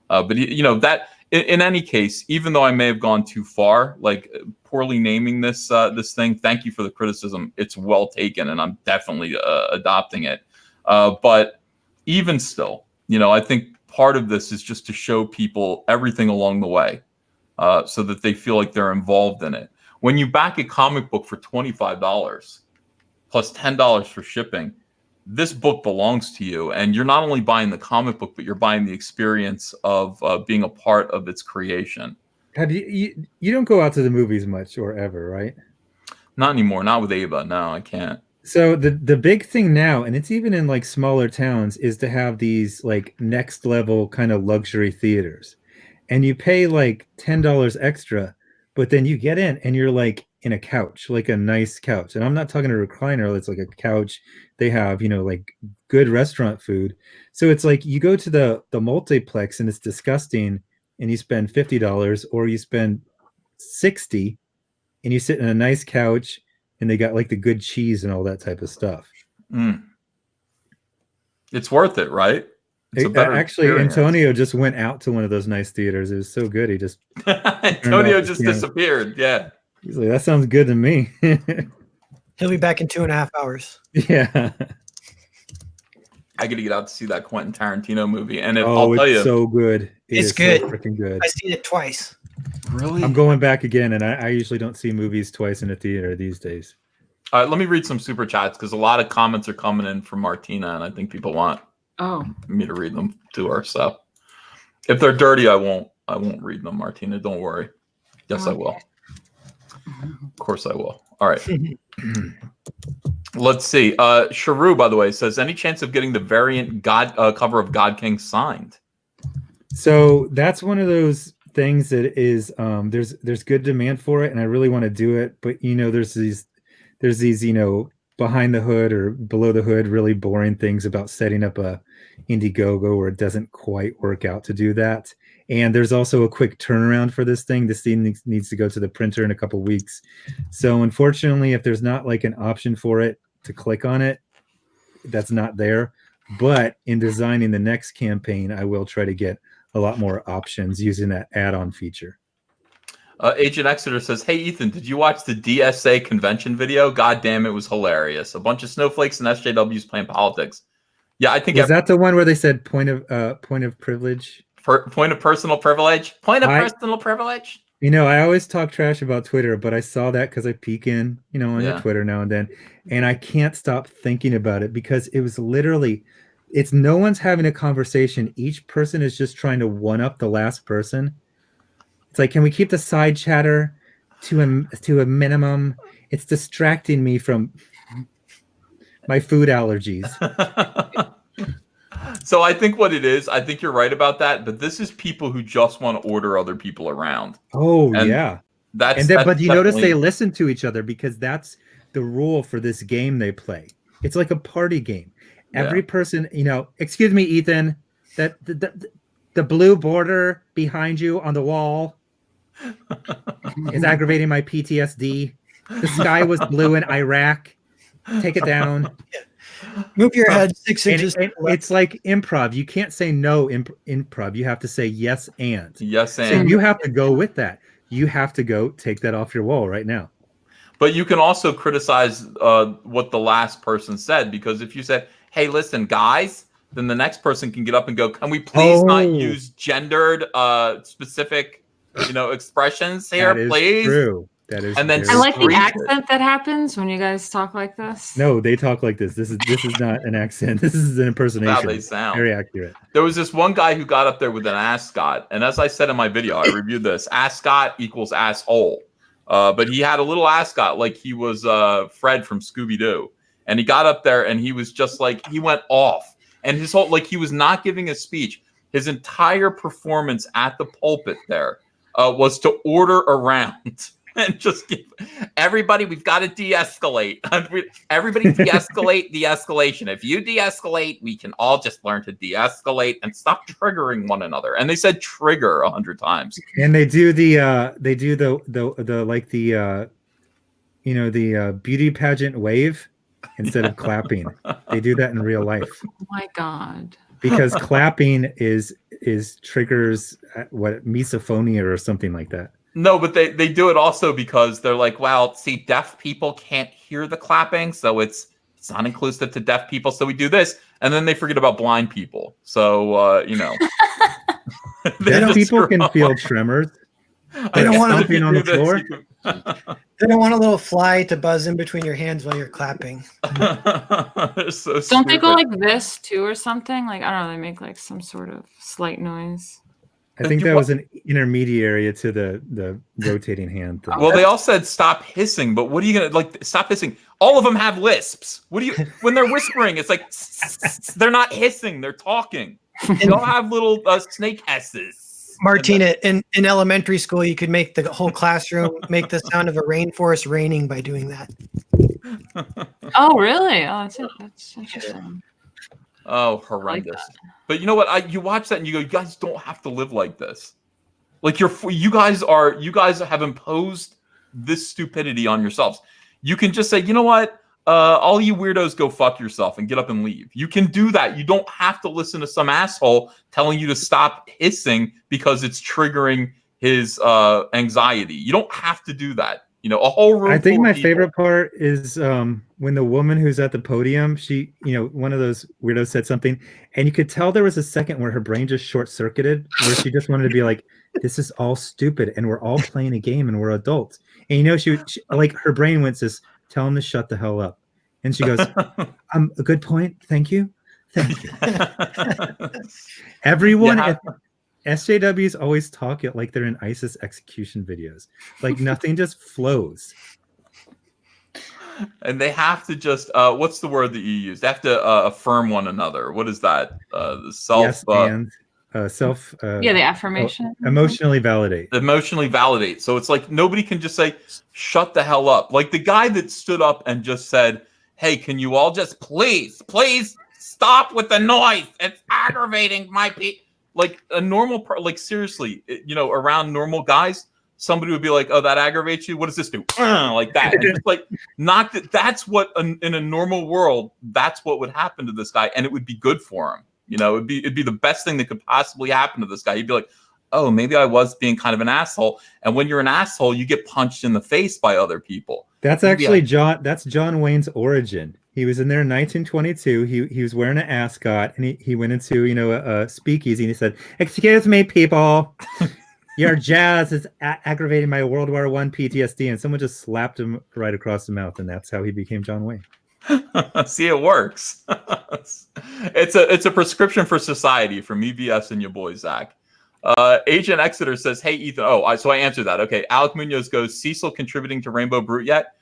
But, you know, that in any case, even though I may have gone too far, like poorly naming this thing, thank you for the criticism. It's well taken, and I'm definitely adopting it. But even still, I think part of this is just to show people everything along the way, so that they feel like they're involved in it. When you back a comic book for $25 plus $10 for shipping, this book belongs to you, and you're not only buying the comic book, but you're buying the experience of being a part of its creation. Have you don't go out to the movies much or ever, right? Not anymore. Not with Ava. No, I can't. So the big thing now, and it's even in like smaller towns, is to have these like next level kind of luxury theaters, and you pay like $10 extra, but then you get in and you're like in a couch, like a nice couch. And I'm not talking a recliner. It's like a couch. They have, like good restaurant food. So it's like you go to the multiplex and it's disgusting, and you spend $50, or you spend $60 and you sit in a nice couch, and they got like the good cheese and all that type of stuff. It's worth it, right? It's a better actually experience. Antonio just went out to one of those nice theaters. It was so good. He just Antonio just disappeared. Yeah. He's like, that sounds good to me. He'll be back in 2.5 hours. Yeah. I got to get out to see that Quentin Tarantino movie, and I'll tell you, it's so good. It's good. So freaking good. I've seen it twice. Really? I'm going back again, and I usually don't see movies twice in a theater these days. All right, let me read some super chats because a lot of comments are coming in from Martina, and I think people want me to read them to her. So if they're dirty, I won't read them, Martina. Don't worry. Yes, I will. Of course I will. All right. Let's see. Sharu, by the way, says, any chance of getting the variant cover of God King signed? So that's one of those things that is there's good demand for it, and I really want to do it, but there's these behind the hood or below the hood really boring things about setting up a IndieGoGo where it doesn't quite work out to do that. And there's also a quick turnaround for this thing. This thing needs to go to the printer in a couple weeks. So unfortunately, if there's not like an option for it to click on it, that's not there. But in designing the next campaign, I will try to get a lot more options using that add-on feature. Agent Exeter says, hey, Ethan, did you watch the DSA convention video? God damn, it was hilarious. A bunch of snowflakes and SJWs playing politics. Yeah, I think... Is that the one where they said point of privilege? Point of personal privilege? Personal privilege? I always talk trash about Twitter, but I saw that because I peek in, on your Twitter now and then, and I can't stop thinking about it because it was literally... It's no one's having a conversation. Each person is just trying to one up the last person. It's like, can we keep the side chatter to a minimum? It's distracting me from my food allergies. So I think what it is, I think you're right about that, but this is people who just want to order other people around. Oh, yeah. But you notice they listen to each other because that's the rule for this game they play. It's like a party game. Every person, excuse me, Ethan, that the blue border behind you on the wall is aggravating my PTSD. The sky was blue in Iraq. Take it down. Move your head 6 inches. It's like improv. You can't say no improv. You have to say yes and. Yes and. So you have to go with that. You have to go take that off your wall right now. But you can also criticize what the last person said, because if you said, hey, listen, guys, then the next person can get up and go, can we please not use gendered specific expressions here, please? True. That is and then I like the accent that happens when you guys talk like this. No, they talk like this. This is not an accent. This is an impersonation. That's how they sound. Very accurate. There was this one guy who got up there with an ascot, and as I said in my video, I reviewed this. Ascot equals asshole. But he had a little ascot like he was Fred from Scooby-Doo. And he got up there and he was just like, he went off. And his whole, he was not giving a speech. His entire performance at the pulpit there was to order around and just give everybody, we've got to de-escalate. Everybody de-escalate the escalation. If you de-escalate, we can all just learn to de-escalate and stop triggering one another. And they said trigger 100 times. And they do the beauty pageant wave instead of clapping. They do that in real life. Oh my God. Because clapping is triggers misophonia or something like that. No, but they do it also because they're like, well, see, deaf people can't hear the clapping, so it's it's not inclusive to deaf people, so we do this, and then they forget about blind people. So deaf people can feel tremors. They don't want stomping on the floor. They don't want a little fly to buzz in between your hands while you're clapping. So don't they go like this too or something? Like, I don't know, they make like some sort of slight noise. I think that was an intermediary to the rotating hand thing. Well, they all said stop hissing, but what are you gonna like? Stop hissing. All of them have lisps. What do you when they're whispering? It's like they're not hissing; they're talking. They all have little snake hisses. Martina, in elementary school, you could make the whole classroom make the sound of a rainforest raining by doing that. Oh, really? Oh, that's interesting. Oh, horrendous! Like, but you know what? You watch that and you go, you guys don't have to live like this. Like you guys have imposed this stupidity on yourselves. You can just say, you know what? All you weirdos go fuck yourself and get up and leave. You can do that. You don't have to listen to some asshole telling you to stop hissing because it's triggering his anxiety. You don't have to do that. You know, a whole room. I think my favorite part is when the woman who's at the podium, she, one of those weirdos said something, and you could tell there was a second where her brain just short-circuited, where she just wanted to be like, this is all stupid, and we're all playing a game, and we're adults. And she like her brain went this, tell him to shut the hell up. And she goes, a good point. Thank you. Thank you. Everyone at SJWs always talk it like they're in ISIS execution videos. Like nothing just flows. And they have to just, what's the word that you use? They have to affirm one another. What is that? The self. Yes, and self. The affirmation. Emotionally validate. Emotionally validate. So it's like nobody can just say, shut the hell up. Like the guy that stood up and just said, hey, can you all just please stop with the noise? It's aggravating my people. Like a normal, like seriously, around normal guys, somebody would be like, oh, that aggravates you? What does this do? Like that. And just like knock it. That's what in a normal world, that's what would happen to this guy. And it would be good for him. It'd be the best thing that could possibly happen to this guy. He'd be like, oh, maybe I was being kind of an asshole. And when you're an asshole, you get punched in the face by other people. That's actually That's John Wayne's origin. He was in there in 1922. He was wearing an ascot, and he went into a speakeasy, and he said, "Excuse me, people, your jazz is aggravating my World War I PTSD." And someone just slapped him right across the mouth, and that's how he became John Wayne. See, it works. It's a prescription for society from EVS and YaBoi Zack. Agent Exeter says, hey, Ethan. So I answered that. Okay. Alec Munoz goes, Cecil contributing to Rainbow Brute yet?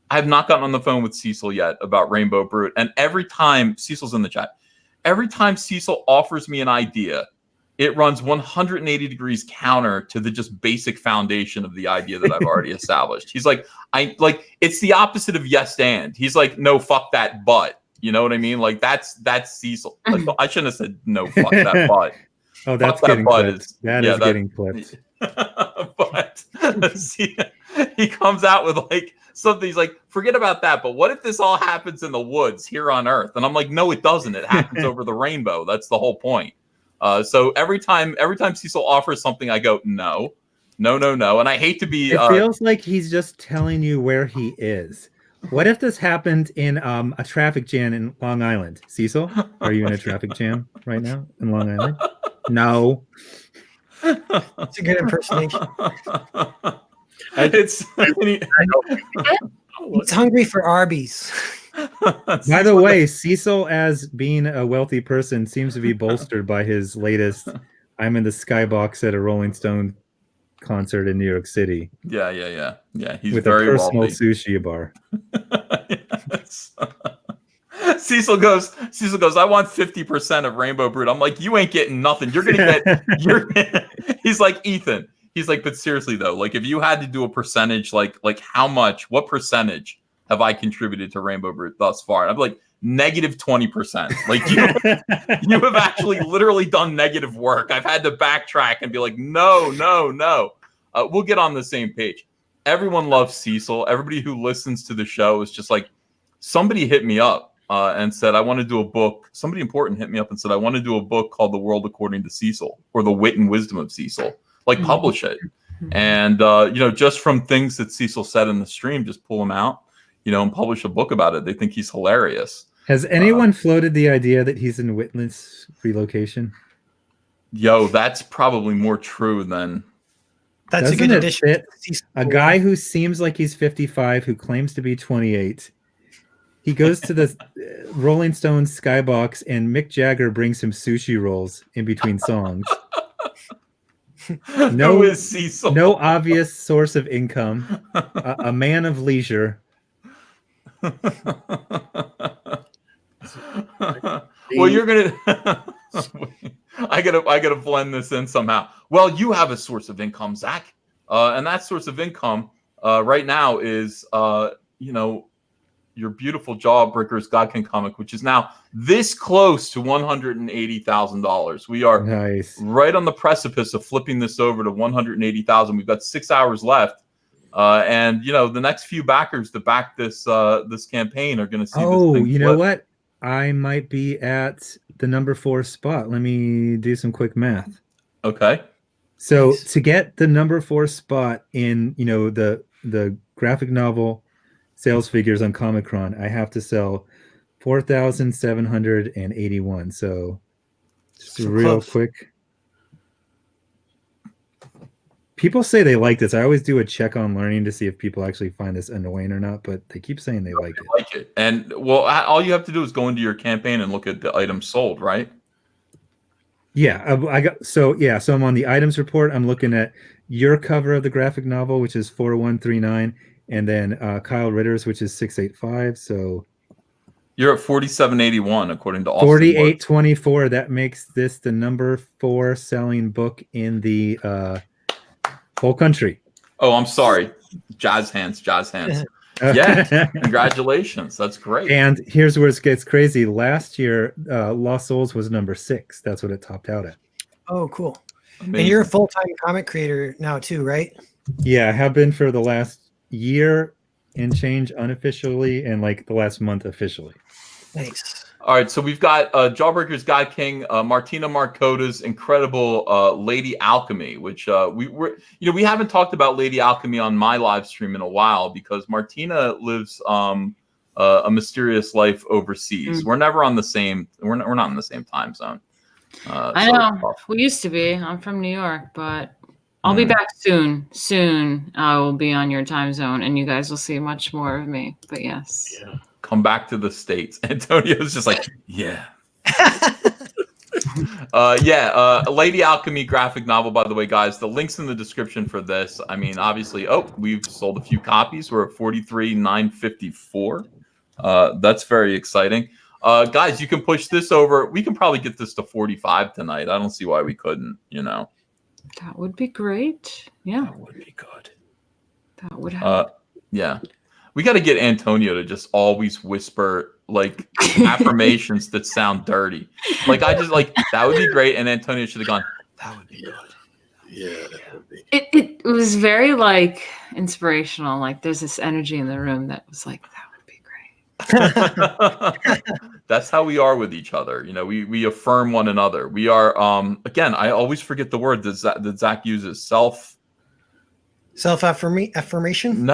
I have not gotten on the phone with Cecil yet about Rainbow Brute. And every time, Cecil's in the chat, every time Cecil offers me an idea, it runs 180 degrees counter to the just basic foundation of the idea that I've already established. He's like, it's the opposite of yes and. He's like, no, fuck that butt. You know what I mean? Like that's Cecil. Like, I shouldn't have said no, fuck that butt. Oh, that's getting clipped. That is getting clipped. But see, he comes out with like something. He's like, forget about that. But what if this all happens in the woods here on Earth? And I'm like, no, it doesn't. It happens over the rainbow. That's the whole point. So every time Cecil offers something, I go, no. And I hate to be. It feels like he's just telling you where he is. What if this happened in a traffic jam in Long Island? Cecil, are you in a traffic jam right now in Long Island? No. It's a good impersonation. He's hungry for Arby's. By the way, Cecil, as being a wealthy person, seems to be bolstered by his latest I'm in the skybox at a Rolling Stone concert in New York City. Yeah. He's with very a personal wealthy. Sushi bar. Yes. Cecil goes, I want 50% of Rainbow Brute. I'm like, you ain't getting nothing. You're gonna get He's like, Ethan. He's like, but seriously though, like if you had to do a percentage, like how much, what percentage have I contributed to Rainbow Brute thus far? And I'm like, negative 20%. Like you have actually literally done negative work. I've had to backtrack and be like, no. We'll get on the same page. Everyone loves Cecil. Everybody who listens to the show is just like, somebody hit me up and said, I want to do a book. Somebody important hit me up and said, I want to do a book called The World According to Cecil, or The Wit and Wisdom of Cecil. Like publish it. And, just from things that Cecil said in the stream, just pull them out. and publish a book about it. They think he's hilarious. Has anyone floated the idea that he's in witless relocation? Yo, that's probably more true than. That's Doesn't a good it addition. fit? A guy who seems like he's 55, who claims to be 28. He goes to the Rolling Stones skybox, and Mick Jagger brings him sushi rolls in between songs. No obvious source of income. A man of leisure. Well, you're gonna. I gotta blend this in somehow. Well, you have a source of income, Zach, and that source of income right now is your beautiful Jawbreakers God King comic, which is now this close to $180,000. We are right on the precipice of flipping this over to $180,000. We've got 6 hours left, and the next few backers that back this campaign are going to see. Oh, this thing you flip. know what? I might be at the number 4 spot. Let me do some quick math. Okay. So to get the number 4 spot in, the graphic novel sales figures on Comic-Con, I have to sell 4,781. So just real quick. People say they like this. I always do a check on learning to see if people actually find this annoying or not, but they keep saying they like it. And well, all you have to do is go into your campaign and look at the items sold, right? Yeah, so I'm on the items report. I'm looking at your cover of the graphic novel, which is 4139, and then Kyle Ritter's, which is 685. So you're at 4781 according to Austin 4824. That makes this the number 4 selling book in the whole country. Oh, I'm sorry. Jazz hands. Yeah, congratulations. That's great. And here's where it gets crazy. Last year, Lost Souls was number 6. That's what it topped out at. Oh, cool. Amazing. And you're a full-time comic creator now too, right? Yeah, I have been for the last year and change unofficially, and like the last month officially. Nice. All right, so we've got Jawbreakers God King, Martina Marcota's incredible Lady Alchemy, which we haven't talked about Lady Alchemy on my live stream in a while because Martina lives a mysterious life overseas. We're never on the same. We're not in the same time zone. I know. We used to be. I'm from New York, but I'll be back soon. Soon I will be on your time zone, and you guys will see much more of me. But yes. Yeah. Come back to the States. Antonio's just like, yeah. Lady Alchemy graphic novel, by the way, guys. The link's in the description for this. I mean, obviously, we've sold a few copies. We're at 43,954. That's very exciting. Guys, you can push this over. We can probably get this to 45 tonight. I don't see why we couldn't, That would be great. Yeah. That would be good. That would help. Yeah. We got to get Antonio to just always whisper like affirmations that sound dirty. Like that would be great. And Antonio should have gone, that would be good. Yeah, that would be. It was very inspirational. Like there's this energy in the room that was like, that would be great. That's how we are with each other. We affirm one another. We are, again, I always forget the word that Zach uses. Self-affirmation?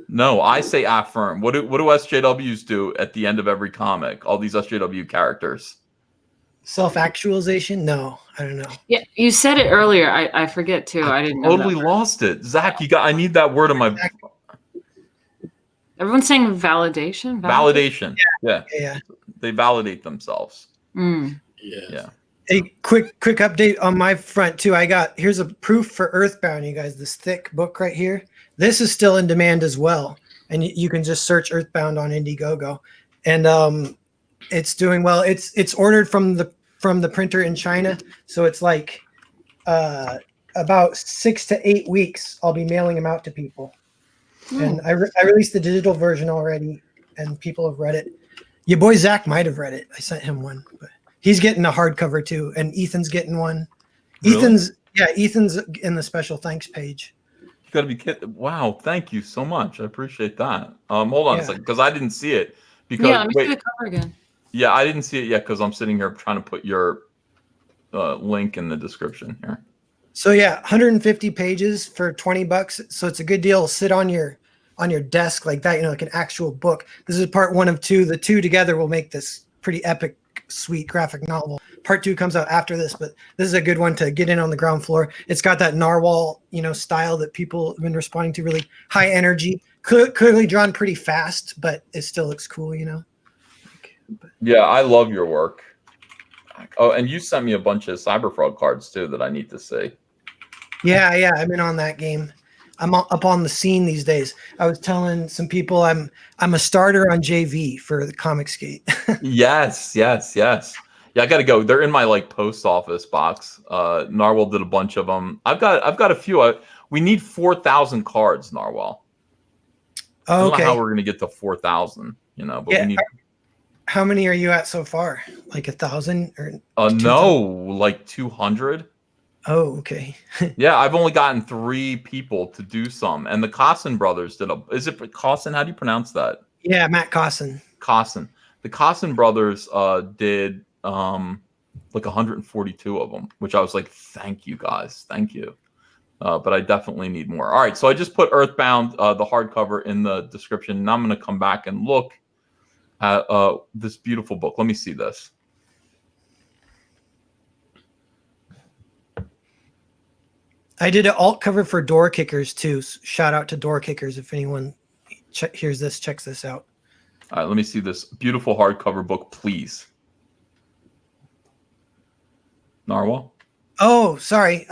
No, I say affirm. What do SJWs do at the end of every comic? All these SJW characters. Self-actualization? No, I don't know. Yeah, you said it earlier. I forget too. I didn't know. Totally lost it. Zach, I need that word on my. Everyone's saying validation. Validation. Yeah. They validate themselves. Yeah. A quick update on my front too. Here's a proof for Earthbound, you guys. This thick book right here. This is still in demand as well, and you can just search Earthbound on IndieGoGo, and it's doing well. It's ordered from the printer in China, so it's like about 6 to 8 weeks. I'll be mailing them out to people, and I released the digital version already, and people have read it. Your boy Zack might have read it. I sent him one, but he's getting a hardcover too, and Ethan's getting one. Really? Ethan's in the special thanks page. You gotta be kidding! Wow, thank you so much. I appreciate that. Hold on a second, because I didn't see it. Because let me see the cover again. Yeah, I didn't see it yet because I'm sitting here trying to put your link in the description here. So 150 pages for $20. So it's a good deal. Sit on your on your desk like that, like an actual book. This is part 1 of 2. The 2 together will make this pretty epic, sweet graphic novel. Part 2 comes out after this, but this is a good one to get in on the ground floor. It's got that narwhal, style that people have been responding to, really high energy, clearly drawn pretty fast, but it still looks cool, Yeah, I love your work. Oh, and you sent me a bunch of Cyberfrog cards too that I need to see. Yeah, I've been on that game. I'm up on the scene these days. I was telling some people I'm a starter on JV for the Comic Skate. Yes. Yeah, I gotta go. They're in my post office box. Narwhal did a bunch of them. I've got a few. We need 4,000 cards, Narwhal. Oh, I don't okay. know how we're gonna get to 4,000. But we need. How many are you at so far? 1,000 or? No, 200. Oh, okay. Yeah, I've only gotten 3 people to do some, and the Cosson brothers did a. Is it Cosson? How do you pronounce that? Yeah, Matt Cosson. Cosson. The Cosson brothers did 142 of them, which I was like, thank you guys, thank you. But I definitely need more. All right, so I just put Earthbound, the hardcover, in the description. Now I'm going to come back and look at this beautiful book. Let me see this. I did an alt cover for Door Kickers too. Shout out to Door Kickers if anyone hears this, checks this out. All right, let me see this beautiful hardcover book, please. Narwhal? Oh, sorry.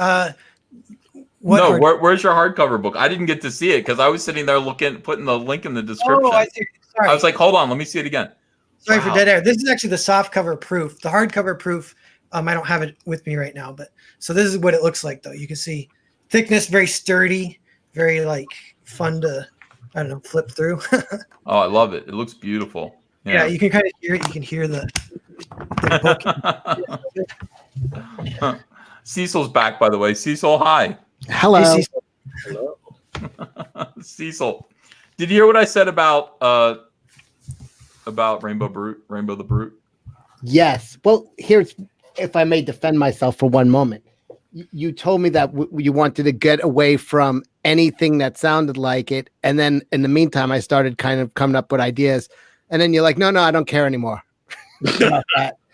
Where's your hardcover book? I didn't get to see it because I was sitting there putting the link in the description. Oh, I see. Sorry. I was like, hold on, let me see it again. Sorry for dead air. This is actually the soft cover proof. The hardcover proof, I don't have it with me right now, but so this is what it looks like though. You can see thickness, very sturdy, very fun to, flip through. Oh, I love it. It looks beautiful. Yeah, you can kind of hear it. You can hear the book. Cecil's back, by the way. Cecil, hi. Hello. Hey, Cecil. Hello. Cecil, did you hear what I said about Rainbow the Brute? Yes. Well, here's, if I may defend myself for one moment. You told me that you wanted to get away from anything that sounded like it. And then in the meantime, I started kind of coming up with ideas. And then you're like, no, I don't care anymore.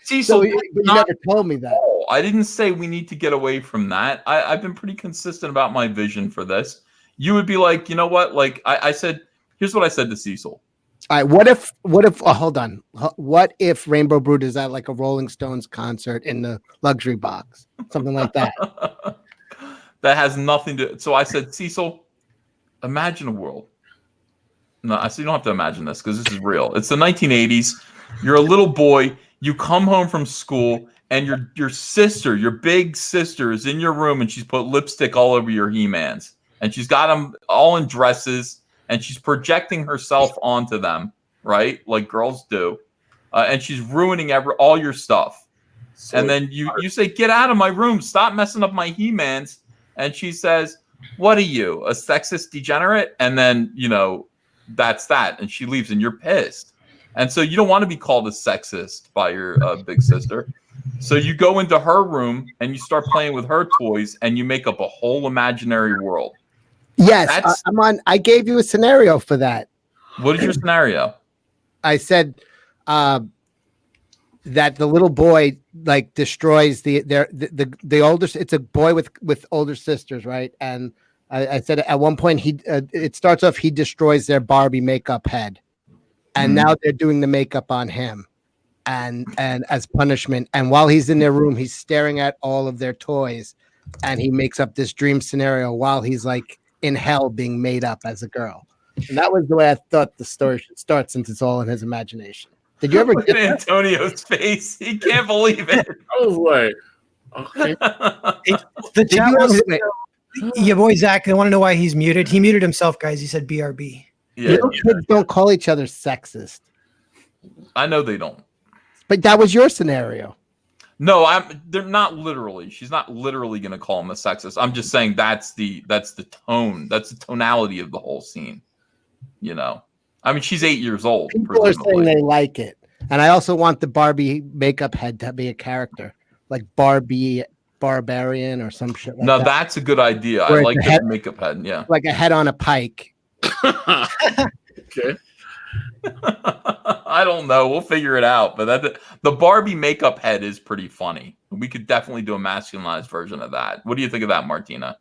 Cecil, you never told me that. No, I didn't say we need to get away from that. I've been pretty consistent about my vision for this. You would be like, you know what? I said, here's what I said to Cecil. All right. What if hold on. What if Rainbow Brute is at a Rolling Stones concert in the luxury box? Something like that. That has nothing to. So I said, Cecil, imagine a world. No, I said, you don't have to imagine this because this is real. It's the 1980s. You're a little boy. You come home from school and your sister, your big sister, is in your room and she's put lipstick all over your He-Mans. And she's got them all in dresses. And she's projecting herself onto them, right? Like girls do. And she's ruining all your stuff. So and then you say, get out of my room. Stop messing up my He-Mans. And she says, what are you, a sexist degenerate? And then, that's that. And she leaves and you're pissed. And so you don't want to be called a sexist by your big sister. So you go into her room and you start playing with her toys and you make up a whole imaginary world. Yes, I gave you a scenario for that. What is your scenario? I said that the little boy destroys the older. It's a boy with older sisters, right? And I said at one point it starts off he destroys their Barbie makeup head, and now they're doing the makeup on him, and as punishment. And while he's in their room, he's staring at all of their toys, and he makes up this dream scenario while he's in hell being made up as a girl. And that was the way I thought the story should start, since it's all in his imagination. Did you ever get Antonio's face? He can't believe it. I was like, okay. Your boy Zack, I want to know why he's muted. He muted himself, guys. He said BRB. Yeah, kids don't call each other sexist. I know they don't. But that was your scenario. No, they're not literally. She's not literally going to call him a sexist. I'm just saying that's the tone. That's the tonality of the whole scene. I mean, she's 8 years old. People are saying they like it. And I also want the Barbie makeup head to be a character, like Barbie Barbarian or some shit like that. No, that's a good idea. I like the makeup head. Yeah. Like a head on a pike. Okay. I don't know. We'll figure it out. But the Barbie makeup head is pretty funny. We could definitely do a masculinized version of that. What do you think of that, Martina?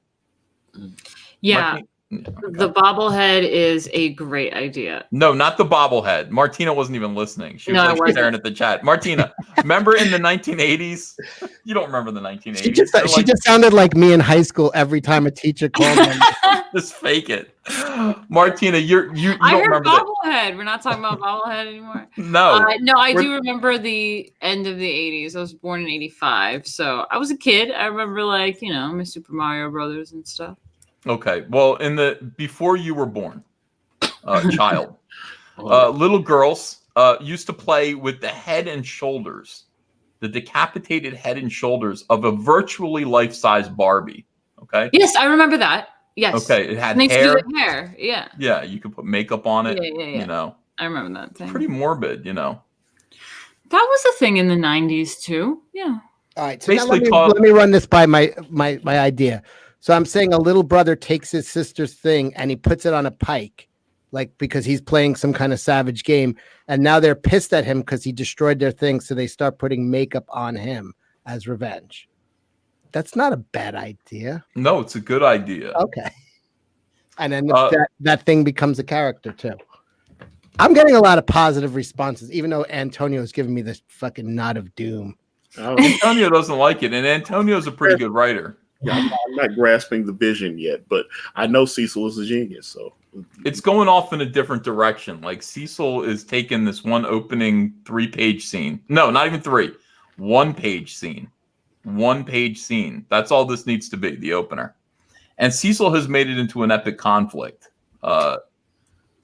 Yeah. The bobblehead is a great idea. No, not the bobblehead. Martina wasn't even listening. She was No, staring at the chat. Martina, remember in the 1980s? You don't remember the 1980s. She just sounded like me in high school every time a teacher called me. Just fake it. Martina, you I don't heard remember bobblehead. We're not talking about bobblehead anymore. No. No, I do remember the end of the 80s. I was born in 85. So I was a kid. I remember my Super Mario Brothers and stuff. Okay. Well, before you were born, child, little girls used to play with the head and shoulders, the decapitated head and shoulders of a virtually life-size Barbie. Okay. Yes, I remember that. Yes. Okay. It had Makes hair. Hair. Yeah. Yeah. You could put makeup on it. Yeah. I remember that thing. Pretty morbid, That was a thing in the 90s too. Yeah. All right. So let me run this by my idea. So I'm saying a little brother takes his sister's thing and he puts it on a pike, like because he's playing some kind of savage game. And now they're pissed at him because he destroyed their thing. So they start putting makeup on him as revenge. That's not a bad idea. No, it's a good idea. Okay. And then that thing becomes a character too. I'm getting a lot of positive responses, even though Antonio is giving me this fucking nod of doom. Antonio doesn't like it. And Antonio's a pretty good writer. Yeah, I'm not grasping the vision yet, but I know Cecil is a genius. So it's going off in a different direction. Like Cecil is taking this one opening 3-page scene. No, not even 3. 1-page scene. 1-page scene. That's all this needs to be, the opener. And Cecil has made it into an epic conflict that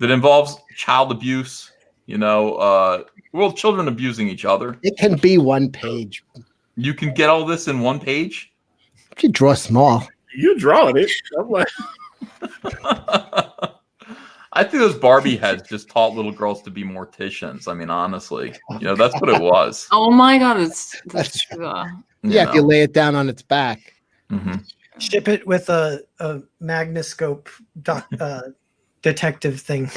involves child abuse, children abusing each other. It can be 1 page. You can get all this in 1 page? You draw small. You're drawing it. I'm like, I think those Barbie heads just taught little girls to be morticians. I mean, honestly, that's what it was. Oh my God, that's true. Yeah, if you lay it down on its back. Mm-hmm. Ship it with a magnoscope detective thing.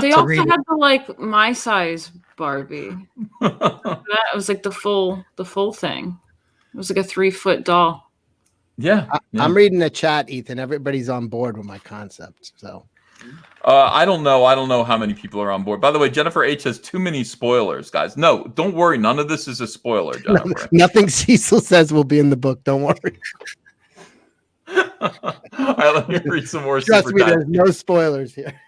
They also had the my size Barbie. That was like the full thing. It was like a 3-foot doll. Yeah, I'm reading the chat, Ethan. Everybody's on board with my concept. So I don't know. I don't know how many people are on board. By the way, Jennifer H has too many spoilers, guys. No, don't worry. None of this is a spoiler, Jennifer. Nothing Cecil says will be in the book. Don't worry. All right, let me read some more. Trust me, there's no spoilers here.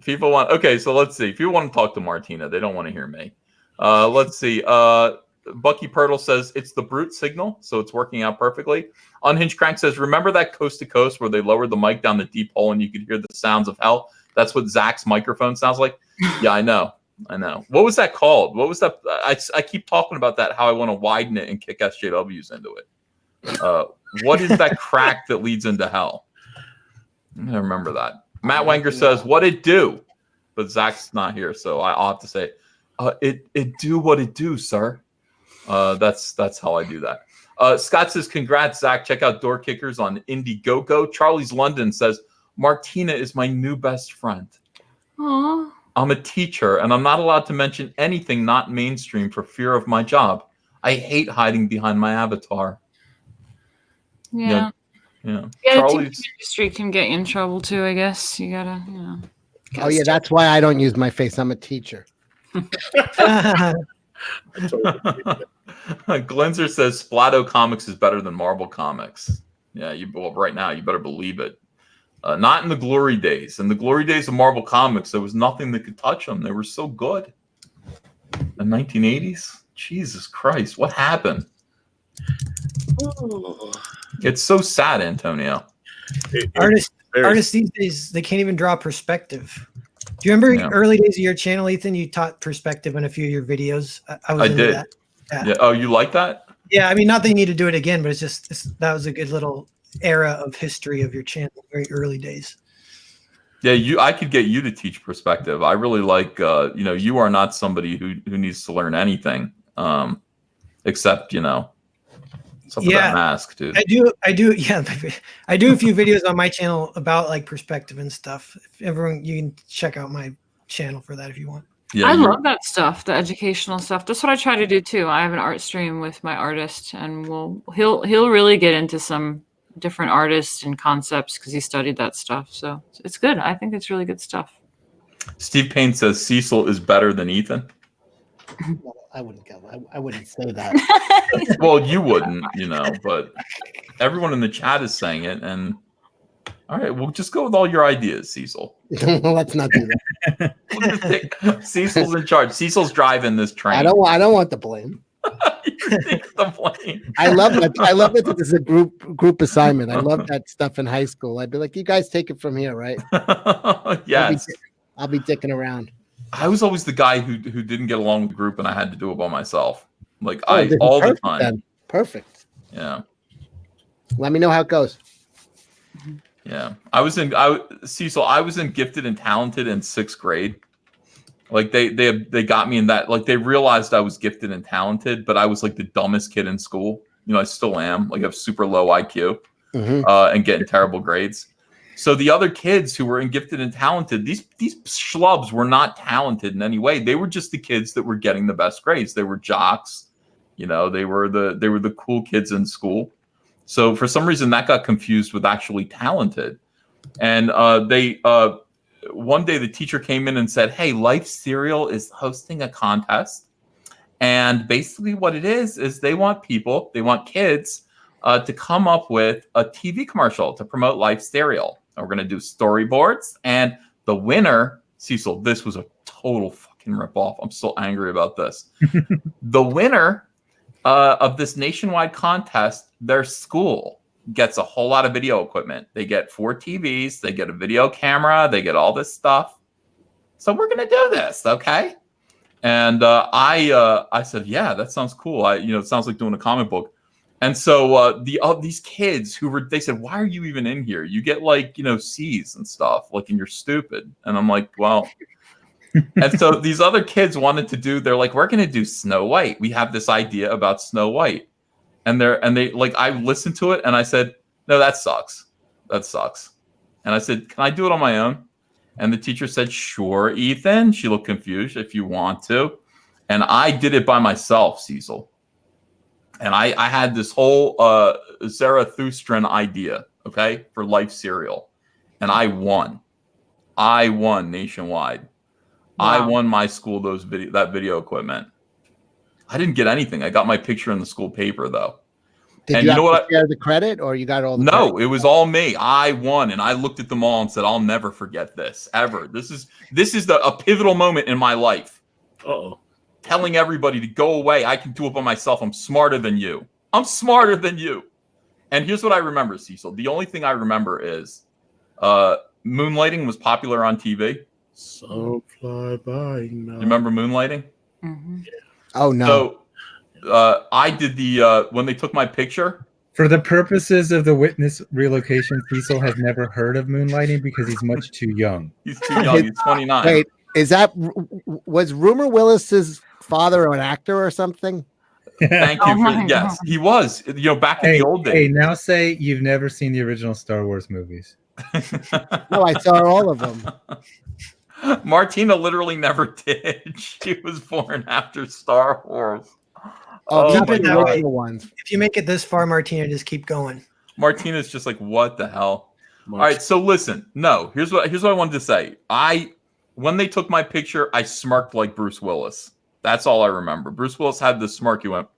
People okay, so let's see. If you want to talk to Martina, they don't want to hear me. Let's see. Bucky Pirtle says it's the brute signal, so it's working out perfectly. Unhinged Crank says, remember that Coast to Coast where they lowered the mic down the deep hole and you could hear the sounds of hell? That's what Zack's microphone sounds like. Yeah, I know. What was that called? What was that? I keep talking about that, how I want to widen it and kick SJWs into it. What is that crack that leads into hell? I remember that. Matt Wenger says, what it do? But Zack's not here, so I'll have to say, it do what it do, sir. That's how I do that. Scott says, congrats, Zack. Check out Door Kickers on IndieGoGo. Charlie's London says, Martina is my new best friend. Aww. I'm a teacher, and I'm not allowed to mention anything not mainstream for fear of my job. I hate hiding behind my avatar. Yeah. Yeah. The teaching industry can get you in trouble too, I guess. You gotta, Oh yeah, that's why I don't use my face. I'm a teacher. Glenzer says Splato Comics is better than Marvel Comics. Yeah, right now you better believe it. Not in the glory days. In the glory days of Marvel Comics, there was nothing that could touch them. They were so good. The 1980s? Jesus Christ, what happened? oh. It's so sad, Antonio. Artists these days, they can't even draw perspective. Do you remember early days of your channel, Ethan? You taught perspective on a few of your videos. I did. That. Yeah. Oh, you like that? Yeah, I mean, not that you need to do it again, but that was a good little era of history of your channel, very early days. Yeah, I could get you to teach perspective. I really like, you are not somebody who needs to learn anything, except, What's up with that mask, dude? I do. Yeah, I do a few videos on my channel about like perspective and stuff. If everyone, you can check out my channel for that if you want. Yeah, I love that stuff, the educational stuff. That's what I try to do too. I have an art stream with my artist, and he'll really get into some different artists and concepts because he studied that stuff. So it's good. I think it's really good stuff. Steve Payne says Cecil is better than Ethan. No, I wouldn't go. I wouldn't say that. Well, you wouldn't, but everyone in the chat is saying it, and all right, we'll just go with all your ideas, Cecil. Let's not do that. Cecil's in charge. Cecil's driving this train. I don't want the blame. The blame. I love that. I love that this is a group assignment. I love that stuff in high school. I'd be like, you guys take it from here, right? Yes. I'll be dicking around. I was always the guy who didn't get along with the group, and I had to do it by myself. All the time. Then. Perfect. Yeah. Let me know how it goes. Yeah, Cecil. I was in Gifted and Talented in 6th grade. Like they got me in that. Like they realized I was gifted and talented, but I was like the dumbest kid in school. I still am. Like I have super low IQ and getting terrible grades. So the other kids who were in Gifted and Talented, these schlubs were not talented in any way. They were just the kids that were getting the best grades. They were jocks. They were the cool kids in school. So for some reason that got confused with actually talented. And one day the teacher came in and said, "Hey, Life Cereal is hosting a contest. And basically what it is they want kids to come up with a TV commercial to promote Life Cereal. And we're going to do storyboards. And the winner," Cecil, this was a total fucking ripoff. I'm still angry about this. The winner of this nationwide contest, their school gets a whole lot of video equipment. They get 4 TVs, they get a video camera, they get all this stuff. So we're going to do this, okay? And I said, yeah, that sounds cool. It sounds like doing a comic book. And so these kids they said, why are you even in here? You get C's and stuff, and you're stupid. And I'm like, well. And so these other kids wanted to they're like, we're going to do Snow White. We have this idea about Snow White. And they I listened to it and I said, no, that sucks. That sucks. And I said, can I do it on my own? And the teacher said, sure, Ethan. She looked confused, if you want to. And I did it by myself, Cecil. And I had this whole Zarathustran idea, okay, for Life Cereal. And I won. I won nationwide. Wow. I won my school that video equipment. I didn't get anything. I got my picture in the school paper, though. Did you have to share the credit, or you got all the No, credit? It was all me. I won, and I looked at them all and said, I'll never forget this, ever. This is a pivotal moment in my life. Uh-oh. Telling everybody to go away. I can do it by myself. I'm smarter than you. I'm smarter than you. And here's what I remember, Cecil. The only thing I remember is moonlighting was popular on TV. So fly by now. You remember moonlighting? Mm-hmm. Yeah. Oh, no. So I did when they took my picture. For the purposes of the witness relocation, Cecil has never heard of moonlighting because he's much too young. He's too young. He's 29. Wait, was Rumor Willis's father an actor or something? Thank you. Yes, he was. Back in the old days. Hey, now say you've never seen the original Star Wars movies. No, I saw all of them. Martina literally never did. She was born after Star Wars. Keep it that way. If you make it this far, Martina, just keep going. Martina's just like, what the hell? All right, so listen. No, here's what I wanted to say. When they took my picture, I smirked like Bruce Willis. That's all I remember. Bruce Willis had this smirk. He went.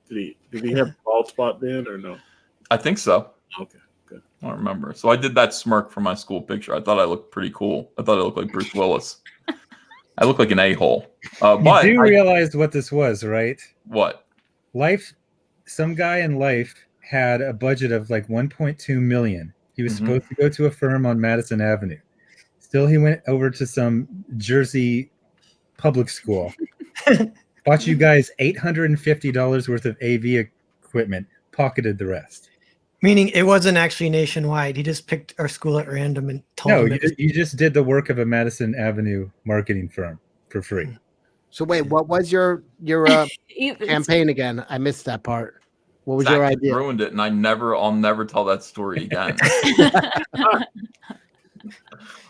Did he have a bald spot then or no? I think so. Okay. Good. I don't remember. So I did that smirk for my school picture. I thought I looked pretty cool. I thought I looked like Bruce Willis. I look like an a-hole. But you realize what this was, right? What? Some guy in Life had a budget of like 1.2 million. He was supposed to go to a firm on Madison Avenue. Still, he went over to some Jersey public school. Bought you guys $850 worth of AV equipment, pocketed the rest. Meaning it wasn't actually nationwide. He just picked our school at random and told him. You just did the work of a Madison Avenue marketing firm for free. So wait, what was your campaign again? I missed that part. What was Zack your just idea? ruined it, and I'll never tell that story again.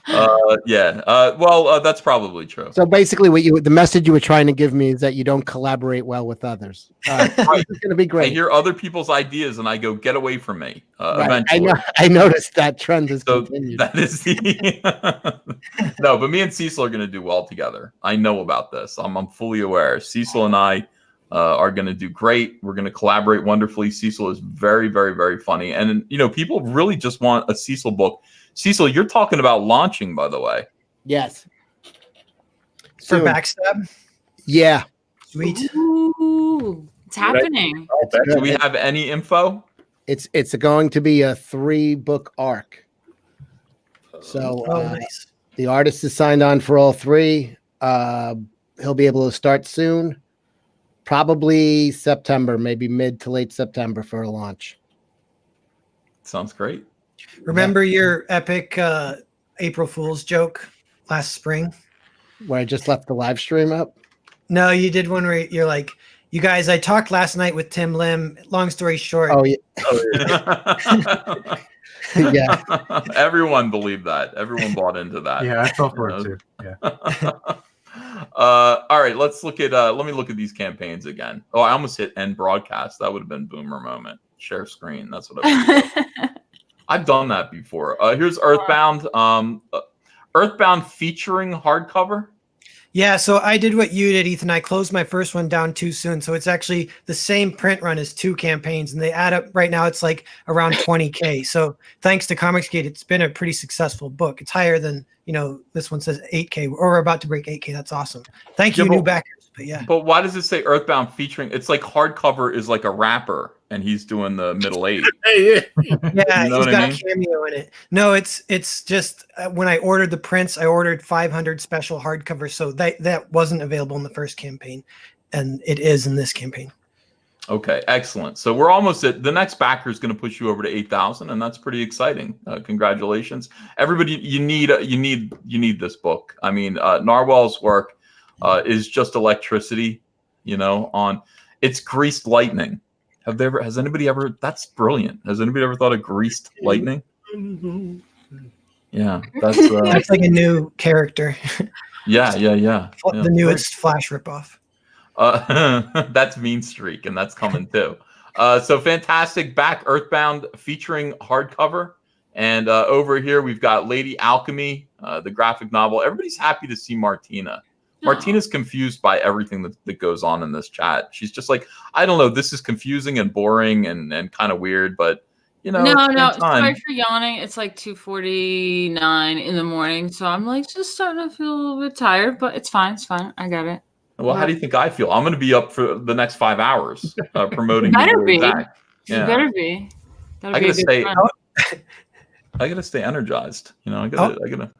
That's probably true. So basically, the message you were trying to give me is that you don't collaborate well with others. Right. It's going to be I great. hear other people's ideas, and I go, "Get away from me!" Right. Eventually, I noticed that trend has so continued. that is the no. But me and Cecil are going to do well together. I know about this. I'm fully aware. Cecil and I are going to do great. We're going to collaborate wonderfully. Cecil is very, very, very funny, and people really just want a Cecil book. Cecil, you're talking about launching, by the way. Yes. For Soon. Backstab? Yeah. Sweet. Ooh, it's happening. Do we have any info? It's going to be a 3-book arc. So Nice. the artist is signed on for all 3. He'll be able to start soon. Probably September, maybe mid to late September for a launch. Sounds great. Remember your epic April Fool's joke last spring? Where I just left the live stream up? No, you did one where you're like, you guys, I talked last night with Tim Lim. Long story short. Oh, yeah. Yeah. Everyone believed that. Everyone bought into that. Yeah, I fell for it too. Yeah. All right, let's look at let me look at these campaigns again. Oh, I almost hit end broadcast. That would have been boomer moment. Share screen. That's what I've done that before. Here's Earthbound. Earthbound featuring hardcover. Yeah, so I did what you did, Ethan. I closed my first one down too soon. So it's actually the same print run as 2 campaigns, and they add up right now. It's like around 20K. So thanks to Comicsgate, it's been a pretty successful book. It's higher than, this one says 8K, or we're about to break 8K. That's awesome. Thank you, new backers. But yeah. But why does it say Earthbound featuring? It's like hardcover is like a rapper, and he's doing the middle 8. Yeah, You know he's what I got mean? a cameo in it. No, it's just when I ordered the prints, I ordered 500 special hardcovers, so that wasn't available in the first campaign, and it is in this campaign. Okay, excellent. So we're almost at the next backer is going to push you over to 8,000, and that's pretty exciting. Congratulations, everybody! You need this book. I mean, Narwhal's work is just electricity. It's greased lightning. Has anybody ever? That's brilliant. Has anybody ever thought of greased lightning? Yeah, that's That's like a new character. Yeah. The newest Flash ripoff. That's Mean Streak, and that's coming too. So fantastic. Back Earthbound featuring hardcover. And over here, we've got Lady Alchemy, the graphic novel. Everybody's happy to see Martina. Martina's confused by everything that goes on in this chat. She's just like, I don't know. This is confusing and boring and kind of weird, but No. Sorry for yawning. It's like 2:49 in the morning, so I'm like just starting to feel a little bit tired, but it's fine. It's fine. I got it. Well, how do you think I feel? I'm going to be up for the next 5 hours promoting. Better be. Yeah. You better be. I gotta stay energized. I gotta.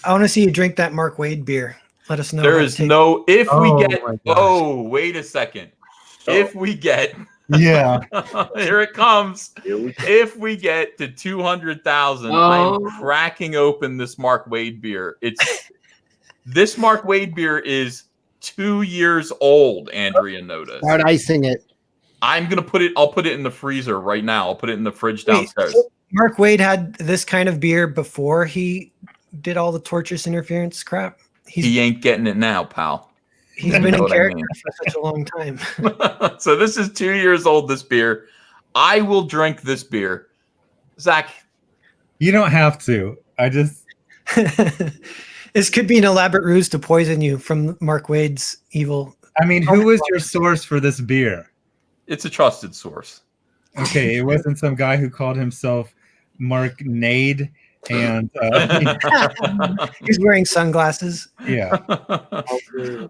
I want to see you drink that Mark Waid beer. Let us know. There is no. If we get. Oh, wait a second. If we get. Yeah. Here it comes. If we get to 200,000, I'm cracking open this Mark Waid beer. This Mark Waid beer is 2 years old. Andrea noticed. Start icing it. I'm gonna put it. I'll put it in the freezer right now. I'll put it in the fridge downstairs. So Mark Waid had this kind of beer before he did all the torturous interference crap. He ain't getting it now, pal. He's been in character for such a long time. So this is 2 years old. This beer, I will drink this beer. Zach, you don't have to. I just. This could be an elaborate ruse to poison you from Mark Waid's evil. I mean, who was your source for this beer? It's a trusted source. Okay, it wasn't some guy who called himself Mark Nade and he's wearing sunglasses. Yeah.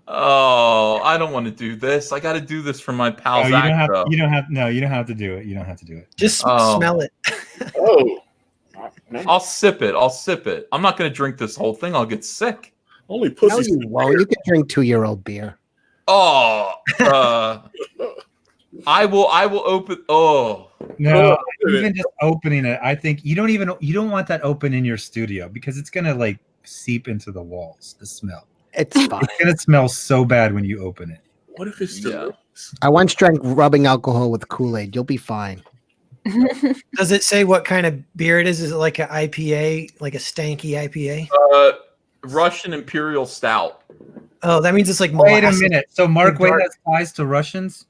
Oh, I don't want to do this. I got to do this for my pal Zack. You don't have to do it. You don't have to do it. Just smell it. I'll sip it. I'm not going to drink this whole thing. I'll get sick. Only pussy. No, you can drink 2-year-old beer. Oh, I will open. Oh no! Even just opening it, I think you don't want that open in your studio because it's gonna seep into the walls. The smell. It's fine. It's gonna smell so bad when you open it. What if it's delicious? I once drank rubbing alcohol with Kool-Aid. You'll be fine. Does it say what kind of beer it is? Is it like an IPA, like a stanky IPA? Russian Imperial Stout. Oh, that means it's like Wait a molasses. minute. So Mark Waid has ties to Russians?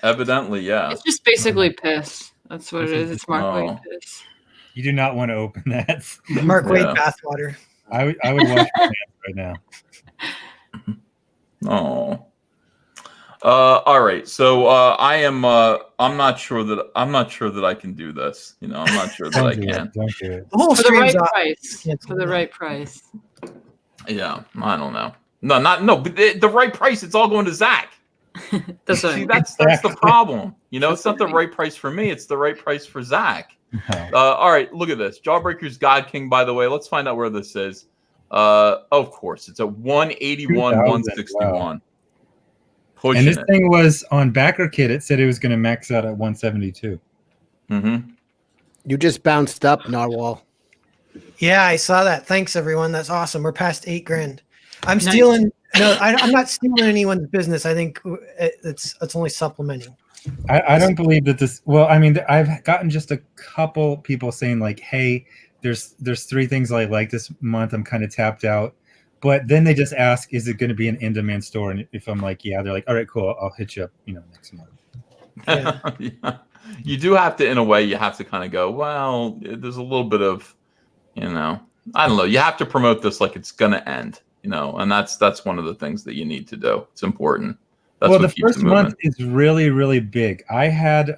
Evidently, yeah. It's just basically piss. That's what it is. It's Mark Waid piss. You do not want to open that. Mark Waid bathwater. I would watch your right now. Oh. All right. So I'm not sure that I can do this. I'm not sure that I can. Don't do it. The whole For the right stream's off. price. For the right price. Yeah, I don't know. But the right price. It's all going to Zack. That's See, that's the problem. It's not the right price for me. It's the right price for Zack. All right, look at this. Jawbreakers God King, by the way. Let's find out where this is. Of course, it's a 181, 161. Wow. And this thing was on BackerKit. It said it was going to max out at 172. Mm-hmm. You just bounced up, Narwhal. Yeah, I saw that. Thanks, everyone. That's awesome. We're past $8,000. I'm stealing. No, I'm not stealing anyone's business. I think it's only supplementing. I don't believe that this. Well, I mean, I've gotten just a couple people saying like, "Hey, there's 3 things I like this month. I'm kind of tapped out." But then they just ask, "Is it going to be an in-demand store?" And if I'm like, "Yeah," they're like, "All right, cool. I'll hit you up, next month." Yeah. Yeah. You do have to, in a way, you have to kind of go, well, there's a little bit of, I don't know. You have to promote this like it's going to end, and that's one of the things that you need to do. It's important. That's the first month is really, really big. I had,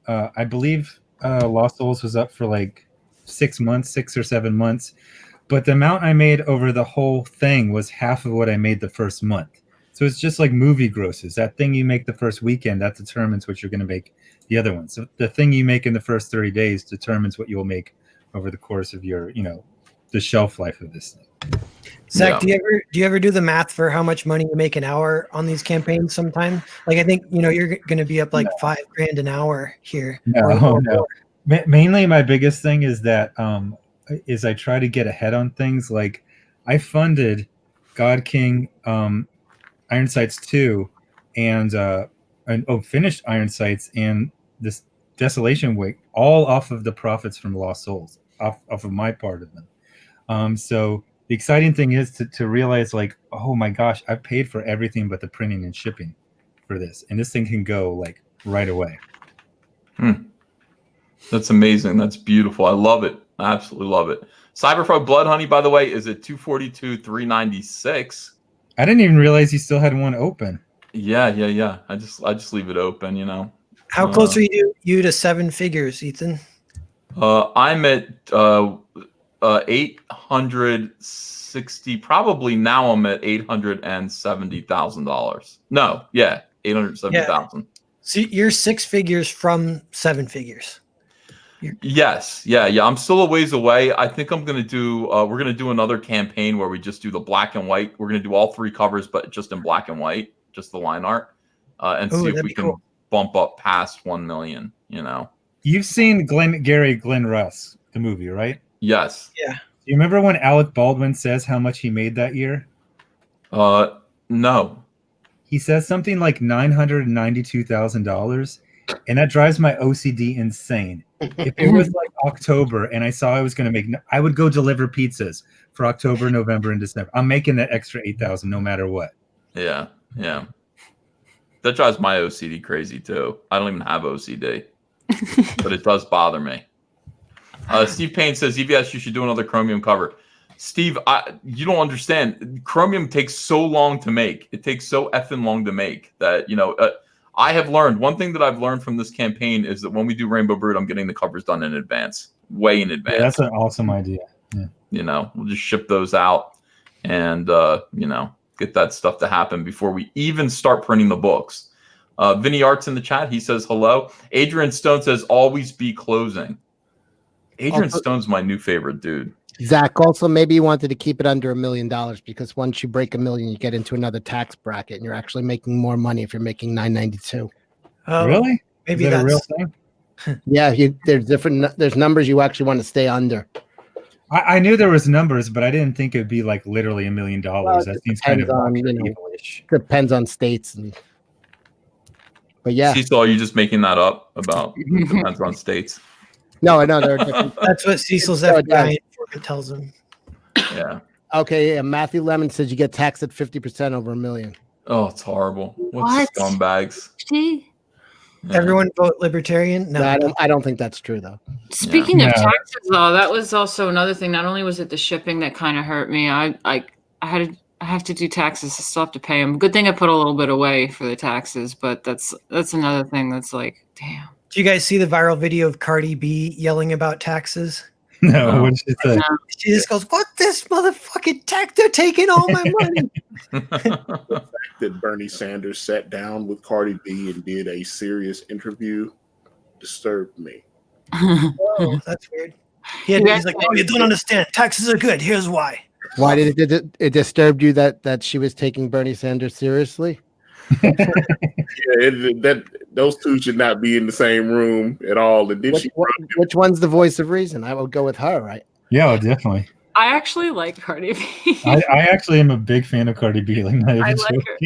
I believe Lost Souls was up for like 6 months, 6 or 7 months. But the amount I made over the whole thing was half of what I made the first month. So it's just like movie grosses. That thing you make the first weekend, that determines what you're going to make the other one. So the thing you make in the first 30 days determines what you'll make over the course of your, the shelf life of this thing. Zach, do you ever do the math for how much money you make an hour on these campaigns sometime? Like, I think, you're going to be up like $5,000 an hour here. No. Mainly my biggest thing is that, is I try to get ahead on things. Like I funded God King, Iron Sights 2 and finished Iron Sights and this Desolation Wake all off of the profits from Lost Souls, off of my part of them. So the exciting thing is to realize like, oh my gosh, I've paid for everything but the printing and shipping for this. And this thing can go like right away. That's amazing. That's beautiful. I love it. I absolutely love it. Cyberfrog Blood Honey, by the way, is at 242, 396. I didn't even realize you still had one open. Yeah. I just leave it open, How close are you to 7 figures, Ethan? I'm at 860. Probably now I'm at $870,000. No, yeah, 870,000. So you're 6 figures from 7 figures. Yes, yeah. I'm still a ways away. I think I'm gonna do. We're gonna do another campaign where we just do the black and white. We're gonna do all 3 covers, but just in black and white, just the line art, and see if we can bump up past 1 million. You've seen Glenn Russ, the movie, right? Yes. Yeah. Do you remember when Alec Baldwin says how much he made that year? No. He says something like $992,000, and that drives my OCD insane. If it was like October and I saw I was going to make, I would go deliver pizzas for October, November, and December. I'm making that extra 8,000 no matter what. Yeah. That drives my OCD crazy too. I don't even have OCD, but it does bother me. Steve Payne says, EVS, you should do another Chromium cover. Steve, you don't understand. Chromium takes so long to make. It takes so effing long to make that, I have learned, one thing that I've learned from this campaign is that when we do Rainbow Brood, I'm getting the covers done in advance, way in advance. Yeah, that's an awesome idea. Yeah. We'll just ship those out and, get that stuff to happen before we even start printing the books. Vinny Art's in the chat. He says, hello. Adrian Stone says, always be closing. Adrian Stone's my new favorite dude. Zach, also maybe you wanted to keep it under $1 million because once you break $1 million, you get into another tax bracket and you're actually making more money if you're making $992. Oh, really? Maybe Is that that's a real thing? Yeah, there's numbers you actually want to stay under. I knew there was numbers, but I didn't think it'd be like literally $1 million. That seems kind of evilish. Depends on states but yeah. Cecil, are you just making that up about depends on states? No, I know there are different. That's what Cecil's FBI informant tells him. Yeah. Okay, yeah, Matthew Lemon says you get taxed at 50% over $1 million. Oh, it's horrible. What scumbags? Yeah. Everyone vote libertarian? No, I don't think that's true though. Speaking of taxes, though, that was also another thing. Not only was it the shipping that kind of hurt me, I have to do taxes. I still have to pay them. Good thing I put a little bit away for the taxes, but that's another thing that's like, damn. Do you guys see the viral video of Cardi B yelling about taxes? No, what did she say? She just goes, "What this motherfucking tax? They're taking all my money." The fact that Bernie Sanders sat down with Cardi B and did a serious interview disturbed me. Oh, that's weird. He's like, "Oh, you don't understand. Taxes are good. Here's why." Why did it disturb you that she was taking Bernie Sanders seriously? Those two should not be in the same room at all. And then which one's the voice of reason? I would go with her, right? Yeah, definitely. I actually like Cardi B. I actually am a big fan of Cardi B. Like, I like her.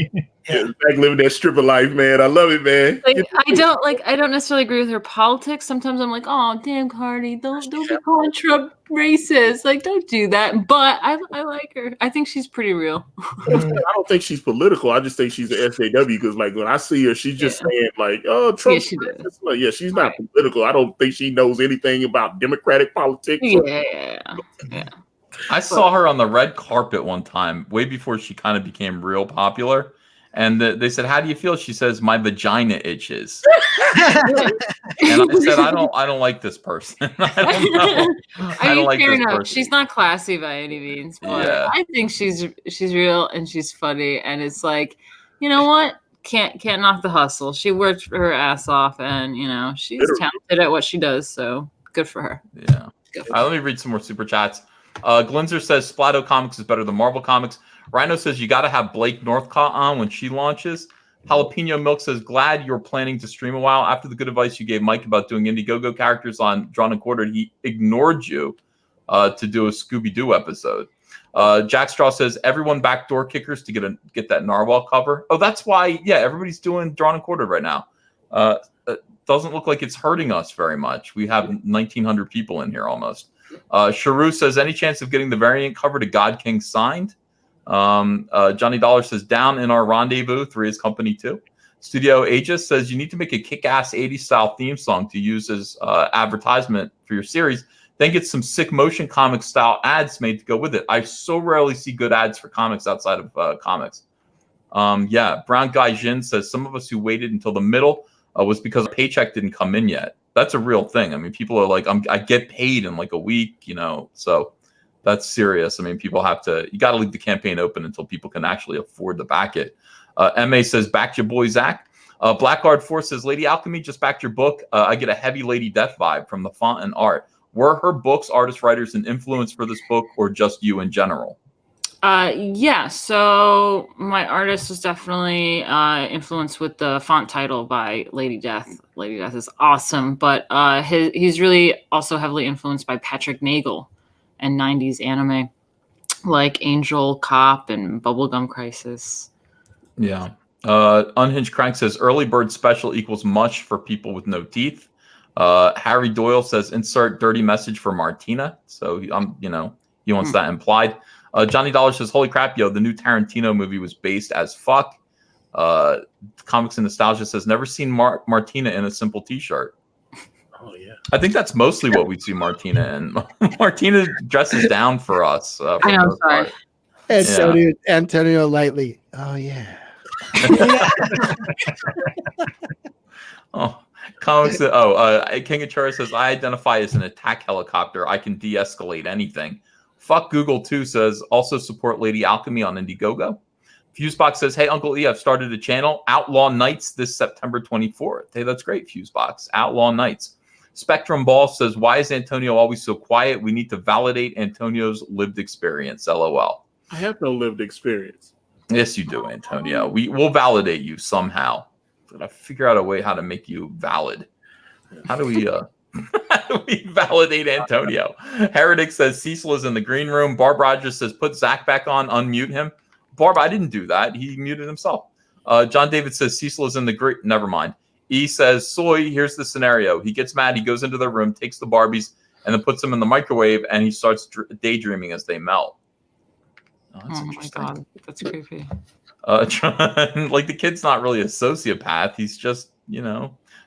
Yeah, Zack living that stripper life, man. I love it, man. Like, I don't necessarily agree with her politics. Sometimes I'm like, oh damn, Cardi, don't be calling Trump racist. Like, don't do that. But I like her. I think she's pretty real. I don't think she's political. I just think she's an SJW because, like, when I see her, she's just saying, like, "Oh, Trump." Yeah, she's not political. I don't think she knows anything about Democratic politics. Yeah. I saw her on the red carpet one time, way before she kind of became real popular. And they said, "How do you feel?" She says, "My vagina itches." And I said, "I don't like this person. I don't like this person." She's not classy by any means, but I think she's real and she's funny. And it's like, you know what? Can't knock the hustle. She worked her ass off, and she's talented at what she does. So good for her. Yeah. Let me read some more super chats. Glinzer says Splato Comics is better than Marvel Comics. Rhino says you got to have Blake Northcott on when she launches. Jalapeno Milk says glad you're planning to stream a while. After the good advice you gave Mike about doing IndieGoGo characters on Drawn and Quartered, he ignored you to do a Scooby-Doo episode. Jack Straw says everyone backdoor kickers to get that Narwhal cover. Oh, that's why. Yeah, everybody's doing Drawn and Quartered right now. It doesn't look like it's hurting us very much. We have 1,900 people in here almost. Sharu says any chance of getting the variant cover to God King signed? Johnny Dollar says down in our rendezvous, 3 is company 2. Studio Aegis says you need to make a kick-ass 80s style theme song to use as advertisement for your series. Then get some sick motion comic style ads made to go with it. I so rarely see good ads for comics outside of comics. Brown Guy Jin says some of us who waited until the middle was because a paycheck didn't come in yet. That's a real thing. I mean, people are like, I get paid in like a week, so that's serious. I mean, you got to leave the campaign open until people can actually afford to back it. MA says, back your boy, Zack. Blackguard 4 says, Lady Alchemy just backed your book. I get a heavy Lady Death vibe from the font and art. Were her books, artists, writers, an influence for this book or just you in general? Yeah, so my artist was definitely influenced with the font title by Lady Death. Lady Death is awesome, but he's really also heavily influenced by Patrick Nagel and 90s anime like Angel Cop and Bubblegum Crisis. Yeah. Unhinged Crank says early bird special equals much for people with no teeth. Harry Doyle says insert dirty message for Martina. So he wants that implied. Johnny Dollar says, holy crap, yo, the new Tarantino movie was based as fuck. Comics and Nostalgia says, never seen Martina in a simple t-shirt. Oh, yeah. I think that's mostly what we see Martina in. Martina dresses down for us. I know, sorry. Antonio Lightly. Oh, yeah. Comics. King of Chara says, I identify as an attack helicopter. I can de-escalate anything. Fuck Google 2 says, also support Lady Alchemy on IndieGoGo. Fusebox says, hey, Uncle E, I've started a channel, Outlaw Nights, this September 24th. Hey, that's great, Fusebox. Outlaw Nights. Spectrum Ball says, why is Antonio always so quiet? We need to validate Antonio's lived experience, LOL. I have no lived experience. Yes, you do, Antonio. We'll validate you somehow. But I figure out a way how to make you valid. How do we... We validate Antonio. Heretic says Cecil is in the green room. Barb Rogers says put Zach back on, unmute him. Barb, I didn't do that. He muted himself. John David says Cecil is in the green. Never mind. E says, Soy, here's the scenario. He gets mad. He goes into their room, takes the Barbies, and then puts them in the microwave, and he starts daydreaming as they melt. Oh, my God. That's creepy. Like, the kid's not really a sociopath. He's just,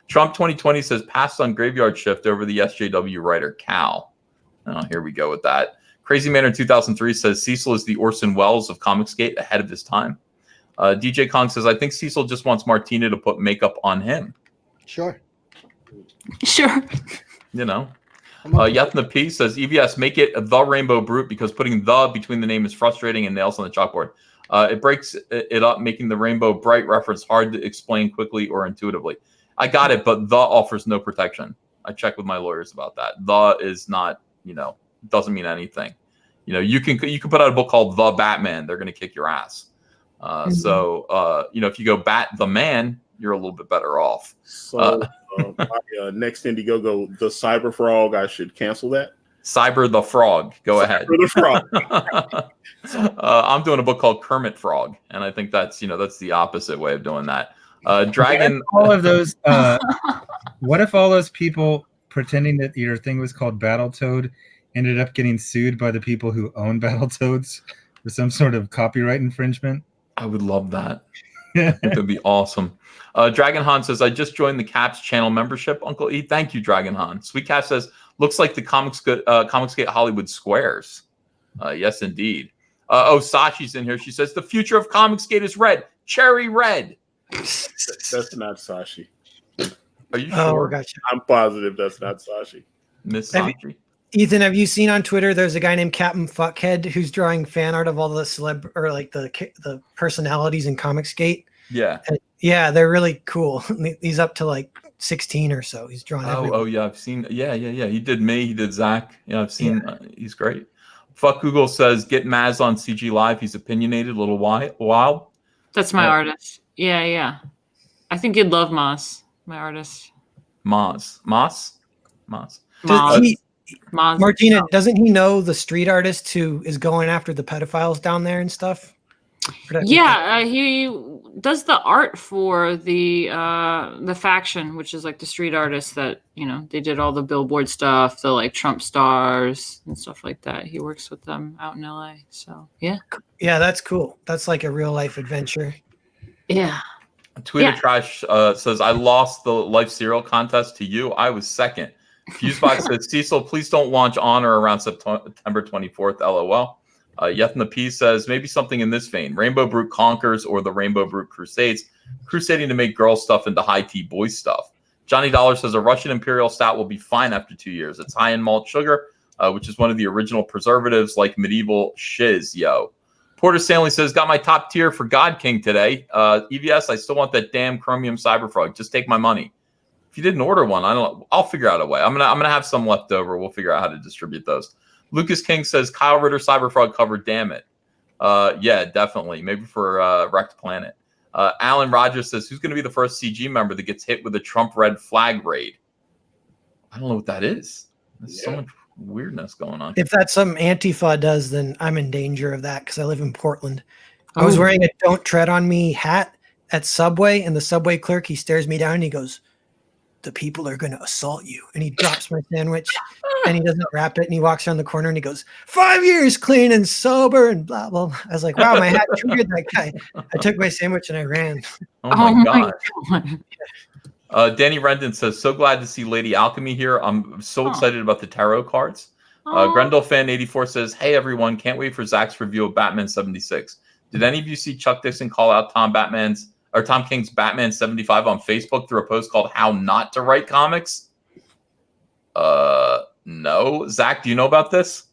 Trump 2020 says passed on graveyard shift over the SJW writer Cal. Oh, here we go with that. Crazy Manor 2003 says Cecil is the Orson Welles of Comicsgate, ahead of his time. DJ Kong says, I think Cecil just wants Martina to put makeup on him. Sure. Yathna P says, EVS, make it the Rainbow Brute because putting the between the name is frustrating and nails on the chalkboard. It breaks it up, making the Rainbow Bright reference hard to explain quickly or intuitively. I got it, but the offers no protection. I checked with my lawyers about that. The is not, doesn't mean anything. You can put out a book called The Batman. They're going to kick your ass. So if you go Bat the Man, you're a little bit better off. So my next IndieGoGo, the Cyber Frog, I should cancel that. Cyber the Frog. Go ahead. The Frog. I'm doing a book called Kermit Frog, and I think that's that's the opposite way of doing that. Dragon. All of those. What if all those people pretending that your thing was called Battletoad ended up getting sued by the people who own Battletoads for some sort of copyright infringement? I would love that. It would be awesome. Dragon Han says, I just joined the Caps channel membership, Uncle E. Thank you, Dragon Han. Sweet Cat says, looks like the Comicsgate Hollywood Squares. Yes, indeed. Sashi's in here. She says, the future of Comicsgate is red. Cherry red. That's not Sashi. Are you sure? Oh, gotcha. I'm positive that's not Sashi. Miss Sashi. Ethan, have you seen on Twitter? There's a guy named Captain Fuckhead who's drawing fan art of all the the personalities in Comicsgate. Yeah, and they're really cool. He's up to like 16 or so. He's drawn. Oh yeah, I've seen. Yeah. He did me. He did Zack. Yeah, I've seen. He's great. Fuck Google says get Maz on CG Live. He's opinionated, a little wild. That's my artist. Yeah. I think you'd love Maz, my artist. Maz. Martina, doesn't he know the street artist who is going after the pedophiles down there and stuff? Yeah, he does the art for the faction, which is like the street artists that they did all the billboard stuff, the like Trump stars and stuff like that. He works with them out in LA. So yeah, that's cool. That's like a real life adventure. Yeah. Twitter Trash says I lost the life cereal contest to you. I was second. Fusebox says Cecil, please don't launch on or around September 24th. LOL. Yethna P says maybe something in this vein. Rainbow Brute Conquers or the Rainbow Brute Crusades, crusading to make girl stuff into high tea boy stuff. Johnny Dollar says a Russian Imperial Stout will be fine after 2 years. It's high in malt sugar, which is one of the original preservatives like medieval shiz, yo. Porter Stanley says, got my top tier for God King today. EVS, I still want that damn Chromium Cyberfrog. Just take my money. If you didn't order one, I don't know. I'll figure out a way. I'm gonna have some left over. We'll figure out how to distribute those. Lucas King says Kyle Ritter Cyberfrog cover. Damn it. Yeah, definitely. Maybe for Wrecked Planet. Alan Rogers says who's gonna be the first CG member that gets hit with a Trump red flag raid? I don't know what that is. There's so much weirdness going on. If that's something Antifa does, then I'm in danger of that because I live in Portland. I was wearing a "Don't Tread on Me" hat at Subway, and the Subway clerk, he stares me down and he goes, the people are going to assault you. And he drops my sandwich and he doesn't wrap it. And he walks around the corner and he goes, 5 years clean and sober and blah, blah. I was like, wow, my hat triggered that guy. I took my sandwich and I ran. Oh my God. Danny Rendon says, so glad to see Lady Alchemy here. I'm so excited about the tarot cards. Grendel Fan 84 says, hey, everyone. Can't wait for Zach's review of Batman 76. Did any of you see Chuck Dixon call out Tom King's Batman 75 on Facebook through a post called How Not to Write Comics? No. Zach, do you know about this?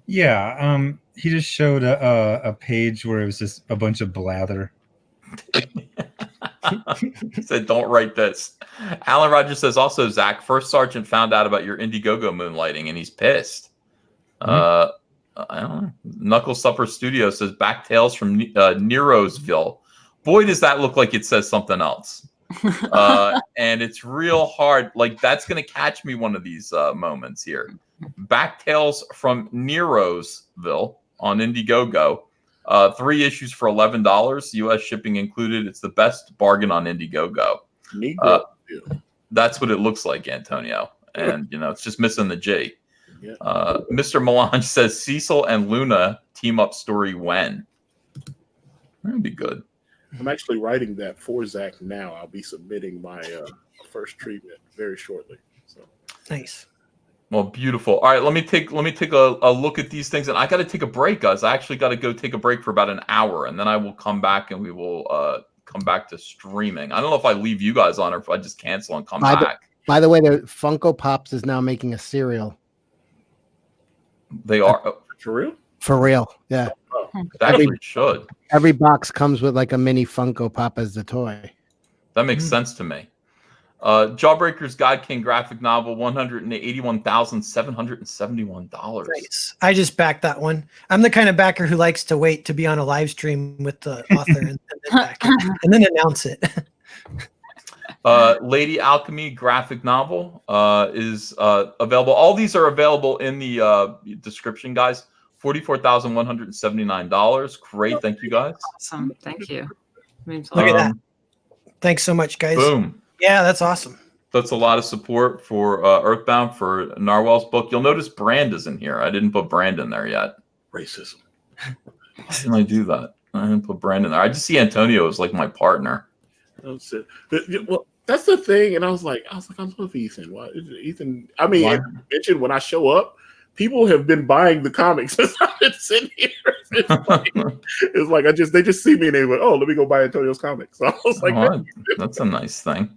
Yeah. He just showed a page where it was just a bunch of blather. He said, don't write this. Alan Rogers says, also, Zach, First Sergeant found out about your IndieGoGo moonlighting and he's pissed. I don't know. Knuckle Supper Studio says, back tales from Nerosville. Boy, does that look like it says something else. And it's real hard. Like, that's going to catch me one of these moments here. Backtails from Nerosville on IndieGoGo. 3 issues for $11, U.S. shipping included. It's the best bargain on IndieGoGo. That's what it looks like, Antonio. And, you know, it's just missing the J. Yeah. Mr. Melange says Cecil and Luna team up story when? That'd be good. I'm actually writing that for Zack now. I'll be submitting my first treatment very shortly. So nice. Well, beautiful. All right, let me take a look at these things, and I got to take a break, guys. I actually got to go take a break for about an hour, and then I will come back and we will come back to streaming. I don't know if I leave you guys on or if I just cancel and come back. By the way, the Funko Pops is now making a cereal. They are for real. For real, yeah. Actually, should. Every box comes with like a mini Funko Pop as the toy. That makes sense to me. Jawbreakers God King graphic novel, $181,771. Nice. I just backed that one. I'm the kind of backer who likes to wait to be on a live stream with the author and then back it, and then announce it. Lady Alchemy graphic novel is available. All these are available in the description, guys. $44,179. Great, thank you, guys. Awesome, thank you. Look at that. Thanks so much, guys. Boom. Yeah, that's awesome. That's a lot of support for Earthbound, for Narwhal's book. You'll notice Brand isn't here. I didn't put Brand in there yet. Racism. Why didn't I do that? I didn't put Brand in there. I just see Antonio as like my partner. That's it. Well, that's the thing. And I was like, I love Ethan. Why, Ethan? I mean, I mentioned when I show up, people have been buying the comics since I've been sitting here. It's like they just see me and they go, oh, let me go buy Antonio's comics. So I was like, that's a nice thing.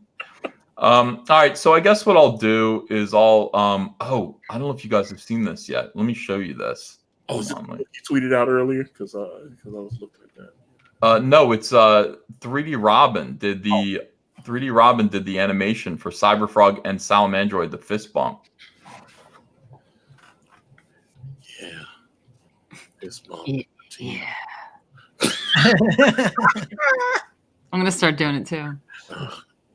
All right, so I guess what I'll do is I don't know if you guys have seen this yet. Let me show you this. Oh, you tweeted out earlier because I was looking at that. No, it's 3D Robin did the 3D Robin did the animation for Cyberfrog and Salamandroid, the fist bump. Yeah. Fist bump. Yeah. I'm gonna start doing it too.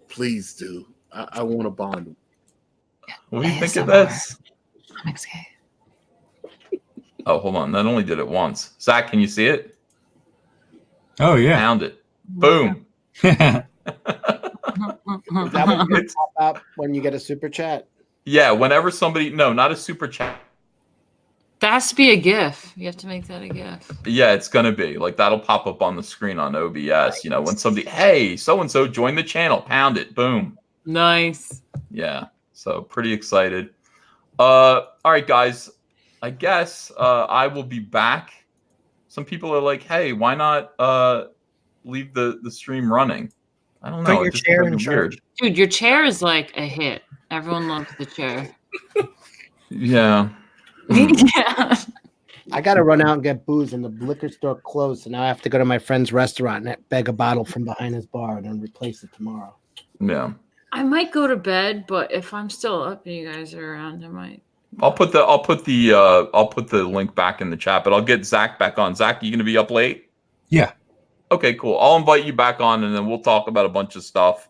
Please do. I want to bond. What do you think of this? Oh, hold on. That only did it once. Zach, can you see it? Oh, yeah. Found it. Boom. Is that what you pop up when you get a super chat? Yeah, whenever somebody... No, not a super chat. That has to be a GIF. You have to make that a GIF. Yeah, it's going to be. Like, that'll pop up on the screen on OBS. Nice. You know, when somebody... Hey, so-and-so joined the channel. Pound it. Boom. Nice. Yeah. So, pretty excited. All right, guys. I guess I will be back. Some people are like, hey, why not leave the stream running? I don't know. Put your chair in charge. Dude, your chair is like a hit. Everyone loves the chair. Yeah. Yeah. I got to run out and get booze, and the liquor store closed. So now I have to go to my friend's restaurant and beg a bottle from behind his bar and then replace it tomorrow. Yeah. I might go to bed, but if I'm still up and you guys are around, I might. I'll put the link back in the chat, but I'll get Zach back on. Zach, you gonna be up late? Yeah. Okay, cool. I'll invite you back on, and then we'll talk about a bunch of stuff.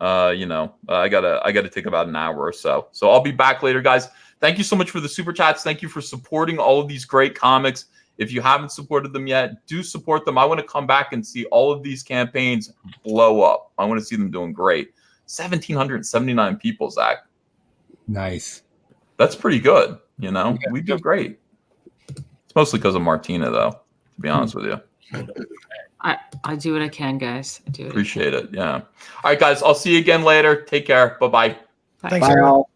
I gotta take about an hour or so. So I'll be back later, guys. Thank you so much for the super chats. Thank you for supporting all of these great comics. If you haven't supported them yet, do support them. I want to come back and see all of these campaigns blow up. I want to see them doing great. 1,779 people, Zach. Nice. That's pretty good. You know, we do great. It's mostly because of Martina, though, to be honest with you. I do what I can, guys. I do. Appreciate it. Yeah. All right, guys. I'll see you again later. Take care. Bye-bye. Thanks, Bye, all.